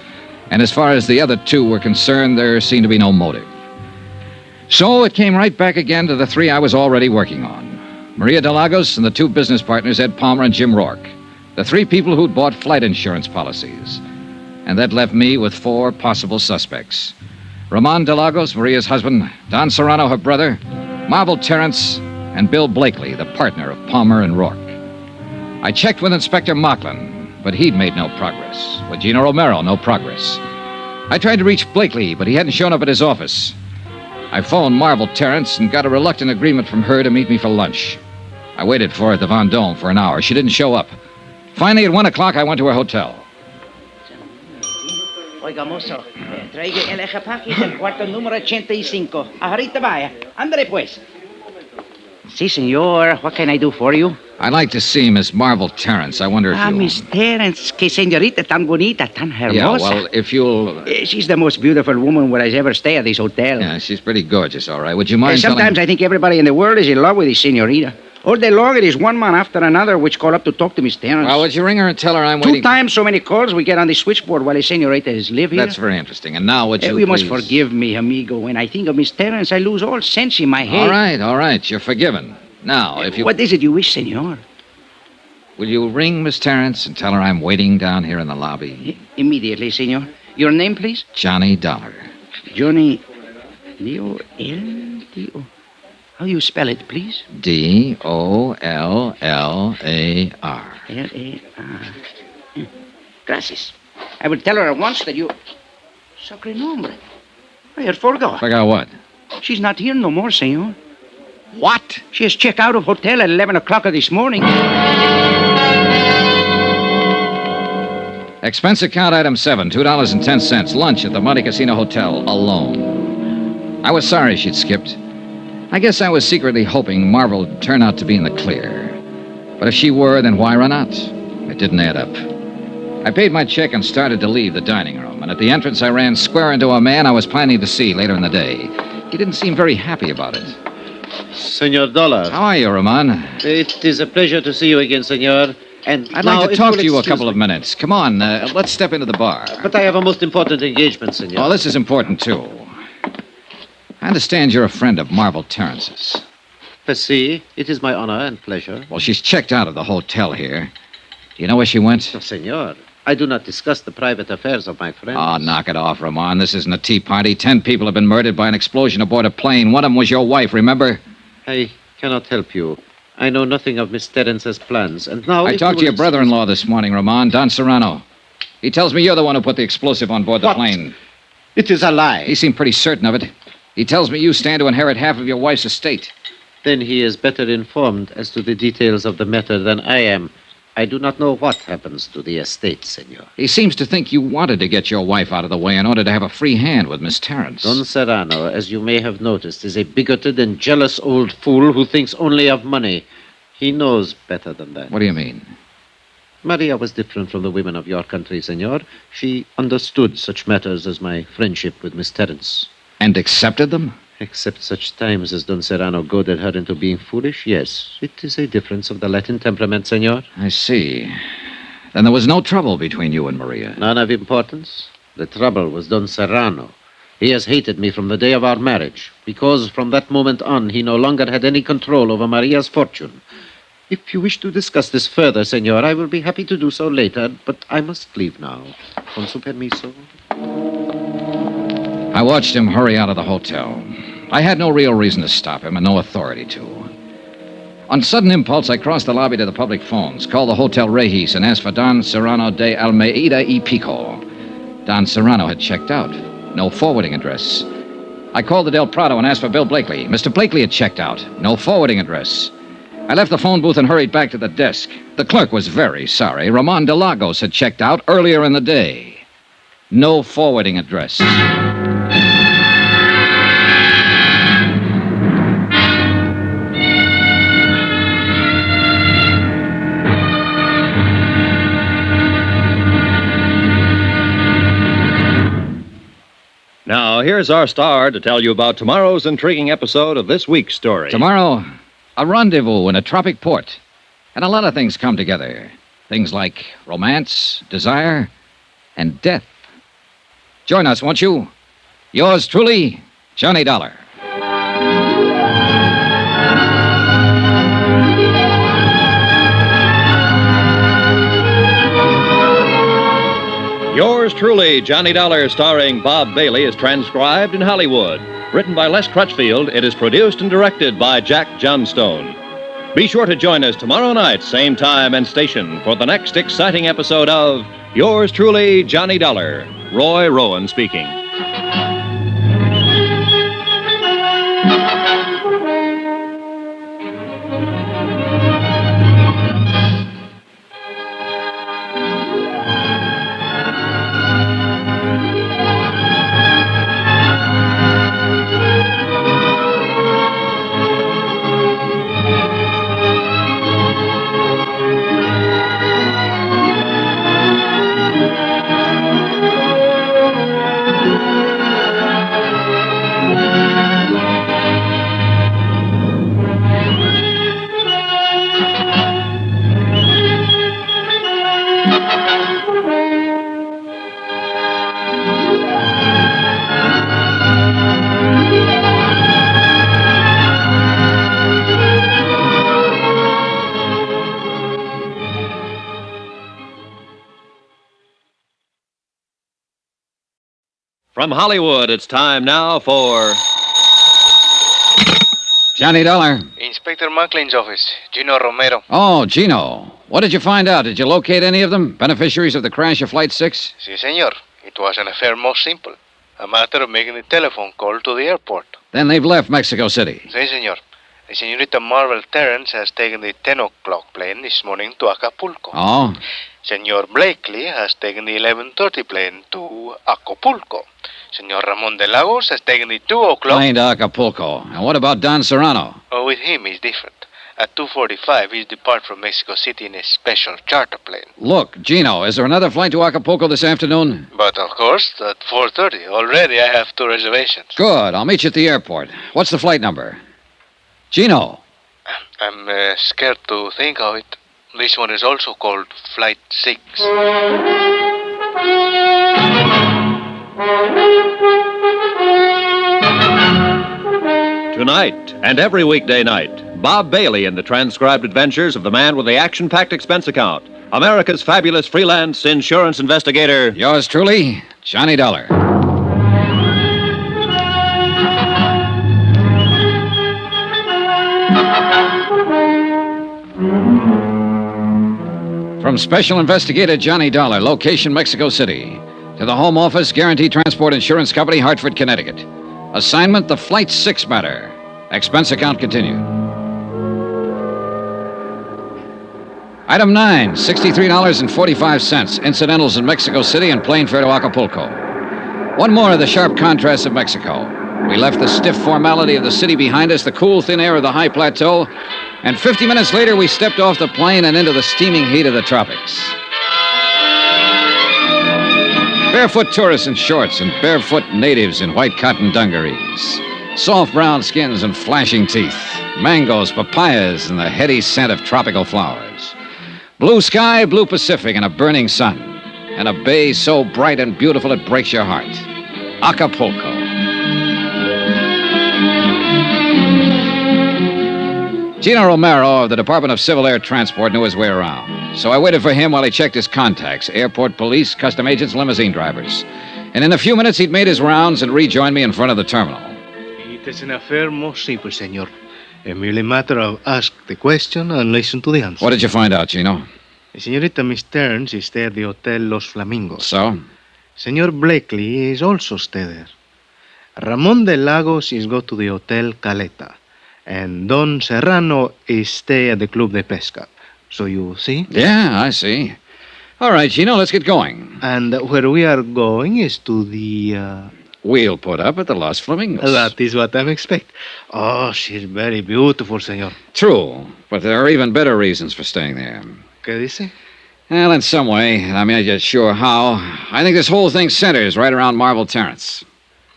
And as far as the other 2 were concerned, there seemed to be no motive. So it came right back again to the 3 I was already working on. Maria de Lagos and the 2 business partners, Ed Palmer and Jim Rourke. The 3 people who'd bought flight insurance policies. And that left me with 4 possible suspects. Ramon de Lagos, Maria's husband, Don Serrano, her brother, Marvel Terrence, and Bill Blakely, the partner of Palmer and Rourke. I checked with Inspector Mocklin, but he'd made no progress. With Gino Romero, no progress. I tried to reach Blakely, but he hadn't shown up at his office. I phoned Marvel Terrence and got a reluctant agreement from her to meet me for lunch. I waited for her at the Vendôme for an hour. She didn't show up. Finally, at 1 o'clock, I went to her hotel. Oiga, mozo, traiga el equipaje del cuarto número 85. Ahorita vaya. Ándale, pues. Sí, senor. What can I do for you? I'd like to see Miss Marvel Terrence. I wonder if you... Miss Terrence. Que señorita tan bonita, tan hermosa. Yeah, well, if you'll... She's the most beautiful woman where I ever stay at this hotel. Yeah, she's pretty gorgeous, all right. Would you mind Sometimes I think everybody in the world is in love with this señorita. All day long, it is one man after another which call up to talk to Miss Terrence. Well, would you ring her and tell her I'm waiting... 2 times so many calls we get on the switchboard while the señorita is live here. That's very interesting. And now would you You please... must forgive me, amigo. When I think of Miss Terrence, I lose all sense in my head. All right. You're forgiven. Now, if you... What is it you wish, senor? Will you ring Miss Terrence and tell her I'm waiting down here in the lobby? Immediately, senor. Your name, please? Johnny Dollar. Johnny... D-O-L-D-O... How you spell it, please? D-O-L-L-A-R. L-A-R. Gracias. I will tell her at once that you... Sacre nombre. I had forgot. Forgot what? She's not here no more, senor. What? She has checked out of hotel at 11 o'clock this morning. Expense account item 7, $2.10. Lunch at the Monte Casino Hotel, alone. I was sorry she'd skipped. I guess I was secretly hoping Marvel would turn out to be in the clear. But if she were, then why run out? It didn't add up. I paid my check and started to leave the dining room, and at the entrance I ran square into a man I was planning to see later in the day. He didn't seem very happy about it. Senor Dollar. How are you, Ramon? It is a pleasure to see you again, senor. And I'd now, like to if talk will to you a excuse couple of minutes. Come on, let's step into the bar. But I have a most important engagement, senor. Oh, this is important, too. I understand you're a friend of Marvel Terrence's. See, it is my honor and pleasure. Well, she's checked out of the hotel here. Do you know where she went? Oh, senor, I do not discuss the private affairs of my friends. Oh, knock it off, Ramon. This isn't a tea party. 10 people have been murdered by an explosion aboard a plane. One of them was your wife, remember? I cannot help you. I know nothing of Miss Terrence's plans, and now... I talked to your brother-in-law this morning, Ramon, Don Serrano. He tells me you're the one who put the explosive on board the plane. It is a lie. He seemed pretty certain of it. He tells me you stand to inherit half of your wife's estate. Then he is better informed as to the details of the matter than I am. I do not know what happens to the estate, senor. He seems to think you wanted to get your wife out of the way in order to have a free hand with Miss Terrence. Don Serrano, as you may have noticed, is a bigoted and jealous old fool who thinks only of money. He knows better than that. What do you mean? Maria was different from the women of your country, senor. She understood such matters as my friendship with Miss Terrence. And accepted them? Except such times as Don Serrano goaded her into being foolish, yes. It is a difference of the Latin temperament, senor. I see. Then there was no trouble between you and Maria? None of importance. The trouble was Don Serrano. He has hated me from the day of our marriage, because from that moment on he no longer had any control over Maria's fortune. If you wish to discuss this further, senor, I will be happy to do so later, but I must leave now. Con su permiso. I watched him hurry out of the hotel. I had no real reason to stop him and no authority to. On sudden impulse, I crossed the lobby to the public phones, called the Hotel Regis, and asked for Don Serrano de Almeida y Pico. Don Serrano had checked out. No forwarding address. I called the Del Prado and asked for Bill Blakely. Mr. Blakely had checked out. No forwarding address. I left the phone booth and hurried back to the desk. The clerk was very sorry. Ramon de Lagos had checked out earlier in the day. No forwarding address. here's our star to tell you about tomorrow's intriguing episode of this week's story. Tomorrow, a rendezvous in a tropic port. And a lot of things come together. Things like romance, desire, and death. Join us, won't you? Yours truly, Johnny Dollar. Yours truly, Johnny Dollar, starring Bob Bailey, is transcribed in Hollywood. Written by Les Crutchfield, it is produced and directed by Jack Johnstone. Be sure to join us tomorrow night, same time and station, for the next exciting episode of Yours truly, Johnny Dollar. Roy Rowan speaking. From Hollywood, it's time now for Johnny Dollar. Inspector Macklin's office. Gino Romero. Oh, Gino. What did you find out? Did you locate any of them? Beneficiaries of the crash of Flight 6? Si, senor. It was an affair most simple. A matter of making a telephone call to the airport. Then they've left Mexico City. Si, senor. The senorita Marvel Terrence has taken the 10 o'clock plane this morning to Acapulco. Oh? Senor Blakely has taken the 11:30 plane to Acapulco. Senor Ramon de Lagos has taken the 2 o'clock... Plane to Acapulco. And what about Don Serrano? Oh, with him, it's different. At 2:45, he's depart from Mexico City in a special charter plane. Look, Gino, is there another flight to Acapulco this afternoon? But, of course, at 4:30. Already I have 2 reservations. Good. I'll meet you at the airport. What's the flight number? Gino. I'm scared to think of it. This one is also called Flight 6. Tonight and every weekday night, Bob Bailey in the transcribed adventures of the man with the action-packed expense account, America's fabulous freelance insurance investigator. Yours truly, Johnny Dollar. From Special Investigator Johnny Dollar, location Mexico City, to the Home Office, Guaranty Transport Insurance Company, Hartford, Connecticut. Assignment, the Flight 6 matter. Expense account continued. Item 9, $63.45. Incidentals in Mexico City and plane fare to Acapulco. One more of the sharp contrasts of Mexico. We left the stiff formality of the city behind us, the cool, thin air of the high plateau, and 50 minutes later, we stepped off the plane and into the steaming heat of the tropics. Barefoot tourists in shorts and barefoot natives in white cotton dungarees. Soft brown skins and flashing teeth. Mangoes, papayas, and the heady scent of tropical flowers. Blue sky, blue Pacific, and a burning sun. And a bay so bright and beautiful it breaks your heart. Acapulco. Gino Romero of the Department of Civil Air Transport knew his way around. So I waited for him while he checked his contacts, airport police, custom agents, limousine drivers. And in a few minutes, he'd made his rounds and rejoined me in front of the terminal. It is an affair most simple, senor. A merely matter of ask the question and listen to the answer. What did you find out, Gino? Senorita Miss Terrence is stay at the Hotel Los Flamingos. So? Senor Blakely is also stay there. Ramon de Lagos is go to the Hotel Caleta. And Don Serrano is stay at the Club de Pesca. So you see? Yeah, I see. All right, Gino, let's get going. And where we are going is to the... We'll put up at the Los Flamingos. That is what I expect. Oh, she's very beautiful, senor. True, but there are even better reasons for staying there. ¿Qué dice? Well, in some way, I'm not yet sure how. I think this whole thing centers right around Marvel Terrence.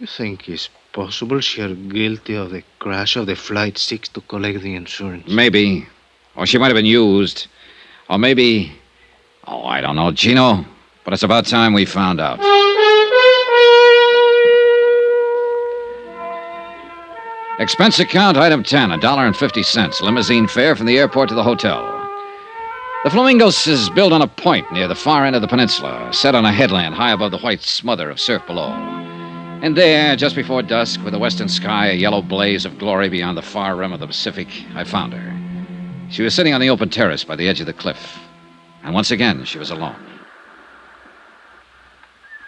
You think it's possible she's guilty of the crash of the Flight 6 to collect the insurance? Maybe. Or she might have been used. Or maybe... Oh, I don't know, Gino. But it's about time we found out. Expense account, item 10, $1.50. Limousine fare from the airport to the hotel. The Flamingos is built on a point near the far end of the peninsula, set on a headland high above the white smother of surf below. And there, just before dusk, with the western sky a yellow blaze of glory beyond the far rim of the Pacific, I found her. She was sitting on the open terrace by the edge of the cliff. And once again, she was alone.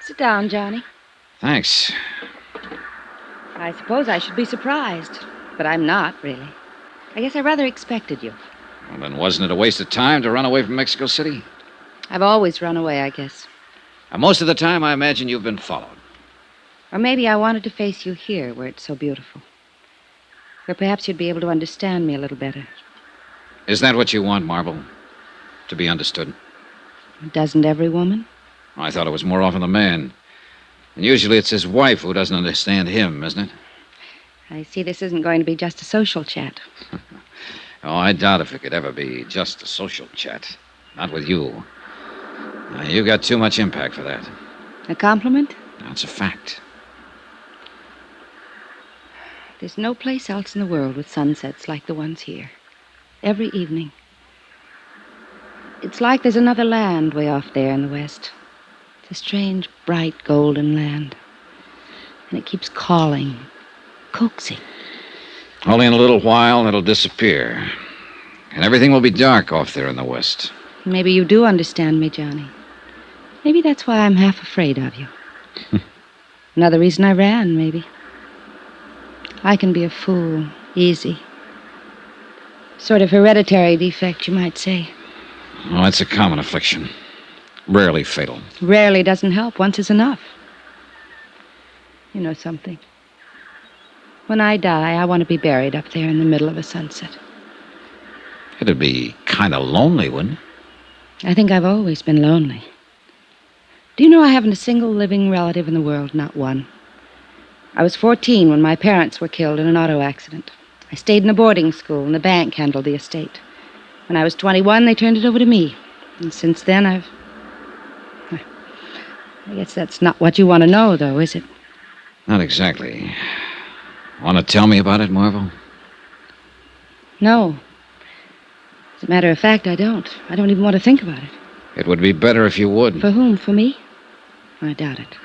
Sit down, Johnny. Thanks. I suppose I should be surprised, but I'm not, really. I guess I rather expected you. Well, then wasn't it a waste of time to run away from Mexico City? I've always run away, I guess. And most of the time, I imagine you've been followed. Or maybe I wanted to face you here, where it's so beautiful. Where perhaps you'd be able to understand me a little better. Is that what you want, Marble? To be understood? Doesn't every woman? I thought it was more often the man. And usually it's his wife who doesn't understand him, isn't it? I see this isn't going to be just a social chat. Oh, I doubt if it could ever be just a social chat. Not with you. Now, you got too much impact for that. A compliment? That's a fact. There's no place else in the world with sunsets like the ones here. Every evening. It's like there's another land way off there in the west. It's a strange, bright, golden land. And it keeps calling, coaxing. Only in a little while it'll disappear. And everything will be dark off there in the west. Maybe you do understand me, Johnny. Maybe that's why I'm half afraid of you. Another reason I ran, maybe. I can be a fool, easy. Sort of hereditary defect, you might say. Well, that's a common affliction. Rarely fatal. Rarely doesn't help. Once is enough. You know something? When I die, I want to be buried up there in the middle of a sunset. It'd be kind of lonely, wouldn't it? I think I've always been lonely. Do you know I haven't a single living relative in the world? Not one. I was 14 when my parents were killed in an auto accident. I stayed in a boarding school, and the bank handled the estate. When I was 21, they turned it over to me. And since then, I guess that's not what you want to know, though, is it? Not exactly. Want to tell me about it, Marvel? No. As a matter of fact, I don't. I don't even want to think about it. It would be better if you would. For whom? For me? I doubt it.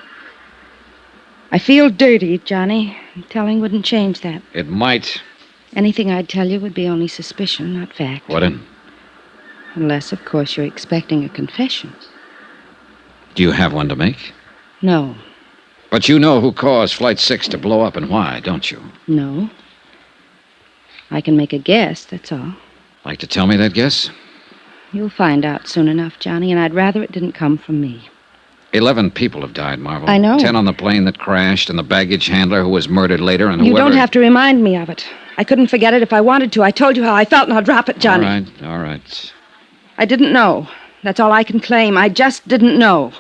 I feel dirty, Johnny. Telling wouldn't change that. It might. Anything I'd tell you would be only suspicion, not fact. Wouldn't? Unless, of course, you're expecting a confession. Do you have one to make? No. But you know who caused Flight 6 to blow up and why, don't you? No. I can make a guess, that's all. Like to tell me that guess? You'll find out soon enough, Johnny, and I'd rather it didn't come from me. 11 people have died, Marvel. I know. 10 on the plane that crashed, and the baggage handler who was murdered later, and You whoever... don't have to remind me of it. I couldn't forget it if I wanted to. I told you how I felt, now drop it, Johnny. All right. I didn't know. That's all I can claim. I just didn't know.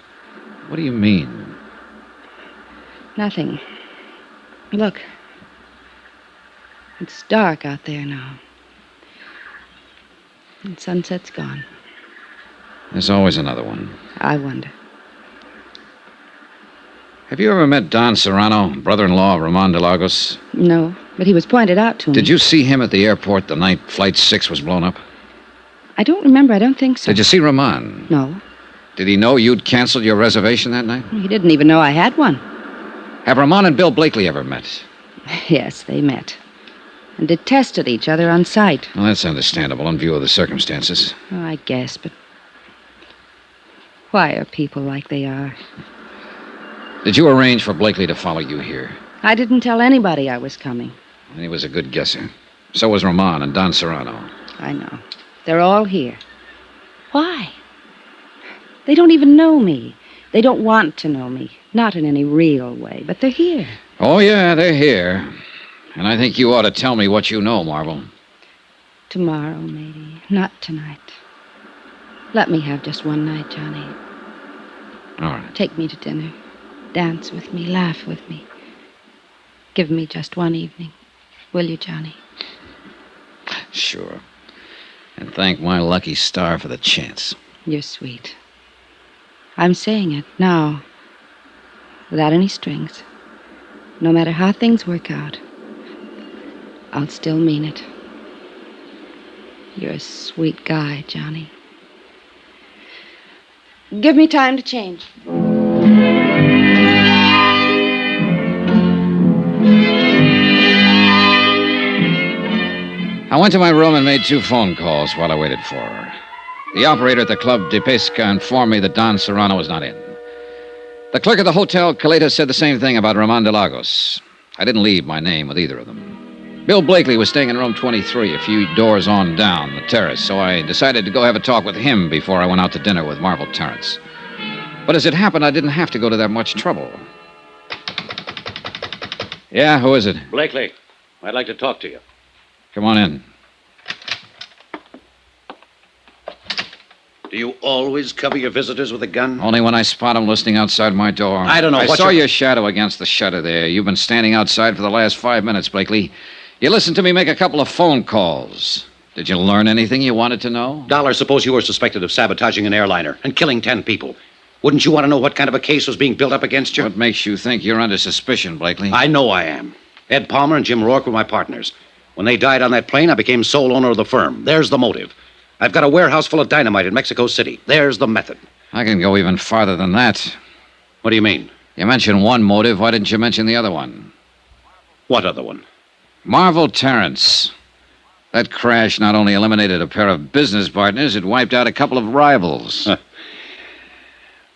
What do you mean? Nothing. Look. It's dark out there now. And sunset's gone. There's always another one. I wonder. Have you ever met Don Serrano, brother-in-law of Ramon de Lagos? No, but he was pointed out to me. Did you see him at the airport the night Flight 6 was blown up? I don't remember. I don't think so. Did you see Ramon? No. Did he know you'd canceled your reservation that night? He didn't even know I had one. Have Ramon and Bill Blakely ever met? Yes, they met. And detested each other on sight. Well, that's understandable in view of the circumstances. Oh, I guess, but why are people like they are? Did you arrange for Blakely to follow you here? I didn't tell anybody I was coming. He was a good guesser. So was Ramon and Don Serrano. I know. They're all here. Why? They don't even know me. They don't want to know me. Not in any real way, but they're here. Oh, yeah, they're here. And I think you ought to tell me what you know, Marvel. Tomorrow, maybe. Not tonight. Let me have just one night, Johnny. All right. Take me to dinner. Dance with me. Laugh with me. Give me just one evening. Will you, Johnny? Sure. And thank my lucky star for the chance. You're sweet. I'm saying it now, without any strings. No matter how things work out, I'll still mean it. You're a sweet guy, Johnny. Give me time to change. I went to my room and made 2 phone calls while I waited for her. The operator at the Club de Pesca informed me that Don Serrano was not in. The clerk at the Hotel Caleta said the same thing about Ramon de Lagos. I didn't leave my name with either of them. Bill Blakely was staying in room 23, a few doors on down the terrace, so I decided to go have a talk with him before I went out to dinner with Marvel Terrence. But as it happened, I didn't have to go to that much trouble. Yeah, who is it? Blakely, I'd like to talk to you. Come on in. Do you always cover your visitors with a gun? Only when I spot him listening outside my door. I don't know I what saw you're- your shadow against the shutter there. You've been standing outside for the last 5 minutes, Blakely. You listened to me make a couple of phone calls. Did you learn anything you wanted to know? Dollar, suppose you were suspected of sabotaging an airliner and killing 10 people. Wouldn't you want to know what kind of a case was being built up against you? What makes you think you're under suspicion, Blakely? I know I am. Ed Palmer and Jim Rourke were my partners. When they died on that plane, I became sole owner of the firm. There's the motive. I've got a warehouse full of dynamite in Mexico City. There's the method. I can go even farther than that. What do you mean? You mentioned one motive. Why didn't you mention the other one? What other one? Marvel Terrence. That crash not only eliminated a pair of business partners, it wiped out a couple of rivals.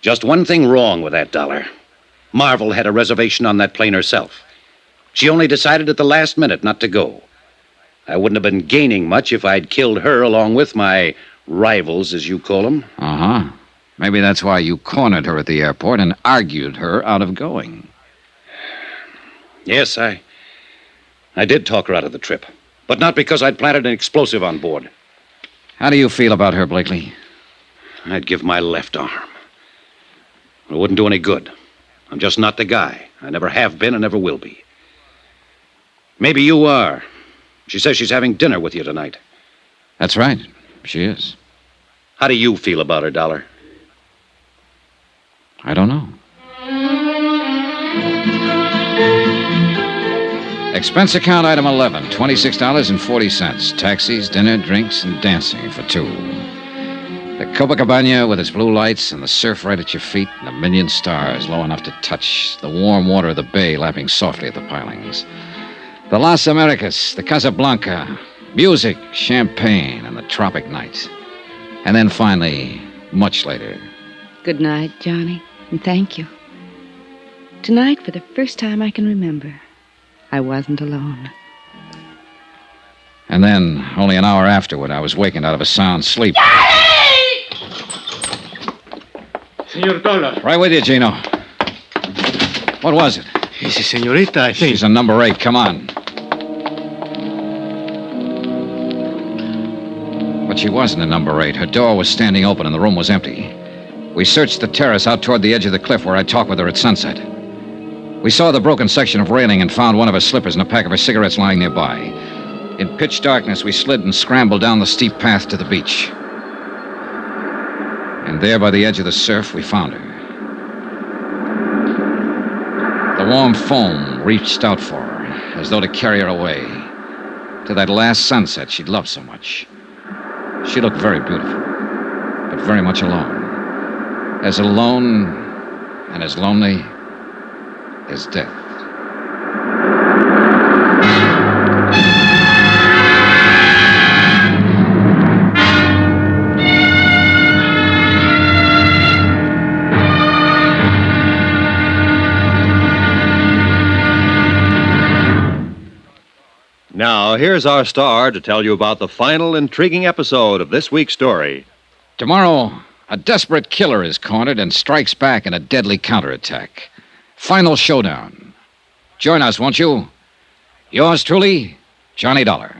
Just one thing wrong with that, Dollar. Marvel had a reservation on that plane herself. She only decided at the last minute not to go. I wouldn't have been gaining much if I'd killed her along with my rivals, as you call them. Uh-huh. Maybe that's why you cornered her at the airport and argued her out of going. Yes, I did talk her out of the trip. But not because I'd planted an explosive on board. How do you feel about her, Blakely? I'd give my left arm. It wouldn't do any good. I'm just not the guy. I never have been and never will be. Maybe you are. She says she's having dinner with you tonight. That's right. She is. How do you feel about her, Dollar? I don't know. Expense account item 11, $26.40. Taxis, dinner, drinks, and dancing for 2. The Copacabana with its blue lights and the surf right at your feet and a million stars low enough to touch. The warm water of the bay lapping softly at the pilings. The Las Americas, the Casablanca, music, champagne, and the tropic night. And then finally, much later. Good night, Johnny, and thank you. Tonight, for the first time I can remember, I wasn't alone. And then, only an hour afterward, I was wakened out of a sound sleep. Senor Dollar. Right with you, Gino. What was it? It's a senorita, I think. She's a number 8. Come on. But she wasn't a number 8. Her door was standing open and the room was empty. We searched the terrace out toward the edge of the cliff where I talked with her at sunset. We saw the broken section of railing and found one of her slippers and a pack of her cigarettes lying nearby. In pitch darkness, we slid and scrambled down the steep path to the beach. And there by the edge of the surf, we found her. The warm foam reached out for her, as though to carry her away, to that last sunset she'd loved so much. She looked very beautiful, but very much alone. As alone and as lonely as death. Now, here's our star to tell you about the final intriguing episode of this week's story. Tomorrow, a desperate killer is cornered and strikes back in a deadly counterattack. Final showdown. Join us, won't you? Yours truly, Johnny Dollar.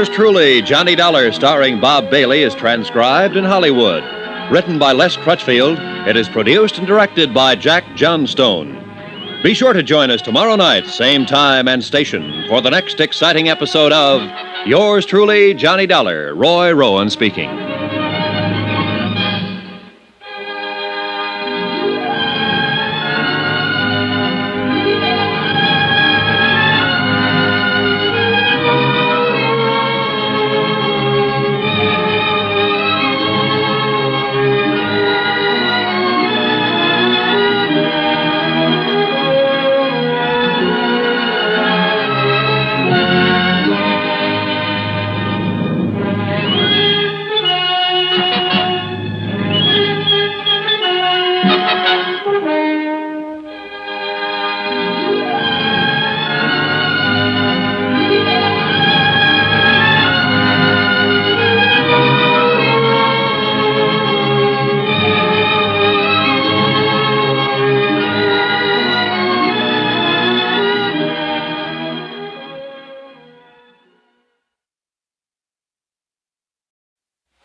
Yours truly, Johnny Dollar, starring Bob Bailey, is transcribed in Hollywood. Written by Les Crutchfield, it is produced and directed by Jack Johnstone. Be sure to join us tomorrow night, same time and station, for the next exciting episode of Yours truly, Johnny Dollar. Roy Rowan speaking.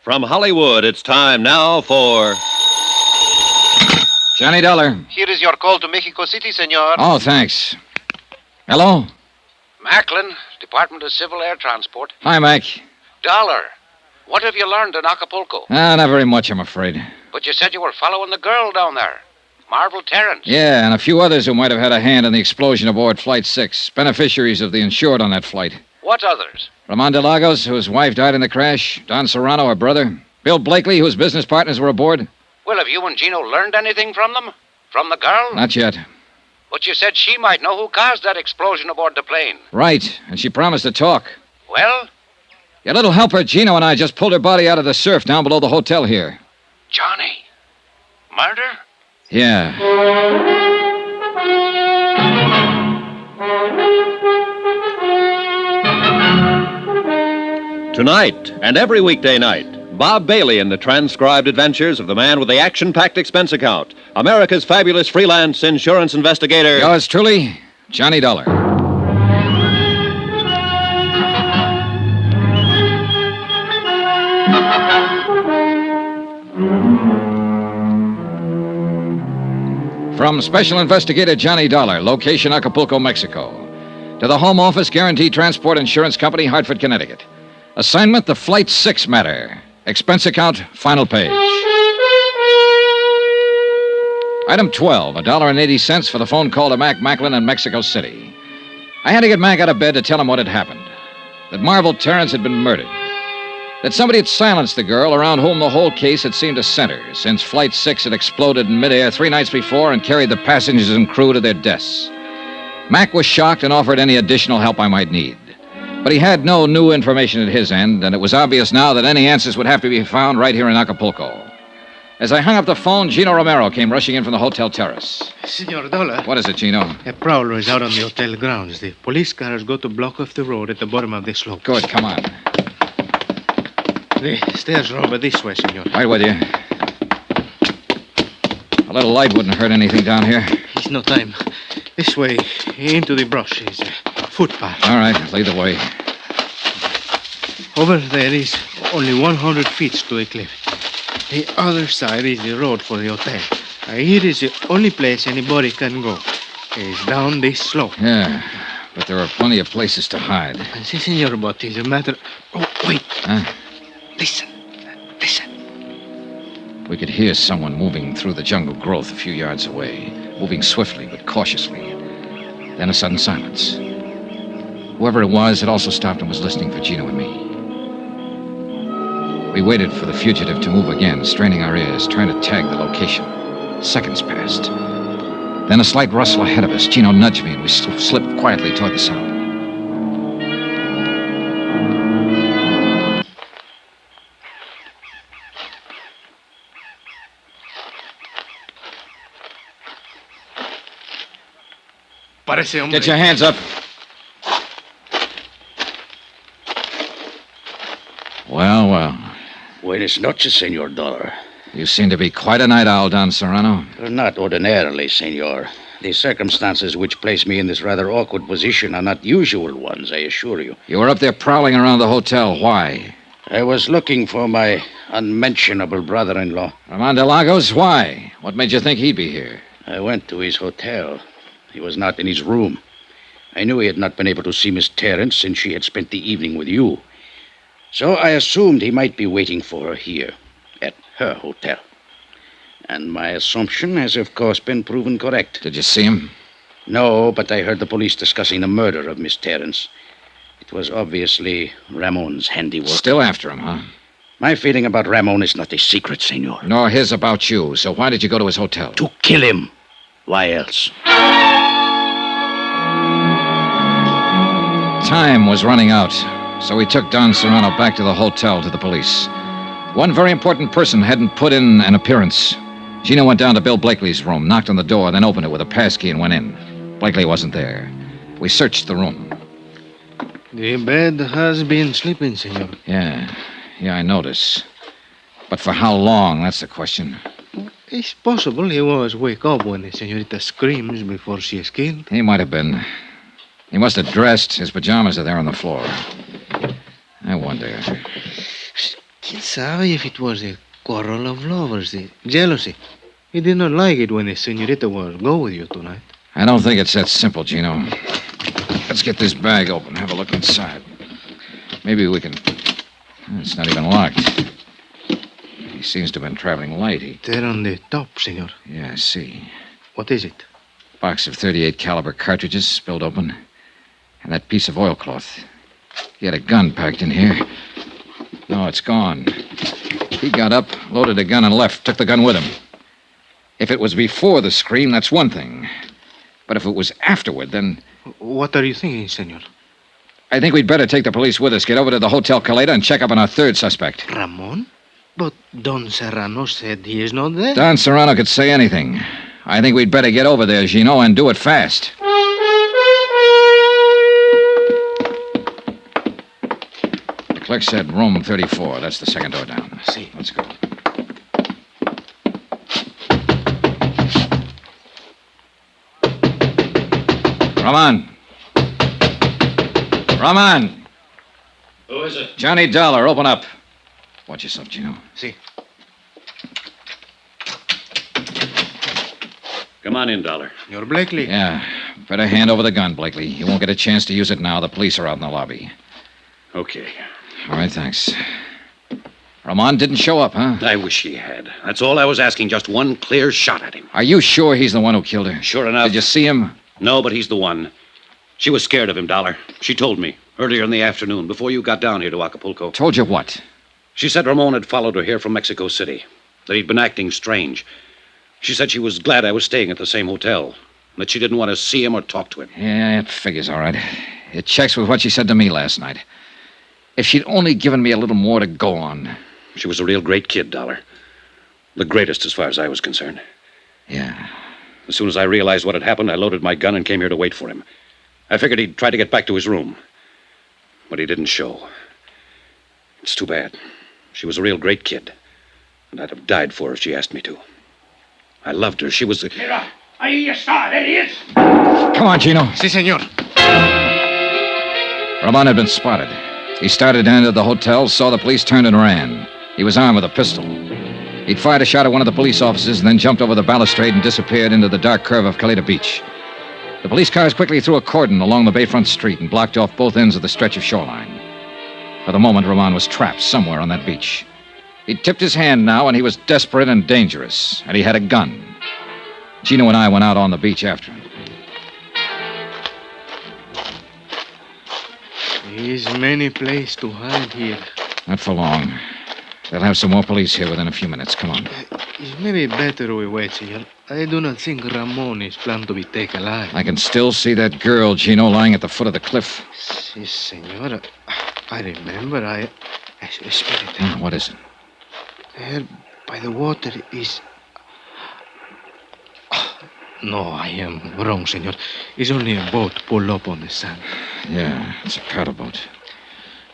From Hollywood, it's time now for Johnny Dollar. Here is your call to Mexico City, senor. Oh, thanks. Hello? Macklin, Department of Civil Air Transport. Hi, Mac. Dollar, what have you learned in Acapulco? Not very much, I'm afraid. But you said you were following the girl down there, Marvel Terrence. Yeah, and a few others who might have had a hand in the explosion aboard Flight 6. Beneficiaries of the insured on that flight. What others? Ramon de Lagos, whose wife died in the crash. Don Serrano, her brother. Bill Blakely, whose business partners were aboard. Well, have you and Gino learned anything from them? From the girl? Not yet. But you said she might know who caused that explosion aboard the plane. Right, and she promised to talk. Well? Your little helper, Gino, and I just pulled her body out of the surf down below the hotel here. Johnny? Murder? Yeah. Tonight and every weekday night, Bob Bailey in the transcribed adventures of the man with the action-packed expense account, America's fabulous freelance insurance investigator. Yours truly, Johnny Dollar. From Special Investigator Johnny Dollar, location Acapulco, Mexico, to the Home Office Guaranteed Transport Insurance Company, Hartford, Connecticut. Assignment, the Flight 6 matter. Expense account, final page. Item 12, $1.80 for the phone call to Mac Macklin in Mexico City. I had to get Mac out of bed to tell him what had happened. That Marvel Terrence had been murdered. That somebody had silenced the girl around whom the whole case had seemed to center, since Flight 6 had exploded in midair 3 nights before and carried the passengers and crew to their deaths. Mac was shocked and offered any additional help I might need. But he had no new information at his end, and it was obvious now that any answers would have to be found right here in Acapulco. As I hung up the phone, Gino Romero came rushing in from the hotel terrace. Senor Dollar. What is it, Gino? A prowler is out on the hotel grounds. The police cars go to block off the road at the bottom of the slope. Good, come on. The stairs are over this way, senor. Right with you. A little light wouldn't hurt anything down here. It's no time. This way, into the brush, is a footpath. All right, lead the way. Over there is only 100 feet to the cliff. The other side is the road for the hotel. Here is the only place anybody can go. It's down this slope. Yeah, but there are plenty of places to hide. Si, senor, but it's a matter... Oh, wait. Huh? Listen. We could hear someone moving through the jungle growth a few yards away, moving swiftly but cautiously. Then a sudden silence. Whoever it was had also stopped and was listening for Gino and me. We waited for the fugitive to move again, straining our ears, trying to tag the location. Seconds passed. Then a slight rustle ahead of us. Gino nudged me and we slipped quietly toward the sound. Get your hands up. Well. Buenas noches, Senor Dollar. You seem to be quite a night owl, Don Serrano. Not ordinarily, Senor. The circumstances which place me in this rather awkward position are not usual ones, I assure you. You were up there prowling around the hotel. Why? I was looking for my unmentionable brother-in-law. Ramon de Lagos? Why? What made you think he'd be here? I went to his hotel. He was not in his room. I knew he had not been able to see Miss Terrence since she had spent the evening with you. So I assumed he might be waiting for her here, at her hotel. And my assumption has, of course, been proven correct. Did you see him? No, but I heard the police discussing the murder of Miss Terrence. It was obviously Ramon's handiwork. Still after him, huh? My feeling about Ramon is not a secret, senor. Nor his about you. So why did you go to his hotel? To kill him. Why else? Time was running out, so we took Don Serrano back to the hotel to the police. One very important person hadn't put in an appearance. Gino went down to Bill Blakely's room, knocked on the door, then opened it with a passkey and went in. Blakely wasn't there. We searched the room. The bed has been sleeping, senor. Yeah, I notice. But for how long, that's the question. It's possible he was wake up when the senorita screams before she is killed. He might have been. He must have dressed. His pajamas are there on the floor. I wonder. ¿Quién sabe if it was a quarrel of lovers, the jealousy? He did not like it when the senorita was go with you tonight. I don't think it's that simple, Gino. Let's get this bag open, have a look inside. Maybe we can... It's not even locked. He seems to have been traveling light. There on the top, senor. Yeah, I see. What is it? Box of .38 caliber cartridges spilled open. And that piece of oilcloth. He had a gun packed in here. No, it's gone. He got up, loaded a gun, and left. Took the gun with him. If it was before the scream, that's one thing. But if it was afterward, then... What are you thinking, senor? I think we'd better take the police with us, get over to the Hotel Caleta, and check up on our third suspect. Ramon? But Don Serrano said he is not there. Don Serrano could say anything. I think we'd better get over there, Gino, and do it fast. The clerk said room 34. That's the second door down. See. Let's go. Ramon! Ramon! Who is it? Johnny Dollar, open up. Watch yourself, Gino. See. Come on in, Dollar. You're Blakely. Yeah. Better hand over the gun, Blakely. You won't get a chance to use it now. The police are out in the lobby. Okay. All right, thanks. Ramon didn't show up, huh? I wish he had. That's all I was asking, just one clear shot at him. Are you sure he's the one who killed her? Sure enough. Did you see him? No, but he's the one. She was scared of him, Dollar. She told me earlier in the afternoon, before you got down here to Acapulco. Told you what? She said Ramon had followed her here from Mexico City, that he'd been acting strange. She said she was glad I was staying at the same hotel, and that she didn't want to see him or talk to him. Yeah, it figures all right. It checks with what she said to me last night. If she'd only given me a little more to go on. She was a real great kid, Dollar. The greatest as far as I was concerned. Yeah. As soon as I realized what had happened, I loaded my gun and came here to wait for him. I figured he'd try to get back to his room. But he didn't show. It's too bad. She was a real great kid. And I'd have died for her if she asked me to. I loved her. She was the... Mira, ahí está. There he is. Come on, Gino. Si, senor. Ramon had been spotted. He started and entered the hotel, saw the police, turned and ran. He was armed with a pistol. He'd fired a shot at one of the police officers and then jumped over the balustrade and disappeared into the dark curve of Caleta Beach. The police cars quickly threw a cordon along the bayfront street and blocked off both ends of the stretch of shoreline. For the moment, Ramon was trapped somewhere on that beach. He'd tipped his hand now, and he was desperate and dangerous, and he had a gun. Gino and I went out on the beach after him. There's many places to hide here. Not for long. They'll have some more police here within a few minutes. Come on. It's maybe better we wait, senor. I do not think Ramon is planned to be taken alive. I can still see that girl, Gino, lying at the foot of the cliff. Si, senor. I remember. I spirit. What is it? There by the water is... No, I am wrong, senor. It's only a boat pulled up on the sand. Yeah, it's a paddle boat.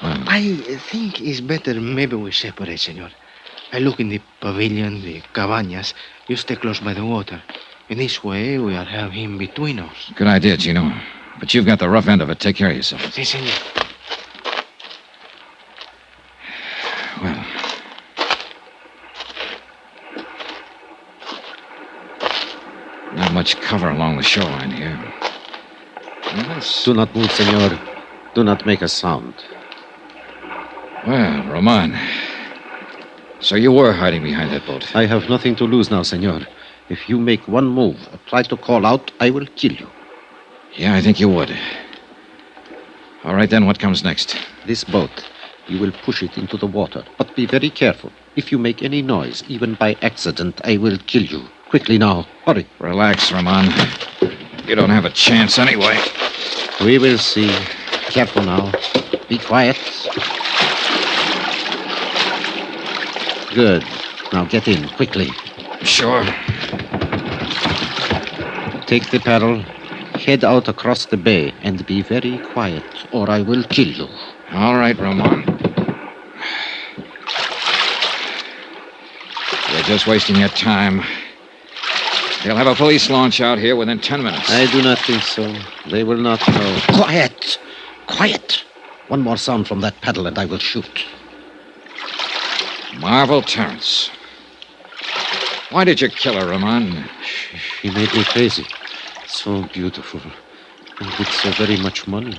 Well, I think it's better maybe we separate, senor. I look in the pavilion, the cabañas. You stay close by the water. In this way, we'll have him between us. Good idea, Chino. But you've got the rough end of it. Take care of yourself. Si, senor. Well. Not much cover along the shoreline here. Do not move, senor. Do not make a sound. Well, Roman. So you were hiding behind that boat. I have nothing to lose now, senor. If you make one move or try to call out, I will kill you. Yeah, I think you would. All right, then, what comes next? This boat, you will push it into the water, but be very careful. If you make any noise, even by accident, I will kill you. Quickly now, hurry. Relax, Roman. You don't have a chance anyway. We will see. Careful now. Be quiet. Good. Now get in, quickly. Sure. Take the paddle, head out across the bay, and be very quiet, or I will kill you. All right, Roman. You're just wasting your time. They'll have a police launch out here within 10 minutes. I do not think so. They will not know. Quiet! Quiet! One more sound from that paddle and I will shoot. Marvel Terrence. Why did you kill her, Roman? She made me crazy. So beautiful. And with so very much money.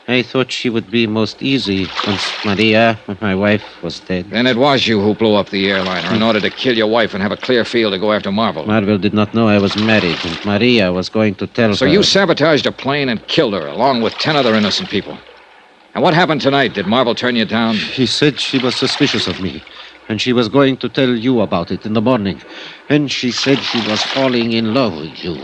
I thought she would be most easy once Maria, my wife, was dead. Then it was you who blew up the airliner in order to kill your wife and have a clear field to go after Marvel. Marvel did not know I was married, and Maria was going to tell her. So you sabotaged a plane and killed her, along with 10 other innocent people. And what happened tonight? Did Marvel turn you down? She said she was suspicious of me, and she was going to tell you about it in the morning. And she said she was falling in love with you.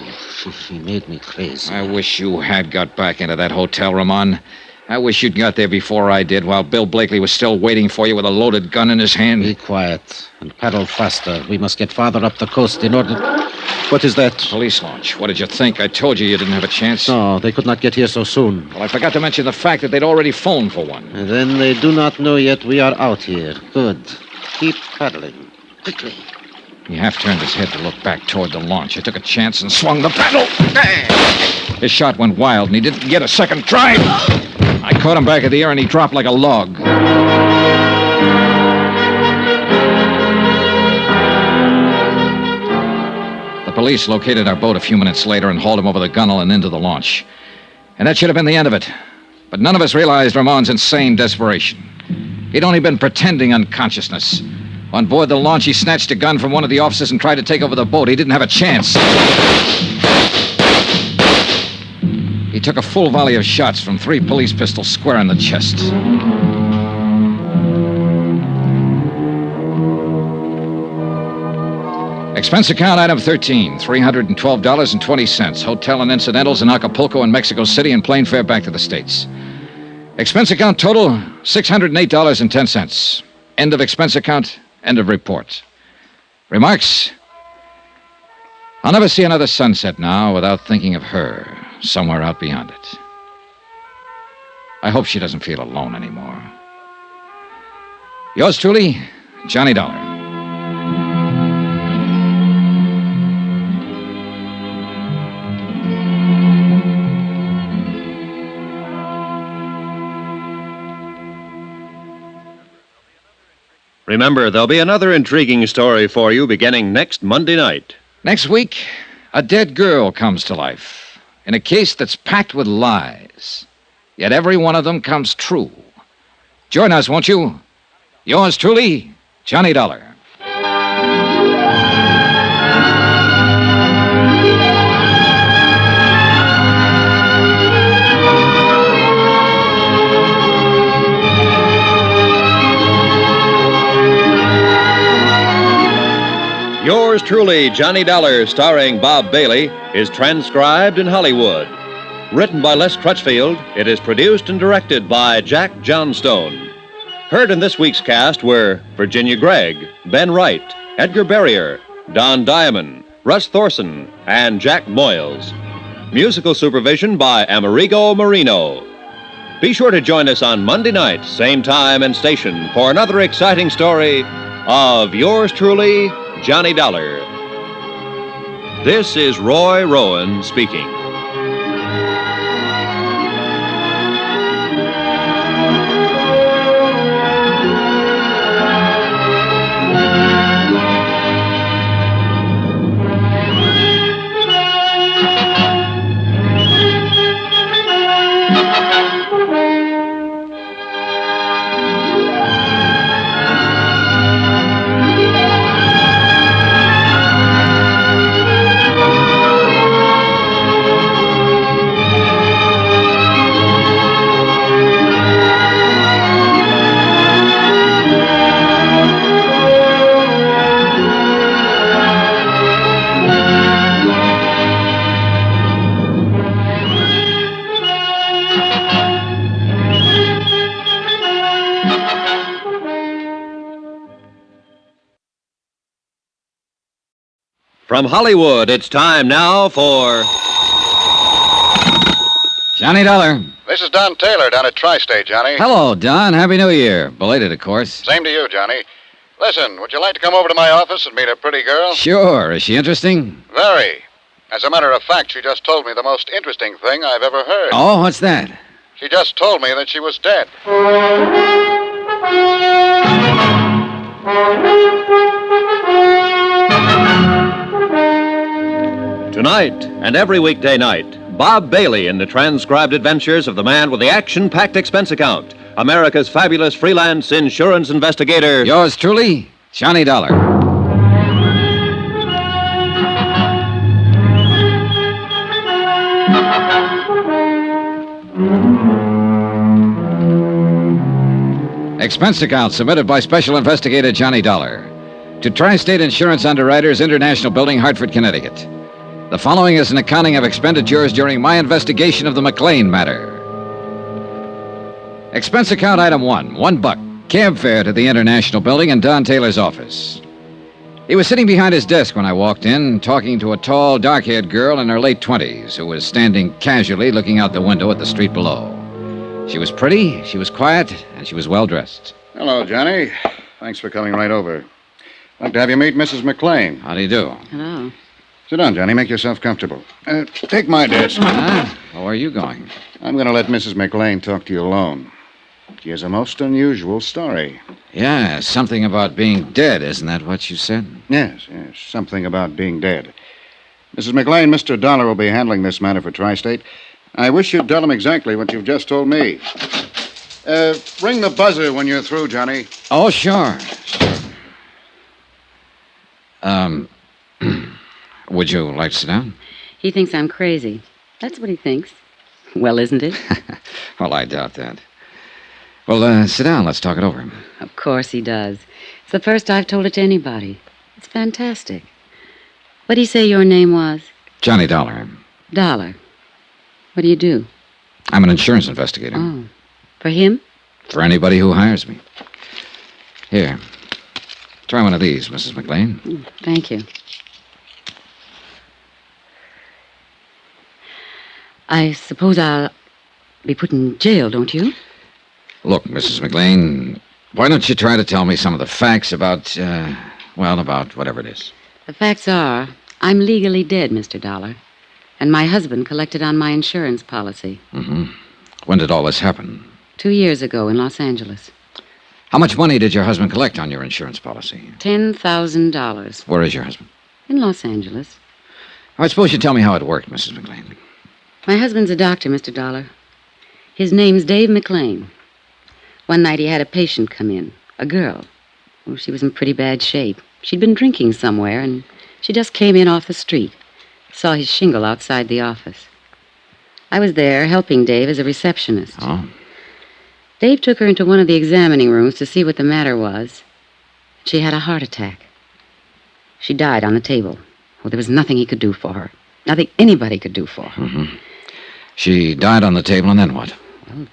She made me crazy. I wish you had got back into that hotel, Ramon. I wish you'd got there before I did, while Bill Blakely was still waiting for you with a loaded gun in his hand. Be quiet and paddle faster. We must get farther up the coast in order... What is that? Police launch. What did you think? I told you didn't have a chance. No, they could not get here so soon. Well, I forgot to mention the fact that they'd already phoned for one. And then they do not know yet we are out here. Good. Keep paddling. Quickly. He half turned his head to look back toward the launch. I took a chance and swung the paddle. His shot went wild, and he didn't get a second try. I caught him back of the air, and he dropped like a log. The police located our boat a few minutes later and hauled him over the gunwale and into the launch. And that should have been the end of it. But none of us realized Ramon's insane desperation. He'd only been pretending unconsciousness. On board the launch, he snatched a gun from one of the officers and tried to take over the boat. He didn't have a chance. He took a full volley of shots from 3 police pistols square in the chest. Expense account item 13, $312.20. Hotel and incidentals in Acapulco and Mexico City and plane fare back to the States. Expense account total, $608.10. End of expense account, end of report. Remarks? I'll never see another sunset now without thinking of her somewhere out beyond it. I hope she doesn't feel alone anymore. Yours truly, Johnny Dollar. Remember, there'll be another intriguing story for you beginning next Monday night. Next week, a dead girl comes to life in a case that's packed with lies. Yet every one of them comes true. Join us, won't you? Yours truly, Johnny Dollar. Yours truly, Johnny Dollar, starring Bob Bailey, is transcribed in Hollywood. Written by Les Crutchfield, it is produced and directed by Jack Johnstone. Heard in this week's cast were Virginia Gregg, Ben Wright, Edgar Barrier, Don Diamond, Russ Thorson, and Jack Moyles. Musical supervision by Amerigo Marino. Be sure to join us on Monday night, same time and station, for another exciting story of yours truly, Johnny Dollar. This is Roy Rowan speaking. From Hollywood, it's time now for Johnny Dollar. This is Don Taylor down at Tri-State, Johnny. Hello, Don. Happy New Year. Belated, of course. Same to you, Johnny. Listen, would you like to come over to my office and meet a pretty girl? Sure. Is she interesting? Very. As a matter of fact, she just told me the most interesting thing I've ever heard. Oh, what's that? She just told me that she was dead. Tonight and every weekday night, Bob Bailey in the transcribed adventures of the man with the action-packed expense account, America's fabulous freelance insurance investigator. Yours truly, Johnny Dollar. Expense account submitted by Special Investigator Johnny Dollar to Tri-State Insurance Underwriters, International Building, Hartford, Connecticut. The following is an accounting of expenditures during my investigation of the McLean matter. Expense account item $1, cab fare to the International Building in Don Taylor's office. He was sitting behind his desk when I walked in, talking to a tall, dark-haired girl in her late 20s who was standing casually looking out the window at the street below. She was pretty, she was quiet, and she was well-dressed. Hello, Johnny. Thanks for coming right over. I'd like to have you meet Mrs. McLean. How do you do? Hello. Sit down, Johnny. Make yourself comfortable. Take my desk. Well, where are you going? I'm going to let Mrs. McLean talk to you alone. She has a most unusual story. Yeah, something about being dead, isn't that what you said? Yes, something about being dead. Mrs. McLean, Mr. Dollar will be handling this matter for Tri-State. I wish you'd tell him exactly what you've just told me. Ring the buzzer when you're through, Johnny. Oh, sure. Would you like to sit down? He thinks I'm crazy. That's what he thinks. Well, isn't it? Well, I doubt that. Well, sit down. Let's talk it over. Of course he does. It's the first I've told it to anybody. It's fantastic. What do you say your name was? Johnny Dollar. Dollar. What do you do? I'm an insurance investigator. Oh. For him? For anybody who hires me. Here. Try one of these, Mrs. McLean. Thank you. I suppose I'll be put in jail, don't you? Look, Mrs. McLean, why don't you try to tell me some of the facts about, about whatever it is. The facts are, I'm legally dead, Mr. Dollar. And my husband collected on my insurance policy. Mm-hmm. When did all this happen? 2 years ago in Los Angeles. How much money did your husband collect on your insurance policy? $10,000. Where is your husband? In Los Angeles. I suppose you'd tell me how it worked, Mrs. McLean. My husband's a doctor, Mr. Dollar. His name's Dave McLean. One night he had a patient come in, a girl. Oh, she was in pretty bad shape. She'd been drinking somewhere, and she just came in off the street. Saw his shingle outside the office. I was there helping Dave as a receptionist. Oh. Dave took her into one of the examining rooms to see what the matter was. She had a heart attack. She died on the table. Oh, there was nothing he could do for her. Nothing anybody could do for her. Mm-hmm. She died on the table, and then what? Well,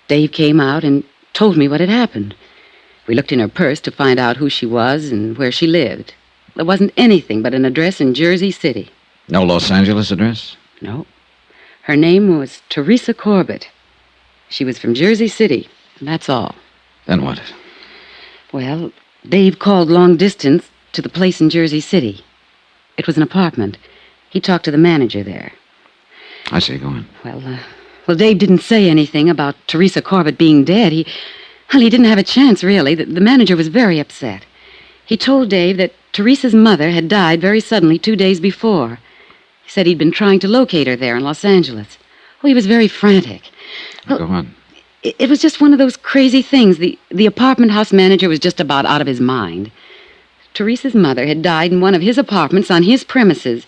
Dave came out and told me what had happened. We looked in her purse to find out who she was and where she lived. There wasn't anything but an address in Jersey City. No Los Angeles address? No. Her name was Teresa Corbett. She was from Jersey City, and that's all. Then what? Well, Dave called long distance to the place in Jersey City. It was an apartment. He talked to the manager there. I see. Go on. Well, Dave didn't say anything about Teresa Corbett being dead. He didn't have a chance, really. The manager was very upset. He told Dave that Teresa's mother had died very suddenly 2 days before. He said he'd been trying to locate her there in Los Angeles. He was very frantic. Go on. It was just one of those crazy things. The apartment house manager was just about out of his mind. Teresa's mother had died in one of his apartments on his premises.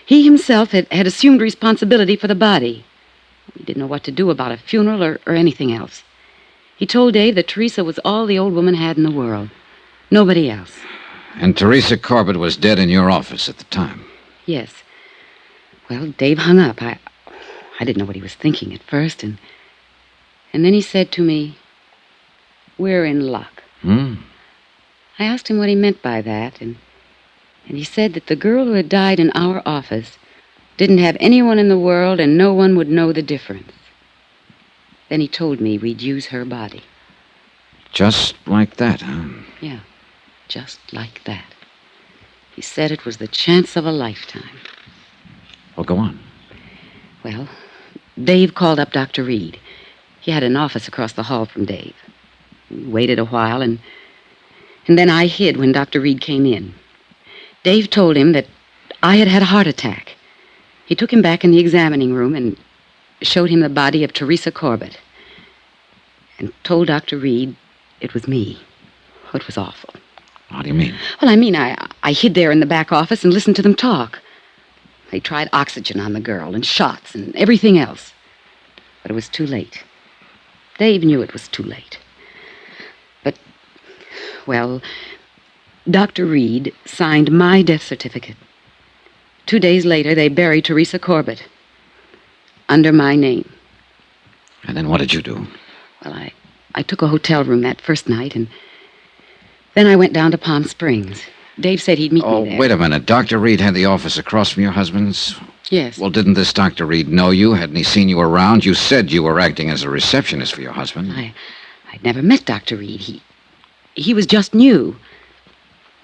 He himself had assumed responsibility for the body. He didn't know what to do about a funeral or anything else. He told Dave that Teresa was all the old woman had in the world. Nobody else. And Teresa Corbett was dead in your office at the time? Yes. Well, Dave hung up. I didn't know what he was thinking at first, and then he said to me, "We're in luck." Hmm. I asked him what he meant by that, and he said that the girl who had died in our office didn't have anyone in the world and no one would know the difference. Then he told me we'd use her body. Just like that, huh? Yeah, just like that. He said it was the chance of a lifetime. Well, go on. Well, Dave called up Dr. Reed. He had an office across the hall from Dave. We waited a while, and then I hid when Dr. Reed came in. Dave told him that I had had a heart attack. He took him back in the examining room and showed him the body of Teresa Corbett and told Dr. Reed it was me. Oh, it was awful. How do you mean? Well, I mean, I hid there in the back office and listened to them talk. They tried oxygen on the girl and shots and everything else. But it was too late. Dave knew it was too late. But, well, Dr. Reed signed my death certificate. 2 days later, they buried Teresa Corbett under my name. And then what did you do? Well, I took a hotel room that first night, and then I went down to Palm Springs. Dave said he'd meet me there. Wait a minute. Dr. Reed had the office across from your husband's? Yes. Well, didn't this Dr. Reed know you? Hadn't he seen you around? You said you were acting as a receptionist for your husband. I'd never met Dr. Reed. He was just new.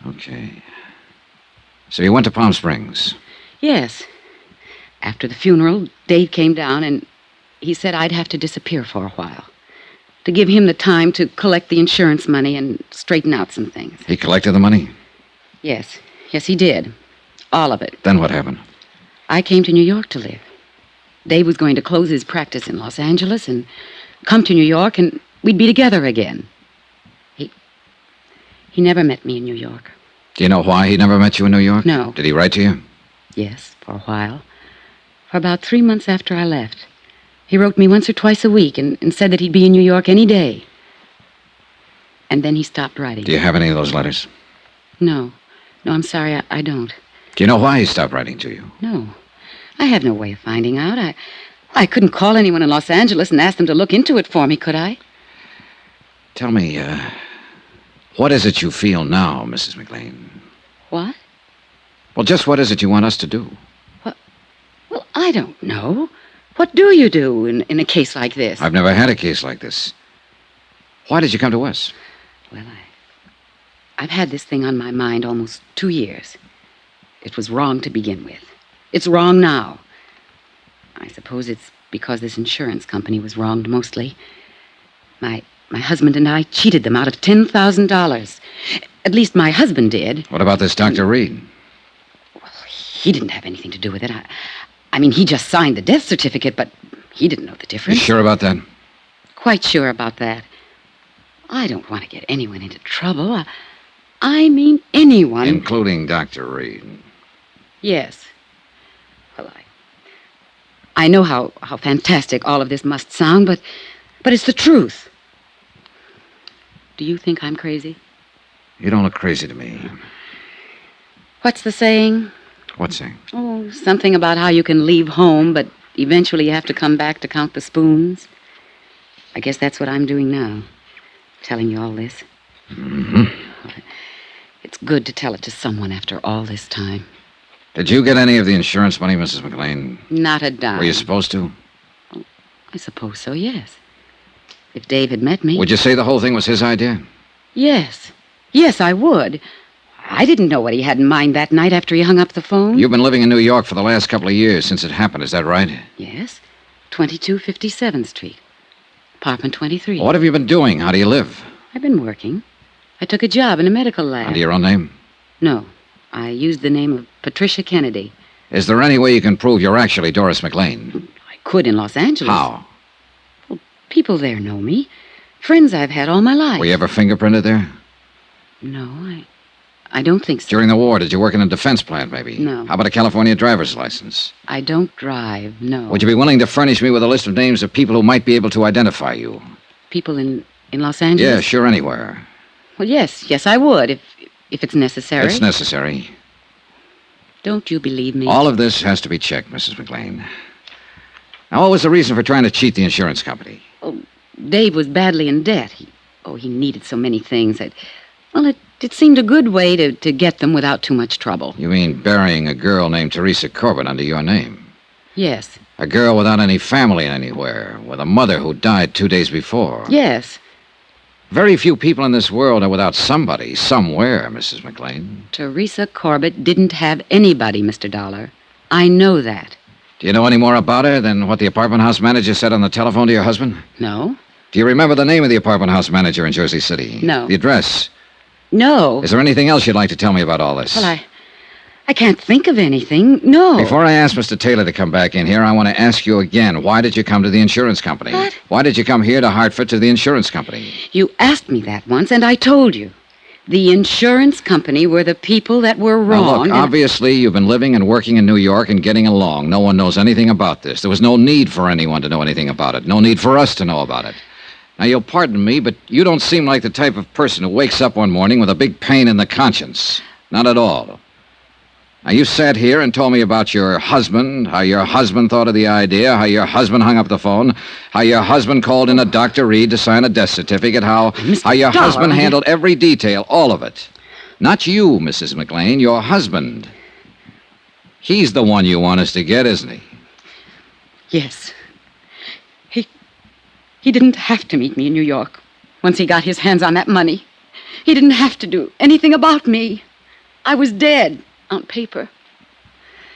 Okay. So you went to Palm Springs? Yes. After the funeral, Dave came down, and he said I'd have to disappear for a while, to give him the time to collect the insurance money and straighten out some things. He collected the money? Yes, he did. All of it. Then what happened? I came to New York to live. Dave was going to close his practice in Los Angeles and come to New York, and we'd be together again. He never met me in New York. Do you know why he never met you in New York? No. Did he write to you? Yes, for a while. For about 3 months after I left. He wrote me once or twice a week and said that he'd be in New York any day. And then he stopped writing. Do you have any of those letters? No, I'm sorry, I don't. Do you know why he stopped writing to you? No. I have no way of finding out. I couldn't call anyone in Los Angeles and ask them to look into it for me, could I? Tell me, what is it you feel now, Mrs. McLean? What? Well, just what is it you want us to do? Well, I don't know. What do you do in a case like this? I've never had a case like this. Why did you come to us? Well, I've had this thing on my mind almost 2 years. It was wrong to begin with. It's wrong now. I suppose it's because this insurance company was wronged mostly. My husband and I cheated them out of $10,000. At least my husband did. What about this Dr. Reed? Well, he didn't have anything to do with it. I mean, he just signed the death certificate, but he didn't know the difference. You sure about that? Quite sure about that. I don't want to get anyone into trouble. I mean anyone. Including Dr. Reed. Yes. Well, I know how fantastic all of this must sound, but it's the truth. Do you think I'm crazy? You don't look crazy to me. What's the saying? What saying? Oh, something about how you can leave home, but eventually you have to come back to count the spoons. I guess that's what I'm doing now, telling you all this. Mm-hmm. It's good to tell it to someone after all this time. Did you get any of the insurance money, Mrs. McLean? Not a dime. Were you supposed to? Oh, I suppose so, yes. If Dave had met me... Would you say the whole thing was his idea? Yes. Yes, I would. I didn't know what he had in mind that night after he hung up the phone. You've been living in New York for the last couple of years since it happened, is that right? Yes. 2257th Street. Apartment 23. What have you been doing? How do you live? I've been working. I took a job in a medical lab. Under your own name? No. I used the name of Patricia Kennedy. Is there any way you can prove you're actually Doris McLean? I could in Los Angeles. How? Well, people there know me. Friends I've had all my life. Were you ever fingerprinted there? No, I don't think so. During the war, did you work in a defense plant, maybe? No. How about a California driver's license? I don't drive, no. Would you be willing to furnish me with a list of names of people who might be able to identify you? People in Los Angeles? Yeah, sure, anywhere. Well, yes, I would, if it's necessary. It's necessary. Don't you believe me? All of this has to be checked, Mrs. McLean. Now, what was the reason for trying to cheat the insurance company? Oh, Dave was badly in debt. He needed so many things that... Well, it seemed a good way to get them without too much trouble. You mean burying a girl named Teresa Corbin under your name? Yes. A girl without any family anywhere, with a mother who died 2 days before. Yes. Very few people in this world are without somebody, somewhere, Mrs. McLean. Teresa Corbett didn't have anybody, Mr. Dollar. I know that. Do you know any more about her than what the apartment house manager said on the telephone to your husband? No. Do you remember the name of the apartment house manager in Jersey City? No. The address? No. Is there anything else you'd like to tell me about all this? Well, I can't think of anything. No. Before I ask Mr. Taylor to come back in here, I want to ask you again, why did you come to the insurance company? What? Why did you come here to Hartford to the insurance company? You asked me that once, and I told you. The insurance company were the people that were wrong. Now, look, obviously, you've been living and working in New York and getting along. No one knows anything about this. There was no need for anyone to know anything about it. No need for us to know about it. Now, you'll pardon me, but you don't seem like the type of person who wakes up one morning with a big pain in the conscience. Not at all. Now, you sat here and told me about your husband, how your husband thought of the idea, how your husband hung up the phone, how your husband called in a Dr. Reed to sign a death certificate, how your husband handled every detail, all of it. Not you, Mrs. McLean, your husband. He's the one you want us to get, isn't he? Yes. He didn't have to meet me in New York once he got his hands on that money. He didn't have to do anything about me. I was dead on paper,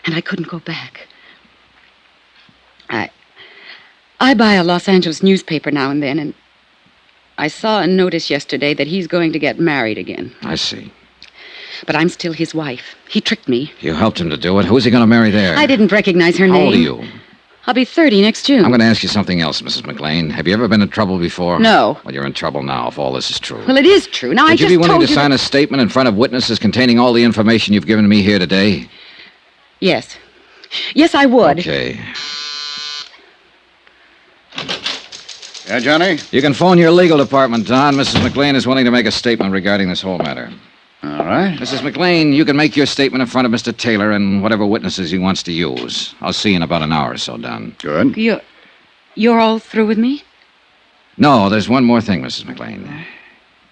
and I couldn't go back. I buy a Los Angeles newspaper now and then, and I saw a notice yesterday that he's going to get married again. I see. But I'm still his wife. He tricked me. You helped him to do it. Who's he going to marry there? I didn't recognize her How name. old are you? I'll be 30 next June. I'm going to ask you something else, Mrs. McLean. Have you ever been in trouble before? No. Well, you're in trouble now, if all this is true. Well, it is true. Now, Would you be willing to told sign a statement in front of witnesses containing all the information you've given me here today? Yes. Yes, I would. Okay. Yeah, Johnny? You can phone your legal department, Don. Mrs. McLean is willing to make a statement regarding this whole matter. All right. Mrs. McLean, you can make your statement in front of Mr. Taylor and whatever witnesses he wants to use. I'll see you in about an hour or so, Don. Good. You're all through with me? No, there's one more thing, Mrs. McLean.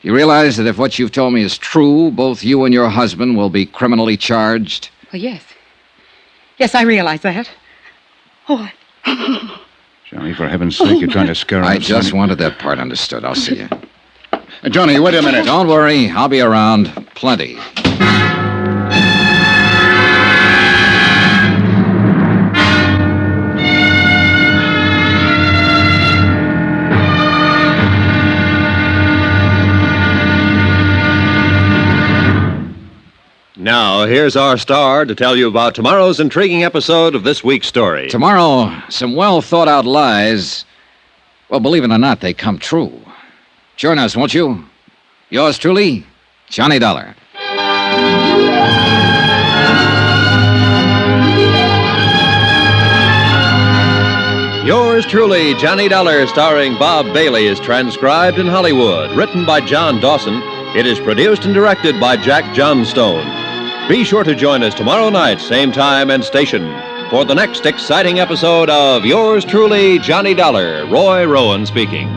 You realize that if what you've told me is true, both you and your husband will be criminally charged? Well, yes. Yes, I realize that. Oh, Johnny, for heaven's sake, you're trying to scare us. I just wanted that part understood. I'll see you. Johnny, wait a minute. Don't worry. I'll be around. Plenty. Now, here's our star to tell you about tomorrow's intriguing episode of this week's story. Tomorrow, some well-thought-out lies, well, believe it or not, they come true. Join us, won't you? Yours truly, Johnny Dollar. Yours truly, Johnny Dollar, starring Bob Bailey, is transcribed in Hollywood. Written by John Dawson, it is produced and directed by Jack Johnstone. Be sure to join us tomorrow night, same time and station, for the next exciting episode of Yours truly, Johnny Dollar. Roy Rowan speaking.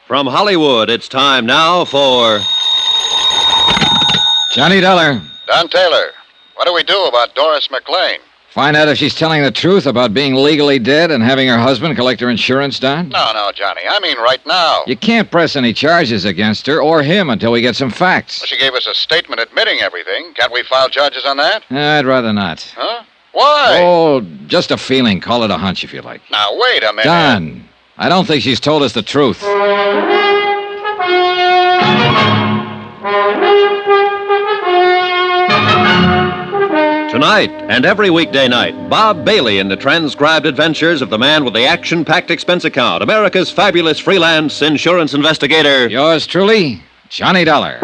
From Hollywood, it's time now for Johnny Dollar. Don Taylor, what do we do about Doris McLean? Find out if she's telling the truth about being legally dead and having her husband collect her insurance, Don? No, Johnny. I mean right now. You can't press any charges against her or him until we get some facts. Well, she gave us a statement admitting everything. Can't we file charges on that? I'd rather not. Huh? Why? Oh, just a feeling. Call it a hunch if you like. Now, wait a minute. Don, I don't think she's told us the truth. Tonight and every weekday night, Bob Bailey in the transcribed adventures of the man with the action-packed expense account, America's fabulous freelance insurance investigator. Yours truly, Johnny Dollar.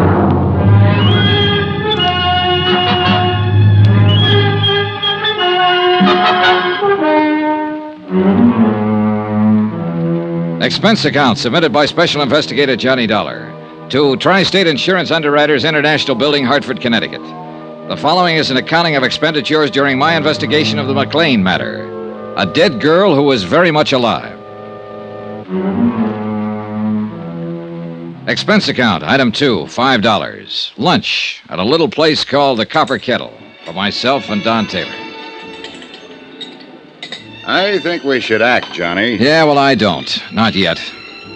Expense account submitted by Special Investigator Johnny Dollar to Tri-State Insurance Underwriters International Building, Hartford, Connecticut. The following is an accounting of expenditures during my investigation of the McLean matter. A dead girl who is very much alive. Expense account, item 2, $5. Lunch at a little place called the Copper Kettle for myself and Don Taylor. I think we should act, Johnny. Yeah, well, I don't. Not yet.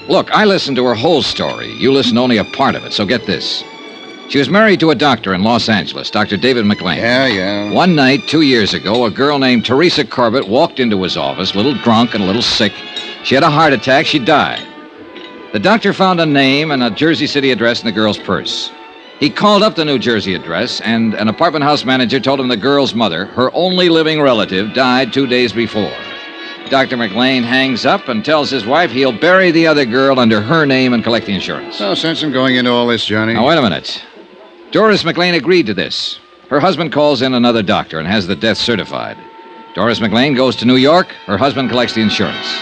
Look, I listened to her whole story. You listened only a part of it, so get this. She was married to a doctor in Los Angeles, Dr. David McLean. Yeah. One night, 2 years ago, a girl named Teresa Corbett walked into his office, a little drunk and a little sick. She had a heart attack. She died. The doctor found a name and a Jersey City address in the girl's purse. He called up the New Jersey address, and an apartment house manager told him the girl's mother, her only living relative, died 2 days before. Dr. McLean hangs up and tells his wife he'll bury the other girl under her name and collect the insurance. No sense in going into all this, Johnny. Now, wait a minute. Doris McLean agreed to this. Her husband calls in another doctor and has the death certified. Doris McLean goes to New York. Her husband collects the insurance.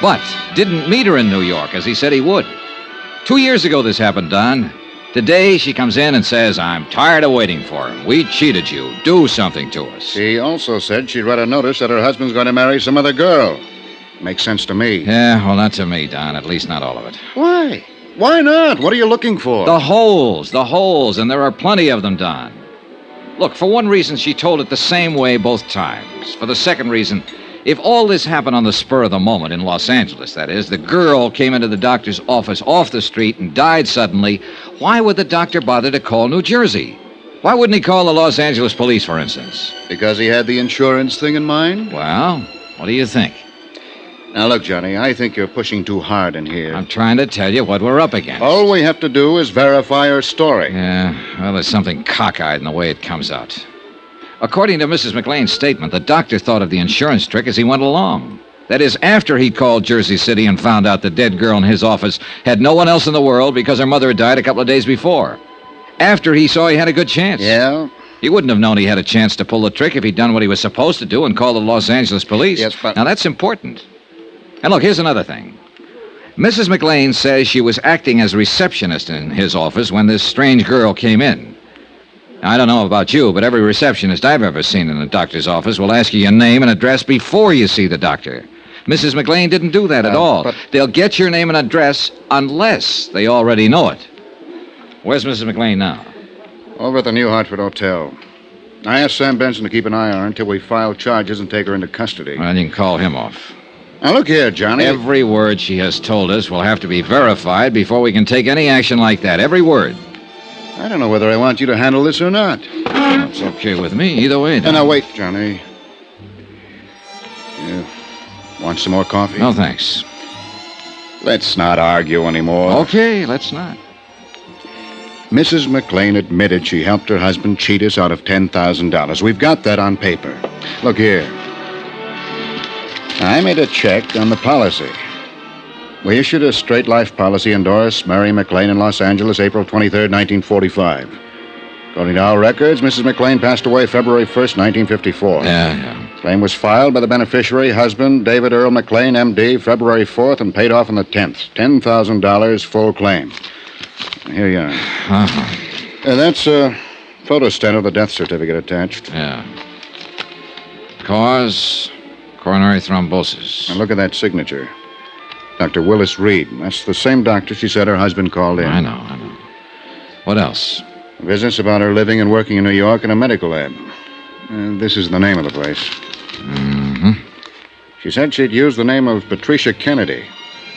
But didn't meet her in New York, as he said he would. 2 years ago this happened, Don. Today she comes in and says, I'm tired of waiting for him. We cheated you. Do something to us. She also said she'd read a notice that her husband's going to marry some other girl. Makes sense to me. Yeah, well, not to me, Don. At least not all of it. Why? Why not? What are you looking for? The holes, and there are plenty of them, Don. Look, for one reason, she told it the same way both times. For the second reason, if all this happened on the spur of the moment in Los Angeles, that is, the girl came into the doctor's office off the street and died suddenly, why would the doctor bother to call New Jersey? Why wouldn't he call the Los Angeles police, for instance? Because he had the insurance thing in mind? Well, what do you think? Now, look, Johnny, I think you're pushing too hard in here. I'm trying to tell you what we're up against. All we have to do is verify her story. Yeah, well, there's something cockeyed in the way it comes out. According to Mrs. McLean's statement, the doctor thought of the insurance trick as he went along. That is, after he called Jersey City and found out the dead girl in his office had no one else in the world because her mother had died a couple of days before. After he saw he had a good chance. Yeah? He wouldn't have known he had a chance to pull the trick if he'd done what he was supposed to do and called the Los Angeles police. Yes, but... Now, that's important. And look, here's another thing. Mrs. McLean says she was acting as receptionist in his office when this strange girl came in. Now, I don't know about you, but every receptionist I've ever seen in a doctor's office will ask you your name and address before you see the doctor. Mrs. McLean didn't do that at all. But... They'll get your name and address unless they already know it. Where's Mrs. McLean now? Over at the New Hartford Hotel. I asked Sam Benson to keep an eye on her until we file charges and take her into custody. Well, you can call him off. Now, look here, Johnny. Every word she has told us will have to be verified before we can take any action like that. Every word. I don't know whether I want you to handle this or not. It's okay with me, either way. Now, wait, Johnny. You want some more coffee? No, thanks. Let's not argue anymore. Okay, let's not. Mrs. McLean admitted she helped her husband cheat us out of $10,000. We've got that on paper. Look here. I made a check on the policy. We issued a straight life policy in Doris Mary McLean in Los Angeles, April 23rd, 1945. According to our records, Mrs. McLean passed away February 1st, 1954. Yeah. Claim was filed by the beneficiary, husband, David Earl McLean, M.D., February 4th, and paid off on the 10th. $10,000 full claim. Here you are. Uh-huh. That's a photostat of the death certificate attached. Yeah. Cause... coronary thrombosis. Now look at that signature. Dr. Willis Reed. That's the same doctor she said her husband called in. I know. What else? Business about her living and working in New York in a medical lab. This is the name of the place. Mm-hmm. She said she'd used the name of Patricia Kennedy.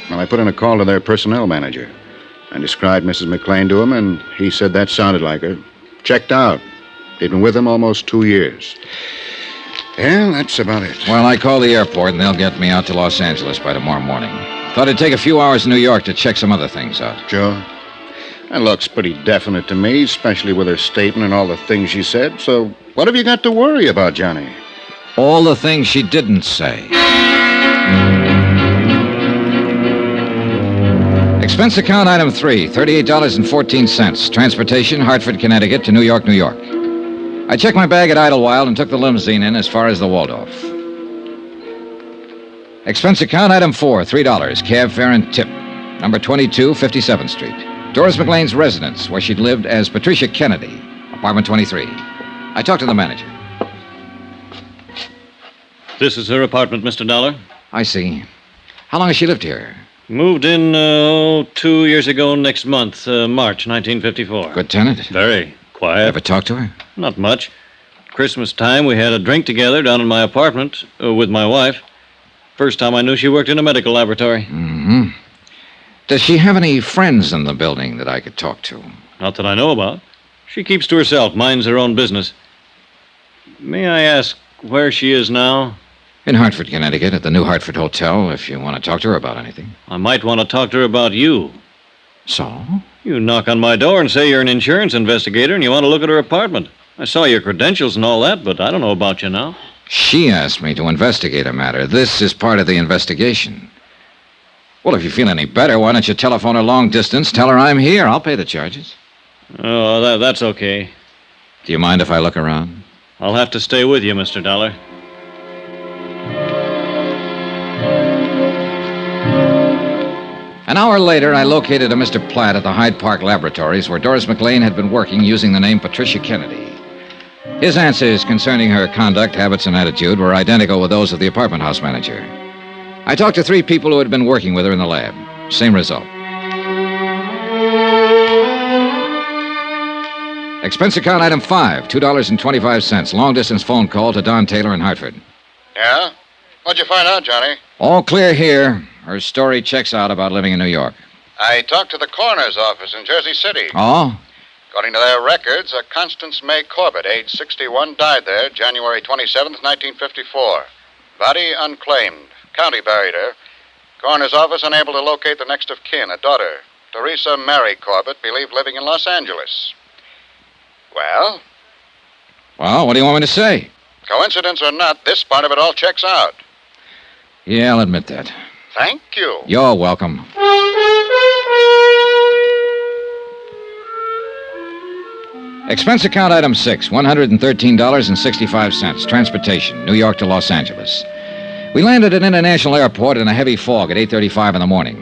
Well, I put in a call to their personnel manager. I described Mrs. McLean to him, and he said that sounded like her. Checked out. They'd been with him almost 2 years. Yeah, that's about it. Well, I called the airport, and they'll get me out to Los Angeles by tomorrow morning. Thought it'd take a few hours in New York to check some other things out. Sure. That looks pretty definite to me, especially with her statement and all the things she said. So what have you got to worry about, Johnny? All the things she didn't say. Expense account item 3, $38.14. Transportation, Hartford, Connecticut to New York, New York. I checked my bag at Idlewild and took the limousine in as far as the Waldorf. Expense account item 4, $3, cab fare and tip. Number 22, 57th Street. Doris McLean's residence, where she'd lived as Patricia Kennedy, apartment 23. I talked to the manager. This is her apartment, Mr. Dollar. I see. How long has she lived here? Moved in, 2 years ago next month, March 1954. Good tenant? Very quiet. Ever talk to her? Not much. Christmas time, we had a drink together down in my apartment with my wife. First time I knew she worked in a medical laboratory. Mm-hmm. Does she have any friends in the building that I could talk to? Not that I know about. She keeps to herself, minds her own business. May I ask where she is now? In Hartford, Connecticut, at the New Hartford Hotel, if you want to talk to her about anything. I might want to talk to her about you. So? You knock on my door and say you're an insurance investigator and you want to look at her apartment. I saw your credentials and all that, but I don't know about you now. She asked me to investigate a matter. This is part of the investigation. Well, if you feel any better, why don't you telephone her long distance, tell her I'm here. I'll pay the charges. Oh, that's okay. Do you mind if I look around? I'll have to stay with you, Mr. Dollar. An hour later, I located a Mr. Platt at the Hyde Park Laboratories where Doris McLean had been working using the name Patricia Kennedy. His answers concerning her conduct, habits, and attitude were identical with those of the apartment house manager. I talked to 3 people who had been working with her in the lab. Same result. Expense account item 5, $2.25. Long-distance phone call to Don Taylor in Hartford. Yeah? What'd you find out, Johnny? All clear here. Her story checks out about living in New York. I talked to the coroner's office in Jersey City. Oh? According to their records, a Constance May Corbett, age 61, died there January 27th, 1954. Body unclaimed. County buried her. Coroner's office unable to locate the next of kin, a daughter, Teresa Mary Corbett, believed living in Los Angeles. Well? Well, what do you want me to say? Coincidence or not, this part of it all checks out. Yeah, I'll admit that. Thank you. You're welcome. Expense account item 6, $113.65. Transportation, New York to Los Angeles. We landed at International Airport in a heavy fog at 8:35 in the morning.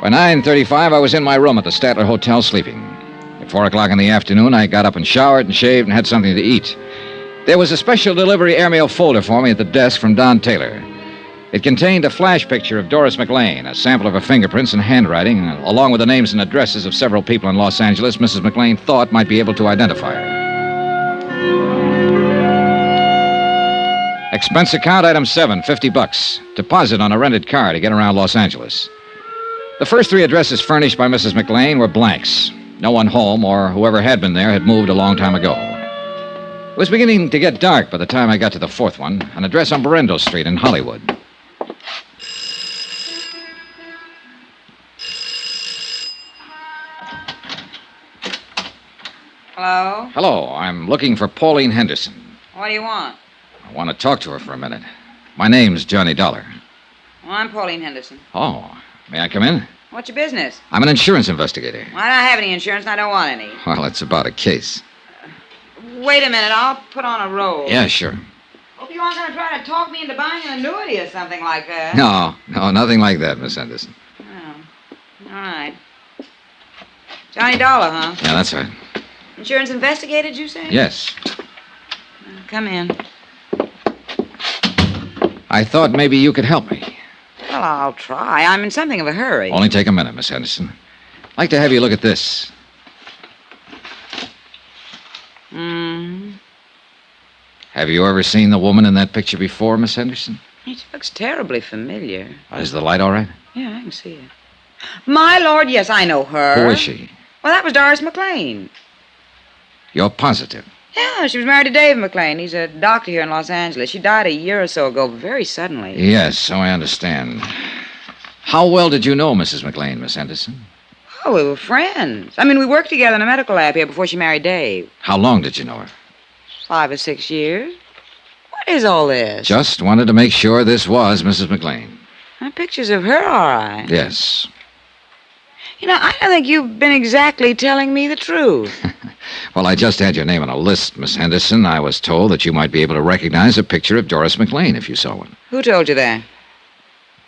By 9:35, I was in my room at the Statler Hotel sleeping. At 4 o'clock in the afternoon, I got up and showered and shaved and had something to eat. There was a special delivery airmail folder for me at the desk from Don Taylor. It contained a flash picture of Doris McLean, a sample of her fingerprints and handwriting, along with the names and addresses of several people in Los Angeles Mrs. McLean thought might be able to identify her. Expense account item 7, $50. Deposit on a rented car to get around Los Angeles. The first 3 addresses furnished by Mrs. McLean were blanks. No one home, or whoever had been there, had moved a long time ago. It was beginning to get dark by the time I got to the 4th one, an address on Berendo Street in Hollywood. Hello? Hello, I'm looking for Pauline Henderson. What do you want? I want to talk to her for a minute. My name's Johnny Dollar. Well, I'm Pauline Henderson. Oh, may I come in? What's your business? I'm an insurance investigator. Well, I don't have any insurance and I don't want any. Well, it's about a case. Wait a minute, I'll put on a roll. Yeah, sure. Hope you aren't going to try to talk me into buying an annuity or something like that. No, nothing like that, Miss Henderson. Oh, all right. Johnny Dollar, huh? Yeah, that's right. Insurance investigator, did you say? Yes. Come in. I thought maybe you could help me. Well, I'll try. I'm in something of a hurry. Only take a minute, Miss Henderson. I'd like to have you look at this. Have you ever seen the woman in that picture before, Miss Henderson? It looks terribly familiar. Is the light all right? Yeah, I can see it. My lord, yes, I know her. Who is she? Well, that was Doris McLean. You're positive? Yeah, she was married to Dave McLean. He's a doctor here in Los Angeles. She died a year or so ago, very suddenly. Yes, so I understand. How well did you know Mrs. McLean, Miss Henderson? Oh, we were friends. I mean, we worked together in a medical lab here before she married Dave. How long did you know her? 5 or 6 years. What is all this? Just wanted to make sure this was Mrs. McLean. Pictures of her, all right. Yes. You know, I don't think you've been exactly telling me the truth. Well, I just had your name on a list, Miss Henderson. I was told that you might be able to recognize a picture of Doris McLean if you saw one. Who told you that?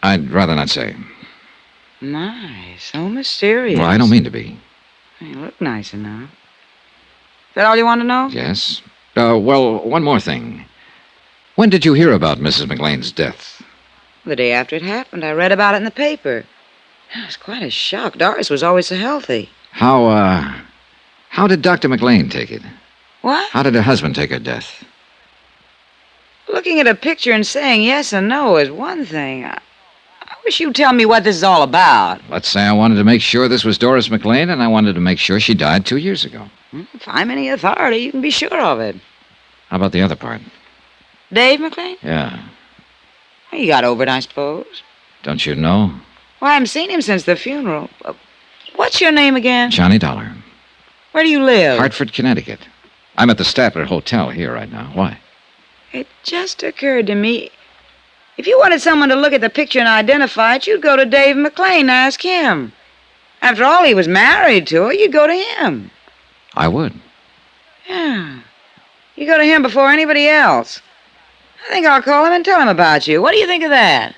I'd rather not say. My, so mysterious. Well, I don't mean to be. You look nice enough. Is that all you want to know? Yes. Well, one more thing. When did you hear about Mrs. McLean's death? The day after it happened. I read about it in the paper. It was quite a shock. Doris was always so healthy. How did Dr. McLean take it? What? How did her husband take her death? Looking at a picture and saying yes and no is one thing. I wish you'd tell me what this is all about. Let's say I wanted to make sure this was Doris McLean, and I wanted to make sure she died 2 years ago. If I'm any authority, you can be sure of it. How about the other part? Dave McLean? Yeah. Well, he got over it, I suppose. Don't you know? Well, I haven't seen him since the funeral. What's your name again? Johnny Dollar. Where do you live? Hartford, Connecticut. I'm at the Statler Hotel here right now. Why? It just occurred to me, if you wanted someone to look at the picture and identify it, you'd go to Dave McLean and ask him. After all, he was married to her. You'd go to him. I would. Yeah. You go to him before anybody else. I think I'll call him and tell him about you. What do you think of that?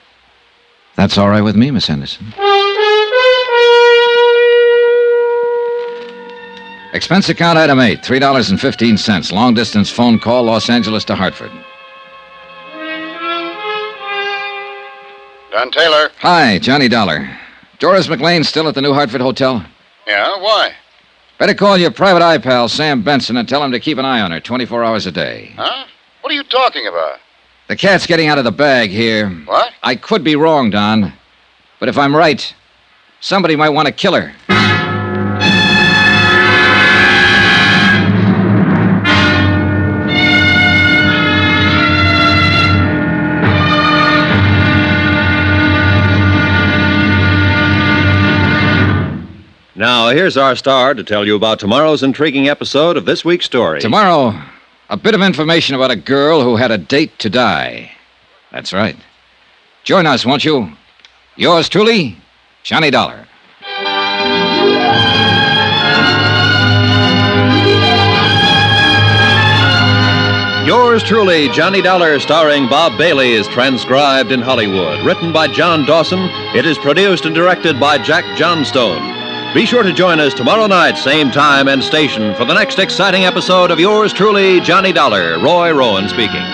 That's all right with me, Miss Henderson. Expense account item 8, $3.15. Long distance phone call, Los Angeles to Hartford. Don Taylor. Hi, Johnny Dollar. Doris McLean still at the New Hartford Hotel? Yeah, why? Better call your private eye pal, Sam Benson, and tell him to keep an eye on her 24 hours a day. Huh? What are you talking about? The cat's getting out of the bag here. What? I could be wrong, Don. But if I'm right, somebody might want to kill her. Now, here's our star to tell you about tomorrow's intriguing episode of this week's story. Tomorrow, a bit of information about a girl who had a date to die. That's right. Join us, won't you? Yours truly, Johnny Dollar. Yours truly, Johnny Dollar, starring Bob Bailey, is transcribed in Hollywood. Written by John Dawson, it is produced and directed by Jack Johnstone. Be sure to join us tomorrow night, same time and station, for the next exciting episode of Yours truly, Johnny Dollar. Roy Rowan speaking.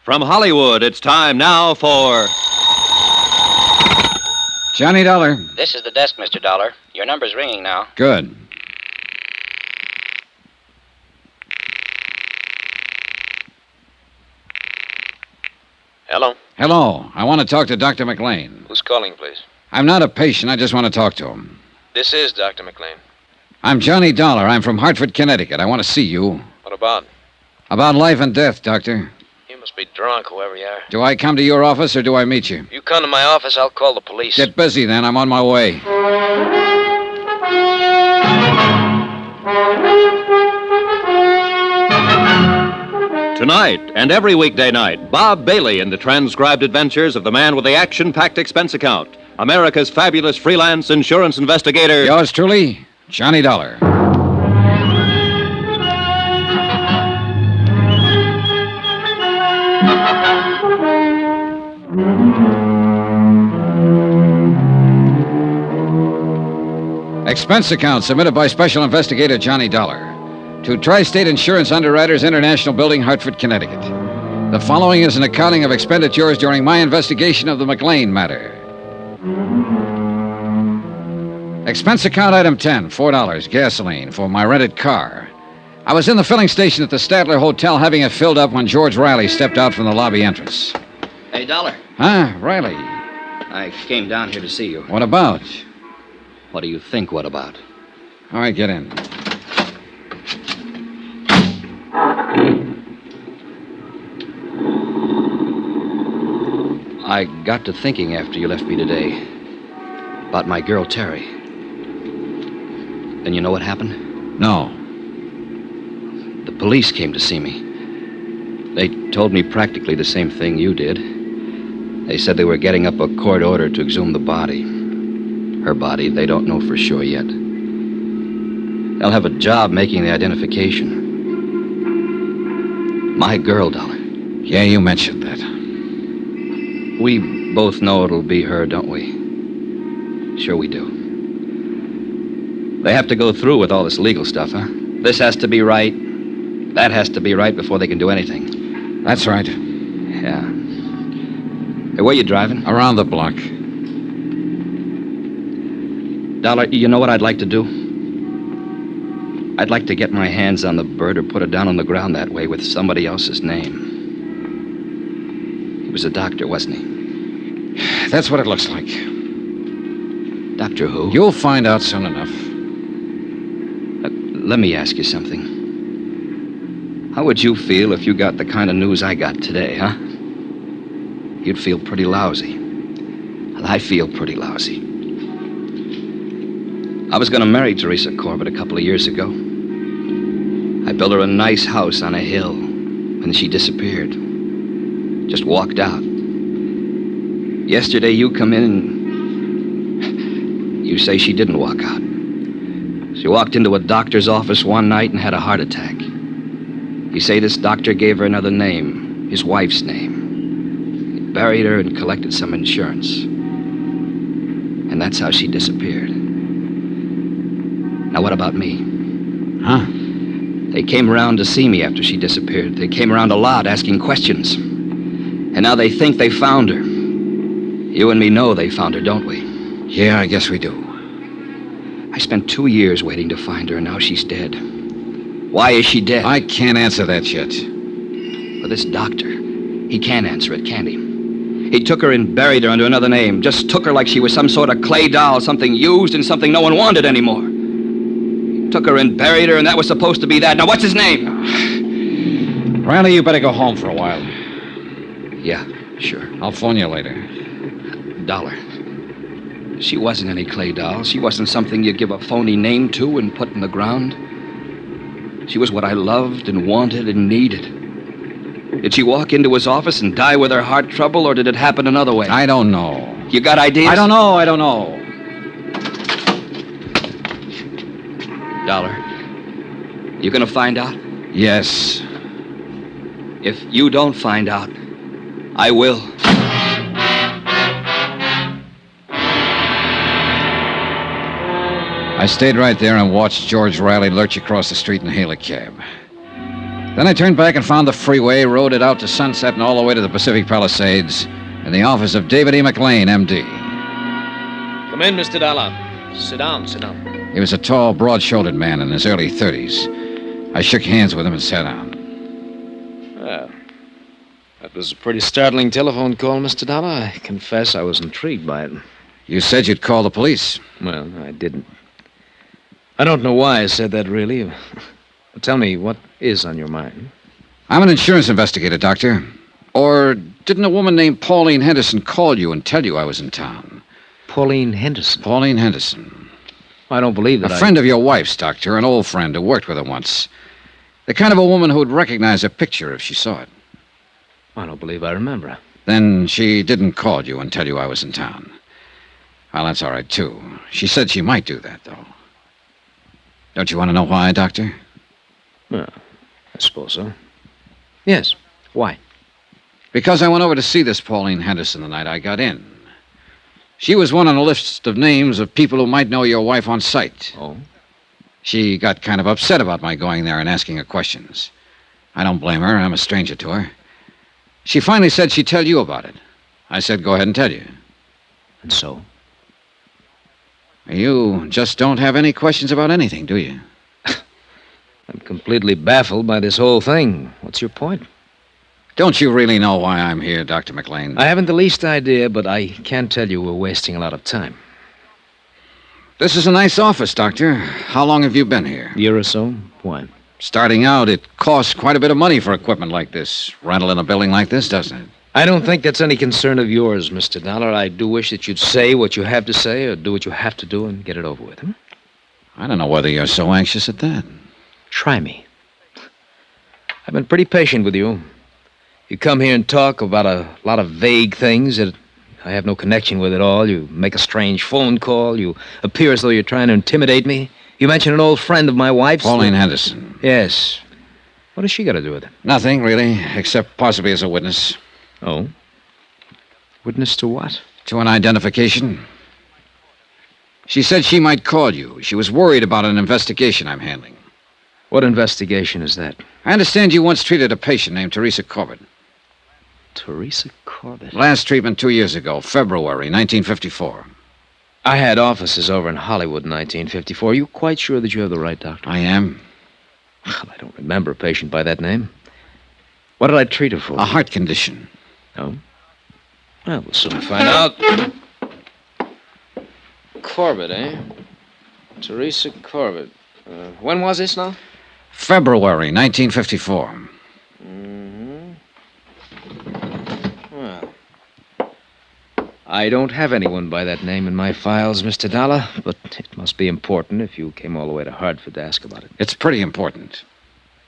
From Hollywood, it's time now for Johnny Dollar. This is the desk, Mr. Dollar. Your number's ringing now. Good. Hello? Hello. I want to talk to Dr. McLean. Who's calling, please? I'm not a patient. I just want to talk to him. This is Dr. McLean. I'm Johnny Dollar. I'm from Hartford, Connecticut. I want to see you. What about? About life and death, Doctor. You must be drunk, whoever you are. Do I come to your office or do I meet you? You come to my office, I'll call the police. Get busy then. I'm on my way. Tonight and every weekday night, Bob Bailey in the transcribed adventures of the man with the action-packed expense account, America's fabulous freelance insurance investigator. Yours truly, Johnny Dollar. Expense account submitted by Special Investigator Johnny Dollar to Tri-State Insurance Underwriters International Building, Hartford, Connecticut. The following is an accounting of expenditures during my investigation of the McLean matter. Expense account item 10, $4, gasoline for my rented car. I was in the filling station at the Statler Hotel having it filled up when George Riley stepped out from the lobby entrance. Hey, Dollar. Huh, Riley? I came down here to see you. What about? What do you think, what about? All right, get in. I got to thinking after you left me today about my girl, Terry. And you know what happened? No. The police came to see me. They told me practically the same thing you did. They said they were getting up a court order to exhume the body. Her body, they don't know for sure yet. They'll have a job making the identification. My girl, Dollar. Yeah, you mentioned that. We both know it'll be her, don't we? Sure we do. They have to go through with all this legal stuff, huh? This has to be right. That has to be right before they can do anything. That's right. Yeah. Hey, where you driving? Around the block. Dollar, you know what I'd like to do? I'd like to get my hands on the bird or put it down on the ground that way with somebody else's name. He was a doctor, wasn't he? That's what it looks like. Doctor who? You'll find out soon enough. Let me ask you something. How would you feel if you got the kind of news I got today, huh? You'd feel pretty lousy. Well, I feel pretty lousy. I was going to marry Teresa Corbett a couple of years ago. I built her a nice house on a hill, and she disappeared. Just walked out. Yesterday you come in and you say she didn't walk out. She walked into a doctor's office one night and had a heart attack. You say this doctor gave her another name, his wife's name. He buried her and collected some insurance. And that's how she disappeared. Now, what about me? Huh? They came around to see me after she disappeared. They came around a lot asking questions. And now they think they found her. You and me know they found her, don't we? Yeah, I guess we do. I spent 2 years waiting to find her, and now she's dead. Why is she dead? I can't answer that yet. But this doctor, he can't answer it, can he? He took her and buried her under another name. Just took her like she was some sort of clay doll, something used and something no one wanted anymore. He took her and buried her, and that was supposed to be that. Now, what's his name? Riley, you better go home for a while. Yeah, sure. I'll phone you later. Dollar. She wasn't any clay doll. She wasn't something you give a phony name to and put in the ground. She was what I loved and wanted and needed. Did she walk into his office and die with her heart trouble, or did it happen another way? I don't know. You got ideas? I don't know. Dollar, you gonna find out? Yes. If you don't find out, I will. I stayed right there and watched George Riley lurch across the street and hail a cab. Then I turned back and found the freeway, rode it out to Sunset and all the way to the Pacific Palisades in the office of David E. McLean, M.D. Come in, Mr. Dollar. Sit down. He was a tall, broad-shouldered man in his early 30s. I shook hands with him and sat down. Well, that was a pretty startling telephone call, Mr. Dollar. I confess I was intrigued by it. You said you'd call the police. Well, I didn't. I don't know why I said that, really. Tell me, what is on your mind? I'm an insurance investigator, Doctor. Or didn't a woman named Pauline Henderson call you and tell you I was in town? Pauline Henderson? Pauline Henderson. I don't believe that A friend of your wife's, Doctor, an old friend who worked with her once. The kind of a woman who would recognize a picture if she saw it. I don't believe I remember her. Then she didn't call you and tell you I was in town. Well, that's all right, too. She said she might do that, though. Don't you want to know why, Doctor? Well, I suppose so. Yes. Why? Because I went over to see this Pauline Henderson the night I got in. She was one on a list of names of people who might know your wife on sight. Oh? She got kind of upset about my going there and asking her questions. I don't blame her. I'm a stranger to her. She finally said she'd tell you about it. I said, go ahead and tell you. And so? You just don't have any questions about anything, do you? I'm completely baffled by this whole thing. What's your point? Don't you really know why I'm here, Dr. McLean? I haven't the least idea, but I can tell you we're wasting a lot of time. This is a nice office, Doctor. How long have you been here? A year or so. Why? Starting out, it costs quite a bit of money for equipment like this. Rental in a building like this, doesn't it? I don't think that's any concern of yours, Mr. Dollar. I do wish that you'd say what you have to say or do what you have to do and get it over with. I don't know whether you're so anxious at that. Try me. I've been pretty patient with you. You come here and talk about a lot of vague things that I have no connection with at all. You make a strange phone call. You appear as though you're trying to intimidate me. You mention an old friend of my wife's. Pauline Henderson. Yes. What has she got to do with it? Nothing, really, except possibly as a witness. Oh? Witness to what? To an identification. She said she might call you. She was worried about an investigation I'm handling. What investigation is that? I understand you once treated a patient named Teresa Corbett. Teresa Corbett? Last treatment 2 years ago, February 1954. I had offices over in Hollywood in 1954. Are you quite sure that you have the right doctor? I am. Well, I don't remember a patient by that name. What did I treat her for? A heart condition. Oh? Well, we'll soon find out. Corbett, eh? Teresa Corbett. When was this now? February 1954. Well, I don't have anyone by that name in my files, Mr. Dollar, but it must be important if you came all the way to Hartford to ask about it. It's pretty important.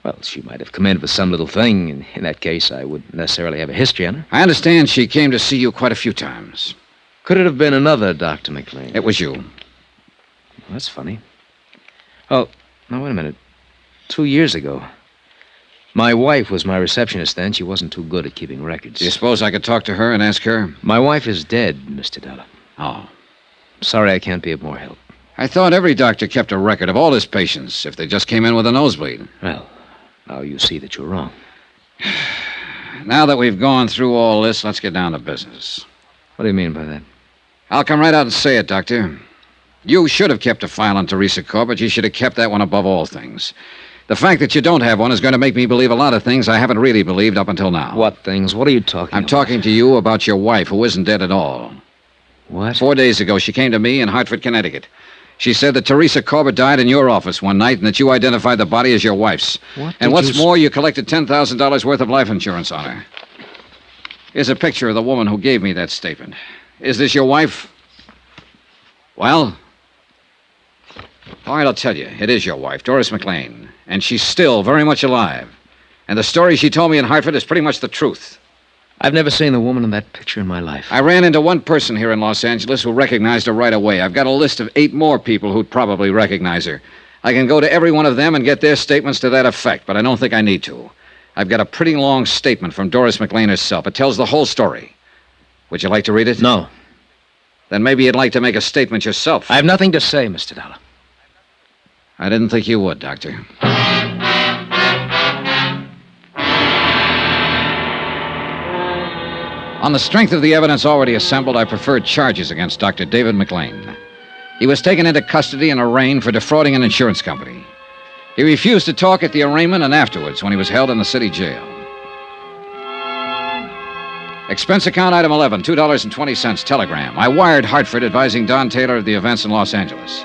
Well, she might have come in for some little thing, and in that case, I wouldn't necessarily have a history on her. I understand she came to see you quite a few times. Could it have been another Dr. McLean? It was you. Well, that's funny. Oh, now, wait a minute. 2 years ago. My wife was my receptionist then. She wasn't too good at keeping records. Do you suppose I could talk to her and ask her? My wife is dead, Mr. Dollar. Oh. Sorry I can't be of more help. I thought every doctor kept a record of all his patients if they just came in with a nosebleed. Well, now you see that you're wrong. Now that we've gone through all this, let's get down to business. What do you mean by that? I'll come right out and say it, Doctor. You should have kept a file on Teresa Corbett. You should have kept that one above all things. The fact that you don't have one is going to make me believe a lot of things I haven't really believed up until now. What things? What are you talking about? I'm talking to you about your wife, who isn't dead at all. What? 4 days ago, she came to me in Hartford, Connecticut. She said that Teresa Corbett died in your office one night and that you identified the body as your wife's. And what's more, you collected $10,000 worth of life insurance on her. Here's a picture of the woman who gave me that statement. Is this your wife? Well? All right, I'll tell you. It is your wife, Doris McLean. And she's still very much alive. And the story she told me in Hartford is pretty much the truth. I've never seen the woman in that picture in my life. I ran into one person here in Los Angeles who recognized her right away. I've got a list of 8 more people who'd probably recognize her. I can go to every one of them and get their statements to that effect, but I don't think I need to. I've got a pretty long statement from Doris McLean herself. It tells the whole story. Would you like to read it? No. Then maybe you'd like to make a statement yourself. I have nothing to say, Mr. Dollar. I didn't think you would, Doctor. On the strength of the evidence already assembled, I preferred charges against Dr. David McLean. He was taken into custody and arraigned for defrauding an insurance company. He refused to talk at the arraignment and afterwards when he was held in the city jail. Expense account item 11, $2.20, telegram. I wired Hartford advising Don Taylor of the events in Los Angeles.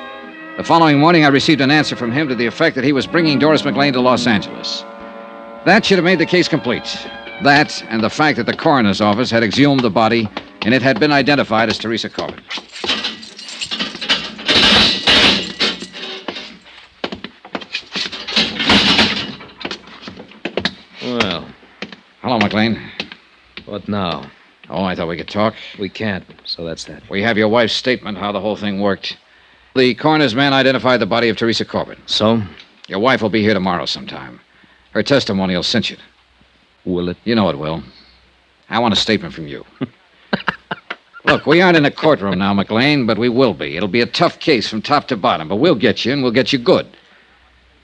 The following morning, I received an answer from him to the effect that he was bringing Doris McLean to Los Angeles. That should have made the case complete. That and the fact that the coroner's office had exhumed the body and it had been identified as Teresa Corbett. Well. Hello, McLean. What now? Oh, I thought we could talk. We can't, so that's that. We have your wife's statement, how the whole thing worked. The coroner's man identified the body of Teresa Corbett. So? Your wife will be here tomorrow sometime. Her testimony will cinch it. Will it? You know it will. I want a statement from you. Look, we aren't in a courtroom now, McLean, but we will be. It'll be a tough case from top to bottom, but we'll get you, and we'll get you good.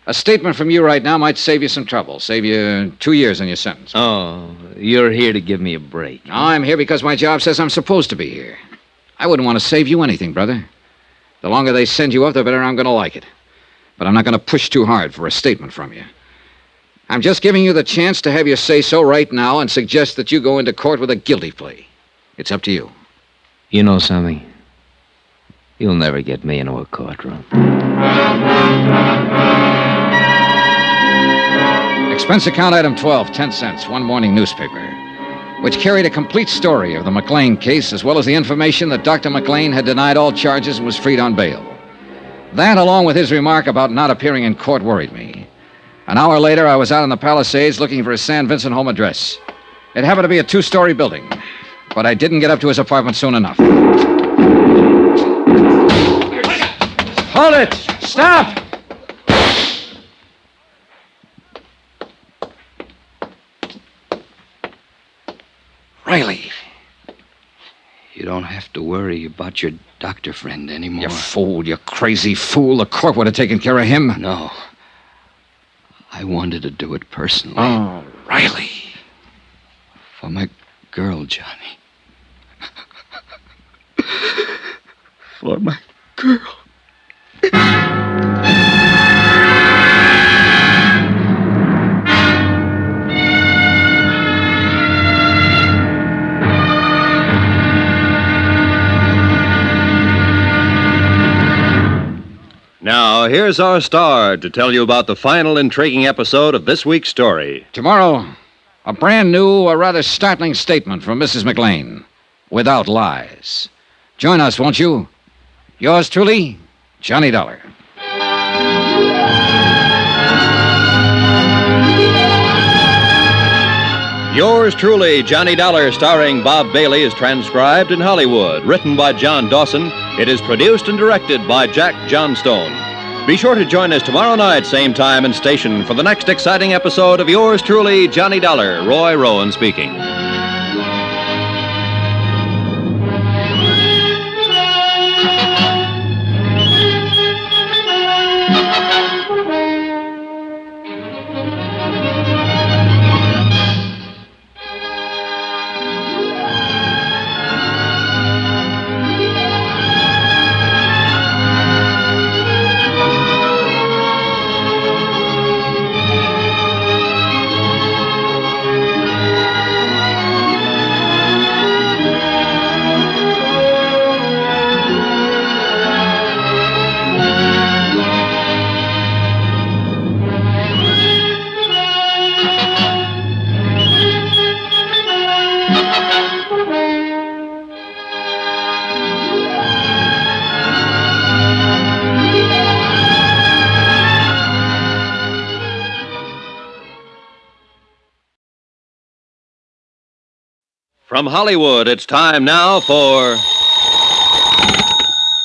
A statement from you right now might save you some trouble, save you 2 years on your sentence. Oh, you're here to give me a break. No, I'm here because my job says I'm supposed to be here. I wouldn't want to save you anything, brother. The longer they send you up, the better I'm going to like it. But I'm not going to push too hard for a statement from you. I'm just giving you the chance to have your say-so right now and suggest that you go into court with a guilty plea. It's up to you. You know something? You'll never get me into a courtroom. Expense account item 12, 10 cents, one morning newspaper, which carried a complete story of the McLean case as well as the information that Dr. McLean had denied all charges and was freed on bail. That, along with his remark about not appearing in court, worried me. An hour later, I was out in the Palisades looking for his San Vincent home address. It happened to be a 2-story building, but I didn't get up to his apartment soon enough. Hold it! Stop! Riley. You don't have to worry about your doctor friend anymore. You fool, you crazy fool. The court would have taken care of him. No. I wanted to do it personally. Oh, Riley. For my girl, Johnny. For my girl. Now, here's our star to tell you about the final intriguing episode of this week's story. Tomorrow, a brand new, a rather startling statement from Mrs. McLean, without lies. Join us, won't you? Yours truly, Johnny Dollar. Yours truly, Johnny Dollar, starring Bob Bailey, is transcribed in Hollywood. Written by John Dawson, it is produced and directed by Jack Johnstone. Be sure to join us tomorrow night, same time and station, for the next exciting episode of Yours truly, Johnny Dollar. Roy Rowan speaking. From Hollywood, it's time now for...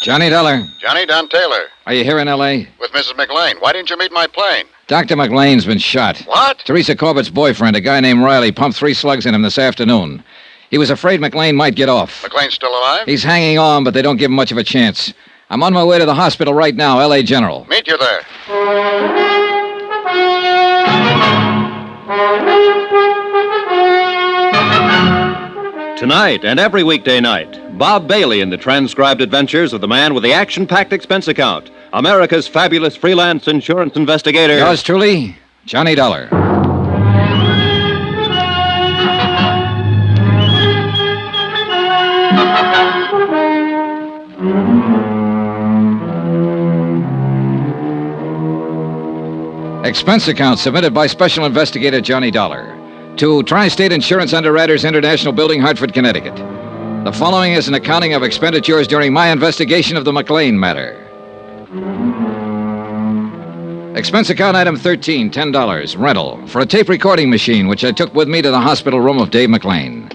Johnny Dollar. Johnny, Don Taylor. Are you here in L.A.? With Mrs. McLean. Why didn't you meet my plane? Dr. McLean's been shot. What? Teresa Corbett's boyfriend, a guy named Riley, pumped 3 slugs in him this afternoon. He was afraid McLean might get off. McLean's still alive? He's hanging on, but they don't give him much of a chance. I'm on my way to the hospital right now, L.A. General. Meet you there. Tonight and every weekday night, Bob Bailey in the transcribed adventures of the man with the action-packed expense account, America's fabulous freelance insurance investigator. Yours truly, Johnny Dollar. Expense account submitted by Special Investigator Johnny Dollar to Tri-State Insurance Underwriters International Building, Hartford, Connecticut. The following is an accounting of expenditures during my investigation of the McLean matter. Expense account item 13, $10, rental, for a tape recording machine which I took with me to the hospital room of Dave McLean.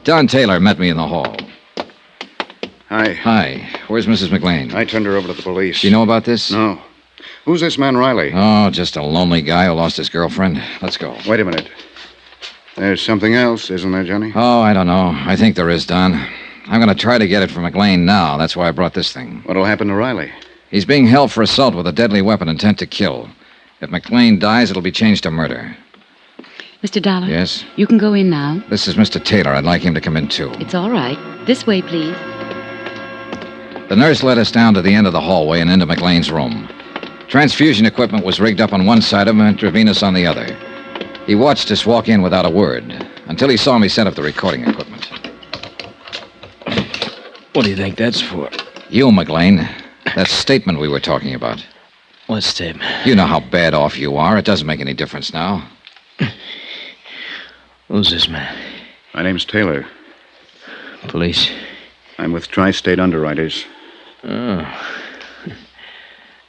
Don Taylor met me in the hall. Hi. Hi. Where's Mrs. McLean? I turned her over to the police. Do you know about this? No. Who's this man, Riley? Oh, just a lonely guy who lost his girlfriend. Let's go. Wait a minute. There's something else, isn't there, Johnny? Oh, I don't know. I think there is, Don. I'm going to try to get it from McLean now. That's why I brought this thing. What'll happen to Riley? He's being held for assault with a deadly weapon intent to kill. If McLean dies, it'll be changed to murder. Mr. Dollar? Yes? You can go in now. This is Mr. Taylor. I'd like him to come in, too. It's all right. This way, please. The nurse led us down to the end of the hallway and into McLean's room. Transfusion equipment was rigged up on one side of him, intravenous on the other. He watched us walk in without a word, until he saw me set up the recording equipment. What do you think that's for? You, McLean. That statement we were talking about. What statement? You know how bad off you are. It doesn't make any difference now. Who's this man? My name's Taylor. Police? I'm with Tri-State Underwriters. Oh.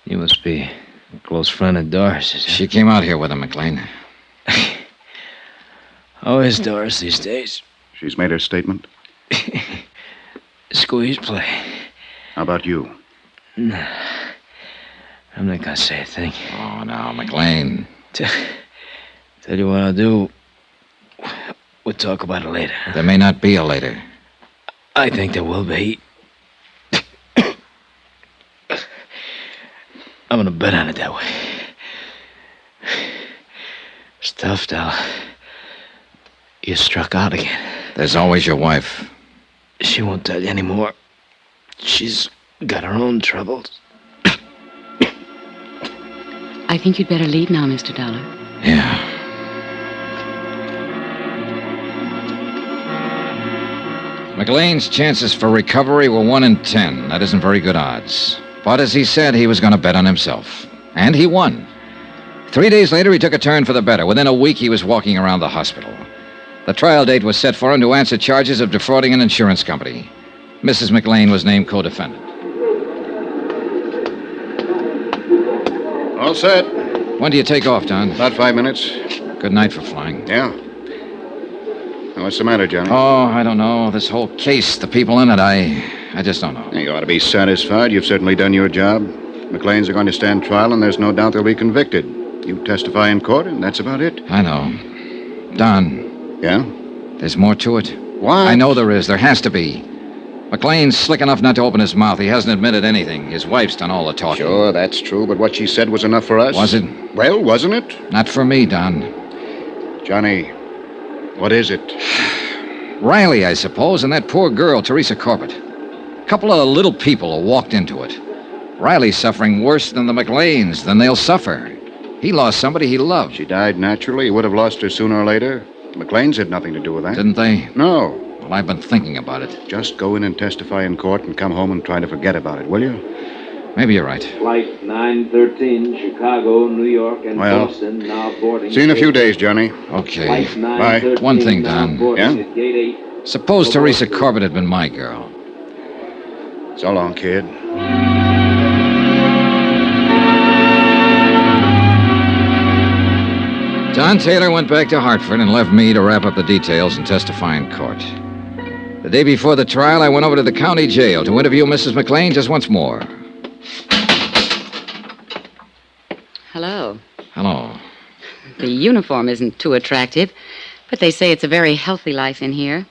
You must be a close friend of Doris. She came out here with him, McLean. How is Doris these days? She's made her statement. Squeeze play. How about you? No. I'm not gonna say a thing. Oh, now, McLean. Tell you what I'll do. We'll talk about it later. There may not be a later. I think there will be. I'm gonna bet on it that way. It's tough, Dal. You struck out again. There's always your wife. She won't tell you anymore. She's got her own troubles. I think you'd better leave now, Mr. Dollar. Yeah. McLean's chances for recovery were 1 in 10. That isn't very good odds. But as he said, he was going to bet on himself. And he won. 3 days later, he took a turn for the better. Within a week, he was walking around the hospital. The trial date was set for him to answer charges of defrauding an insurance company. Mrs. McLean was named co-defendant. All set. When do you take off, Don? About 5 minutes. Good night for flying. Yeah. Now, what's the matter, Johnny? Oh, I don't know. This whole case, the people in it, I just don't know. You ought to be satisfied. You've certainly done your job. McLean's are going to stand trial, and there's no doubt they'll be convicted. You testify in court, and that's about it. I know. Don. Yeah? There's more to it. What? I know there is. There has to be. McLean's slick enough not to open his mouth. He hasn't admitted anything. His wife's done all the talking. Sure, that's true, but what she said was enough for us. Was it? Well, wasn't it? Not for me, Don. Johnny, what is it? Riley, I suppose, and that poor girl, Teresa Corbett. A couple of little people who walked into it. Riley's suffering worse than the McLeans, than they'll suffer. He lost somebody he loved. She died naturally. He would have lost her sooner or later. The McLeans had nothing to do with that. Didn't they? No. Well, I've been thinking about it. Just go in and testify in court and come home and try to forget about it, will you? Maybe you're right. Flight 913, Chicago, New York, and Well, Boston, now boarding. See you in a few days, Johnny. Okay. Flight 913, Bye. One thing, now Don. boarding Yeah? at Gate 8. Suppose Teresa Corbett had been my girl. So long, kid. Don Taylor went back to Hartford and left me to wrap up the details and testify in court. The day before the trial, I went over to the county jail to interview Mrs. McLean just once more. Hello. Hello. The uniform isn't too attractive, but they say it's a very healthy life in here.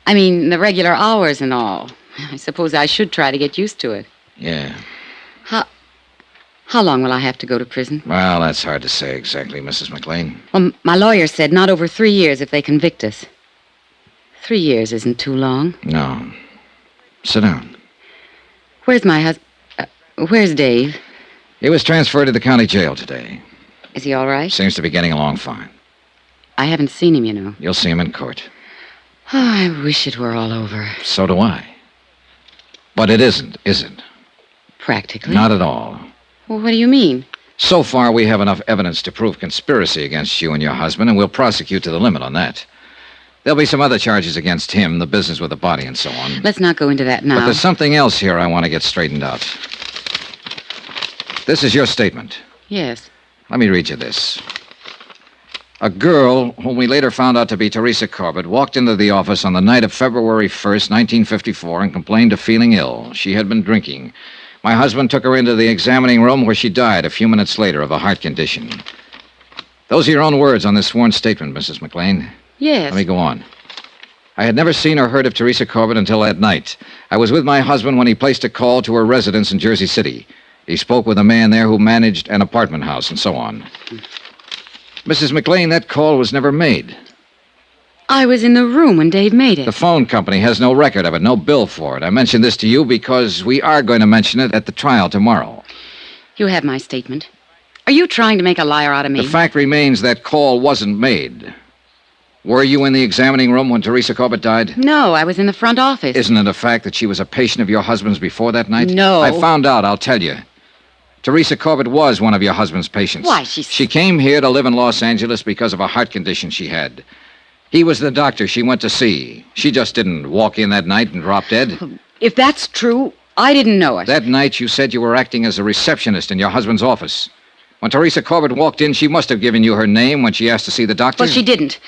I mean, the regular hours and all. I suppose I should try to get used to it. Yeah. How long will I have to go to prison? Well, that's hard to say exactly, Mrs. McLean. Well, my lawyer said not over 3 years if they convict us. 3 years isn't too long. No. Sit down. Where's my husband? Where's Dave? He was transferred to the county jail today. Is he all right? Seems to be getting along fine. I haven't seen him, you know. You'll see him in court. Oh, I wish it were all over. So do I. But it isn't, is it? Practically. Not at all. Well, what do you mean? So far, we have enough evidence to prove conspiracy against you and your husband, and we'll prosecute to the limit on that. There'll be some other charges against him, the business with the body and so on. Let's not go into that now. But there's something else here I want to get straightened out. This is your statement. Yes. Let me read you this. A girl, whom we later found out to be Teresa Corbett, walked into the office on the night of February 1st, 1954, and complained of feeling ill. She had been drinking. My husband took her into the examining room where she died a few minutes later of a heart condition. Those are your own words on this sworn statement, Mrs. McLean. Yes. Let me go on. I had never seen or heard of Teresa Corbett until that night. I was with my husband when he placed a call to her residence in Jersey City. He spoke with a man there who managed an apartment house and so on. Mrs. McLean, that call was never made. I was in the room when Dave made it. The phone company has no record of it, no bill for it. I mentioned this to you because we are going to mention it at the trial tomorrow. You have my statement. Are you trying to make a liar out of me? The fact remains that call wasn't made. Were you in the examining room when Teresa Corbett died? No, I was in the front office. Isn't it a fact that she was a patient of your husband's before that night? No. I found out, I'll tell you. Teresa Corbett was one of your husband's patients. Why, She came here to live in Los Angeles because of a heart condition she had. He was the doctor she went to see. She just didn't walk in that night and drop dead. If that's true, I didn't know it. That night you said you were acting as a receptionist in your husband's office. When Teresa Corbett walked in, she must have given you her name when she asked to see the doctor. Well, she didn't.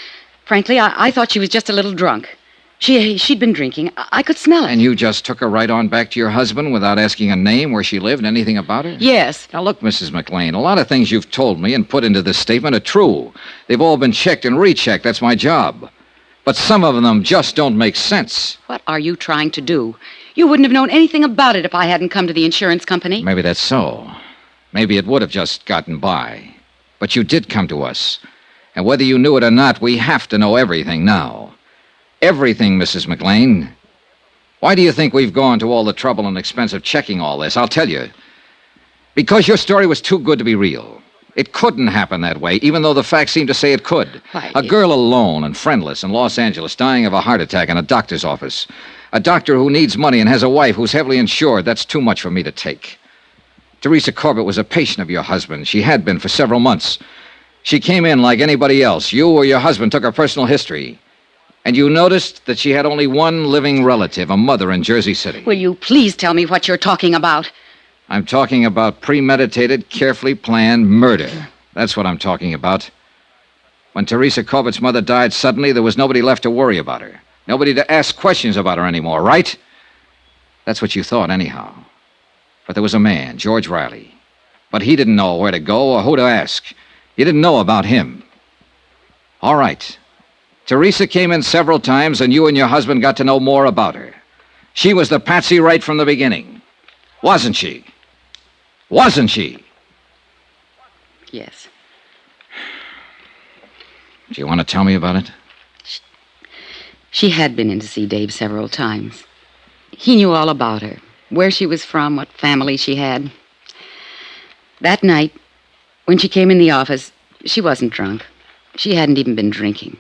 Frankly, I thought she was just a little drunk. She'd been drinking. I could smell it. And you just took her right on back to your husband without asking a name, where she lived, anything about her? Yes. Now, look, Mrs. McLean, a lot of things you've told me and put into this statement are true. They've all been checked and rechecked. That's my job. But some of them just don't make sense. What are you trying to do? You wouldn't have known anything about it if I hadn't come to the insurance company. Maybe that's so. Maybe it would have just gotten by. But you did come to us. And whether you knew it or not, we have to know everything now. Everything, Mrs. McLean. Why do you think we've gone to all the trouble and expense of checking all this? I'll tell you. Because your story was too good to be real. It couldn't happen that way, even though the facts seem to say it could. Why, A girl alone and friendless in Los Angeles dying of a heart attack in a doctor's office. A doctor who needs money and has a wife who's heavily insured. That's too much for me to take. Teresa Corbett was a patient of your husband. She had been for several months. She came in like anybody else. You or your husband took her personal history. And you noticed that she had only one living relative, a mother in Jersey City. Will you please tell me what you're talking about? I'm talking about premeditated, carefully planned murder. That's what I'm talking about. When Teresa Corbett's mother died suddenly, there was nobody left to worry about her. Nobody to ask questions about her anymore, right? That's what you thought, anyhow. But there was a man, George Riley. But he didn't know where to go or who to ask. You didn't know about him. All right. Teresa came in several times, and you and your husband got to know more about her. She was the patsy right from the beginning. Wasn't she? Wasn't she? Yes. Do you want to tell me about it? She had been in to see Dave several times. He knew all about her, where she was from, what family she had. That night, when she came in the office, she wasn't drunk. She hadn't even been drinking.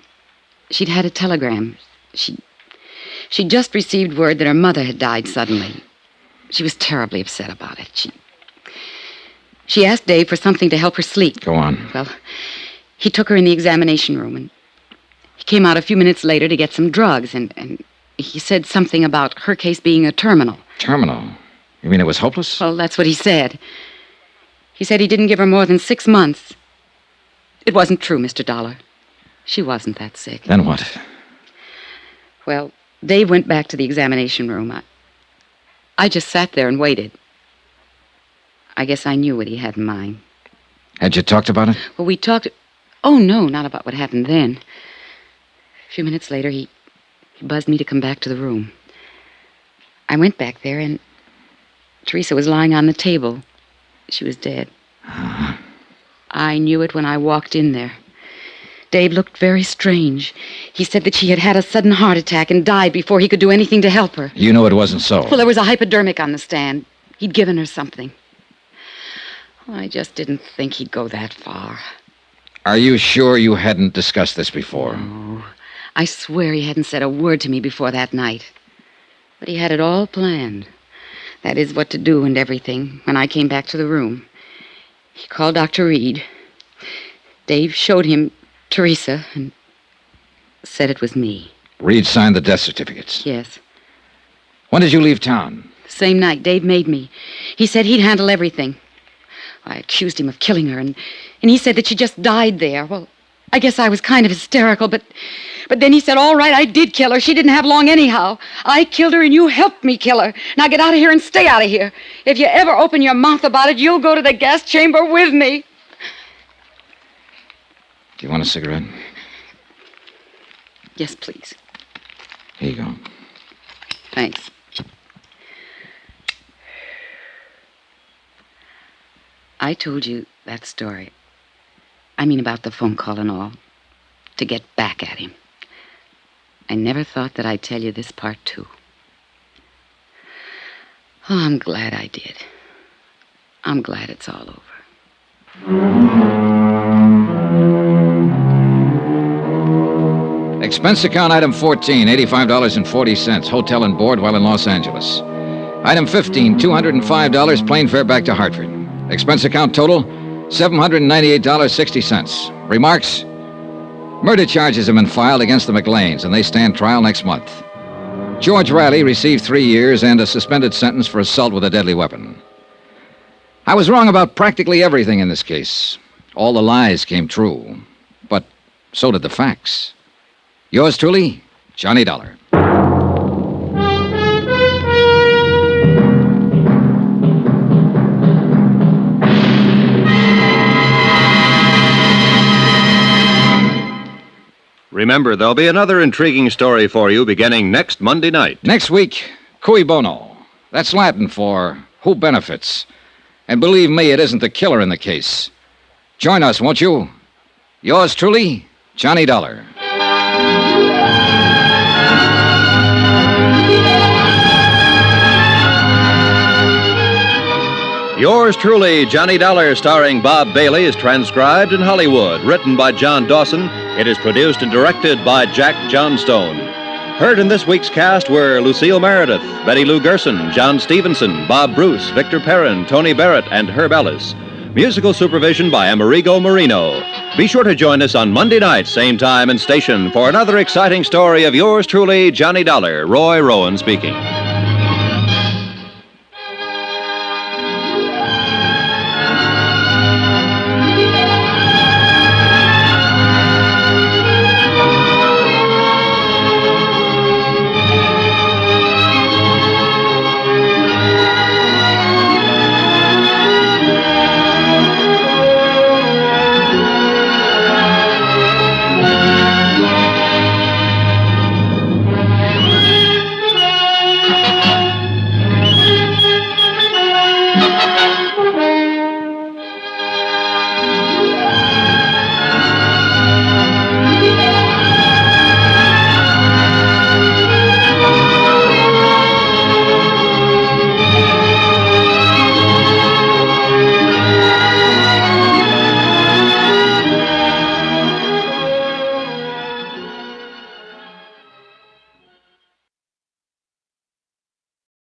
She'd had a telegram. She'd just received word that her mother had died suddenly. She was terribly upset about it. She asked Dave for something to help her sleep. Go on. Well, he took her in the examination room, and he came out a few minutes later to get some drugs, and he said something about her case being a terminal. Terminal? You mean it was hopeless? Well, that's what he said. He said he didn't give her more than 6 months. It wasn't true, Mr. Dollar. She wasn't that sick. Then what? Well, Dave went back to the examination room. I just sat there and waited. I guess I knew what he had in mind. Had you talked about it? Well, we talked... Oh, no, not about what happened then. A few minutes later, he buzzed me to come back to the room. I went back there, and Teresa was lying on the table. She was dead. I knew it when I walked in there. Dave looked very strange. He said that she had had a sudden heart attack and died before he could do anything to help her. You know it wasn't so. Well, there was a hypodermic on the stand. He'd given her something. I just didn't think he'd go that far. Are you sure you hadn't discussed this before? No. I swear he hadn't said a word to me before that night. But he had it all planned. That is what to do and everything when I came back to the room. He called Dr. Reed. Dave showed him Teresa and said it was me. Reed signed the death certificates. Yes. When did you leave town? The same night Dave made me. He said he'd handle everything. I accused him of killing her, and he said that she just died there. Well, I guess I was kind of hysterical, but then he said, all right, I did kill her. She didn't have long anyhow. I killed her, and you helped me kill her. Now get out of here and stay out of here. If you ever open your mouth about it, you'll go to the gas chamber with me. Do you want a cigarette? Yes, please. Here you go. Thanks. I told you that story. I mean about the phone call and all. To get back at him. I never thought that I'd tell you this part, too. Oh, I'm glad I did. I'm glad it's all over. Expense account item 14, $85.40, hotel and board while in Los Angeles. Item 15, $205, plane fare back to Hartford. Expense account total, $798.60. Remarks? Murder charges have been filed against the McLeans, and they stand trial next month. George Riley received 3 years and a suspended sentence for assault with a deadly weapon. I was wrong about practically everything in this case. All the lies came true, but so did the facts. Yours truly, Johnny Dollar. Remember, there'll be another intriguing story for you beginning next Monday night. Next week, cui bono. That's Latin for who benefits. And believe me, it isn't the killer in the case. Join us, won't you? Yours truly, Johnny Dollar. Yours truly, Johnny Dollar, starring Bob Bailey, is transcribed in Hollywood. Written by John Dawson, it is produced and directed by Jack Johnstone. Heard in this week's cast were Lucille Meredith, Betty Lou Gerson, John Stevenson, Bob Bruce, Victor Perrin, Tony Barrett, and Herb Ellis. Musical supervision by Amerigo Marino. Be sure to join us on Monday night, same time and station, for another exciting story of yours truly, Johnny Dollar. Roy Rowan speaking.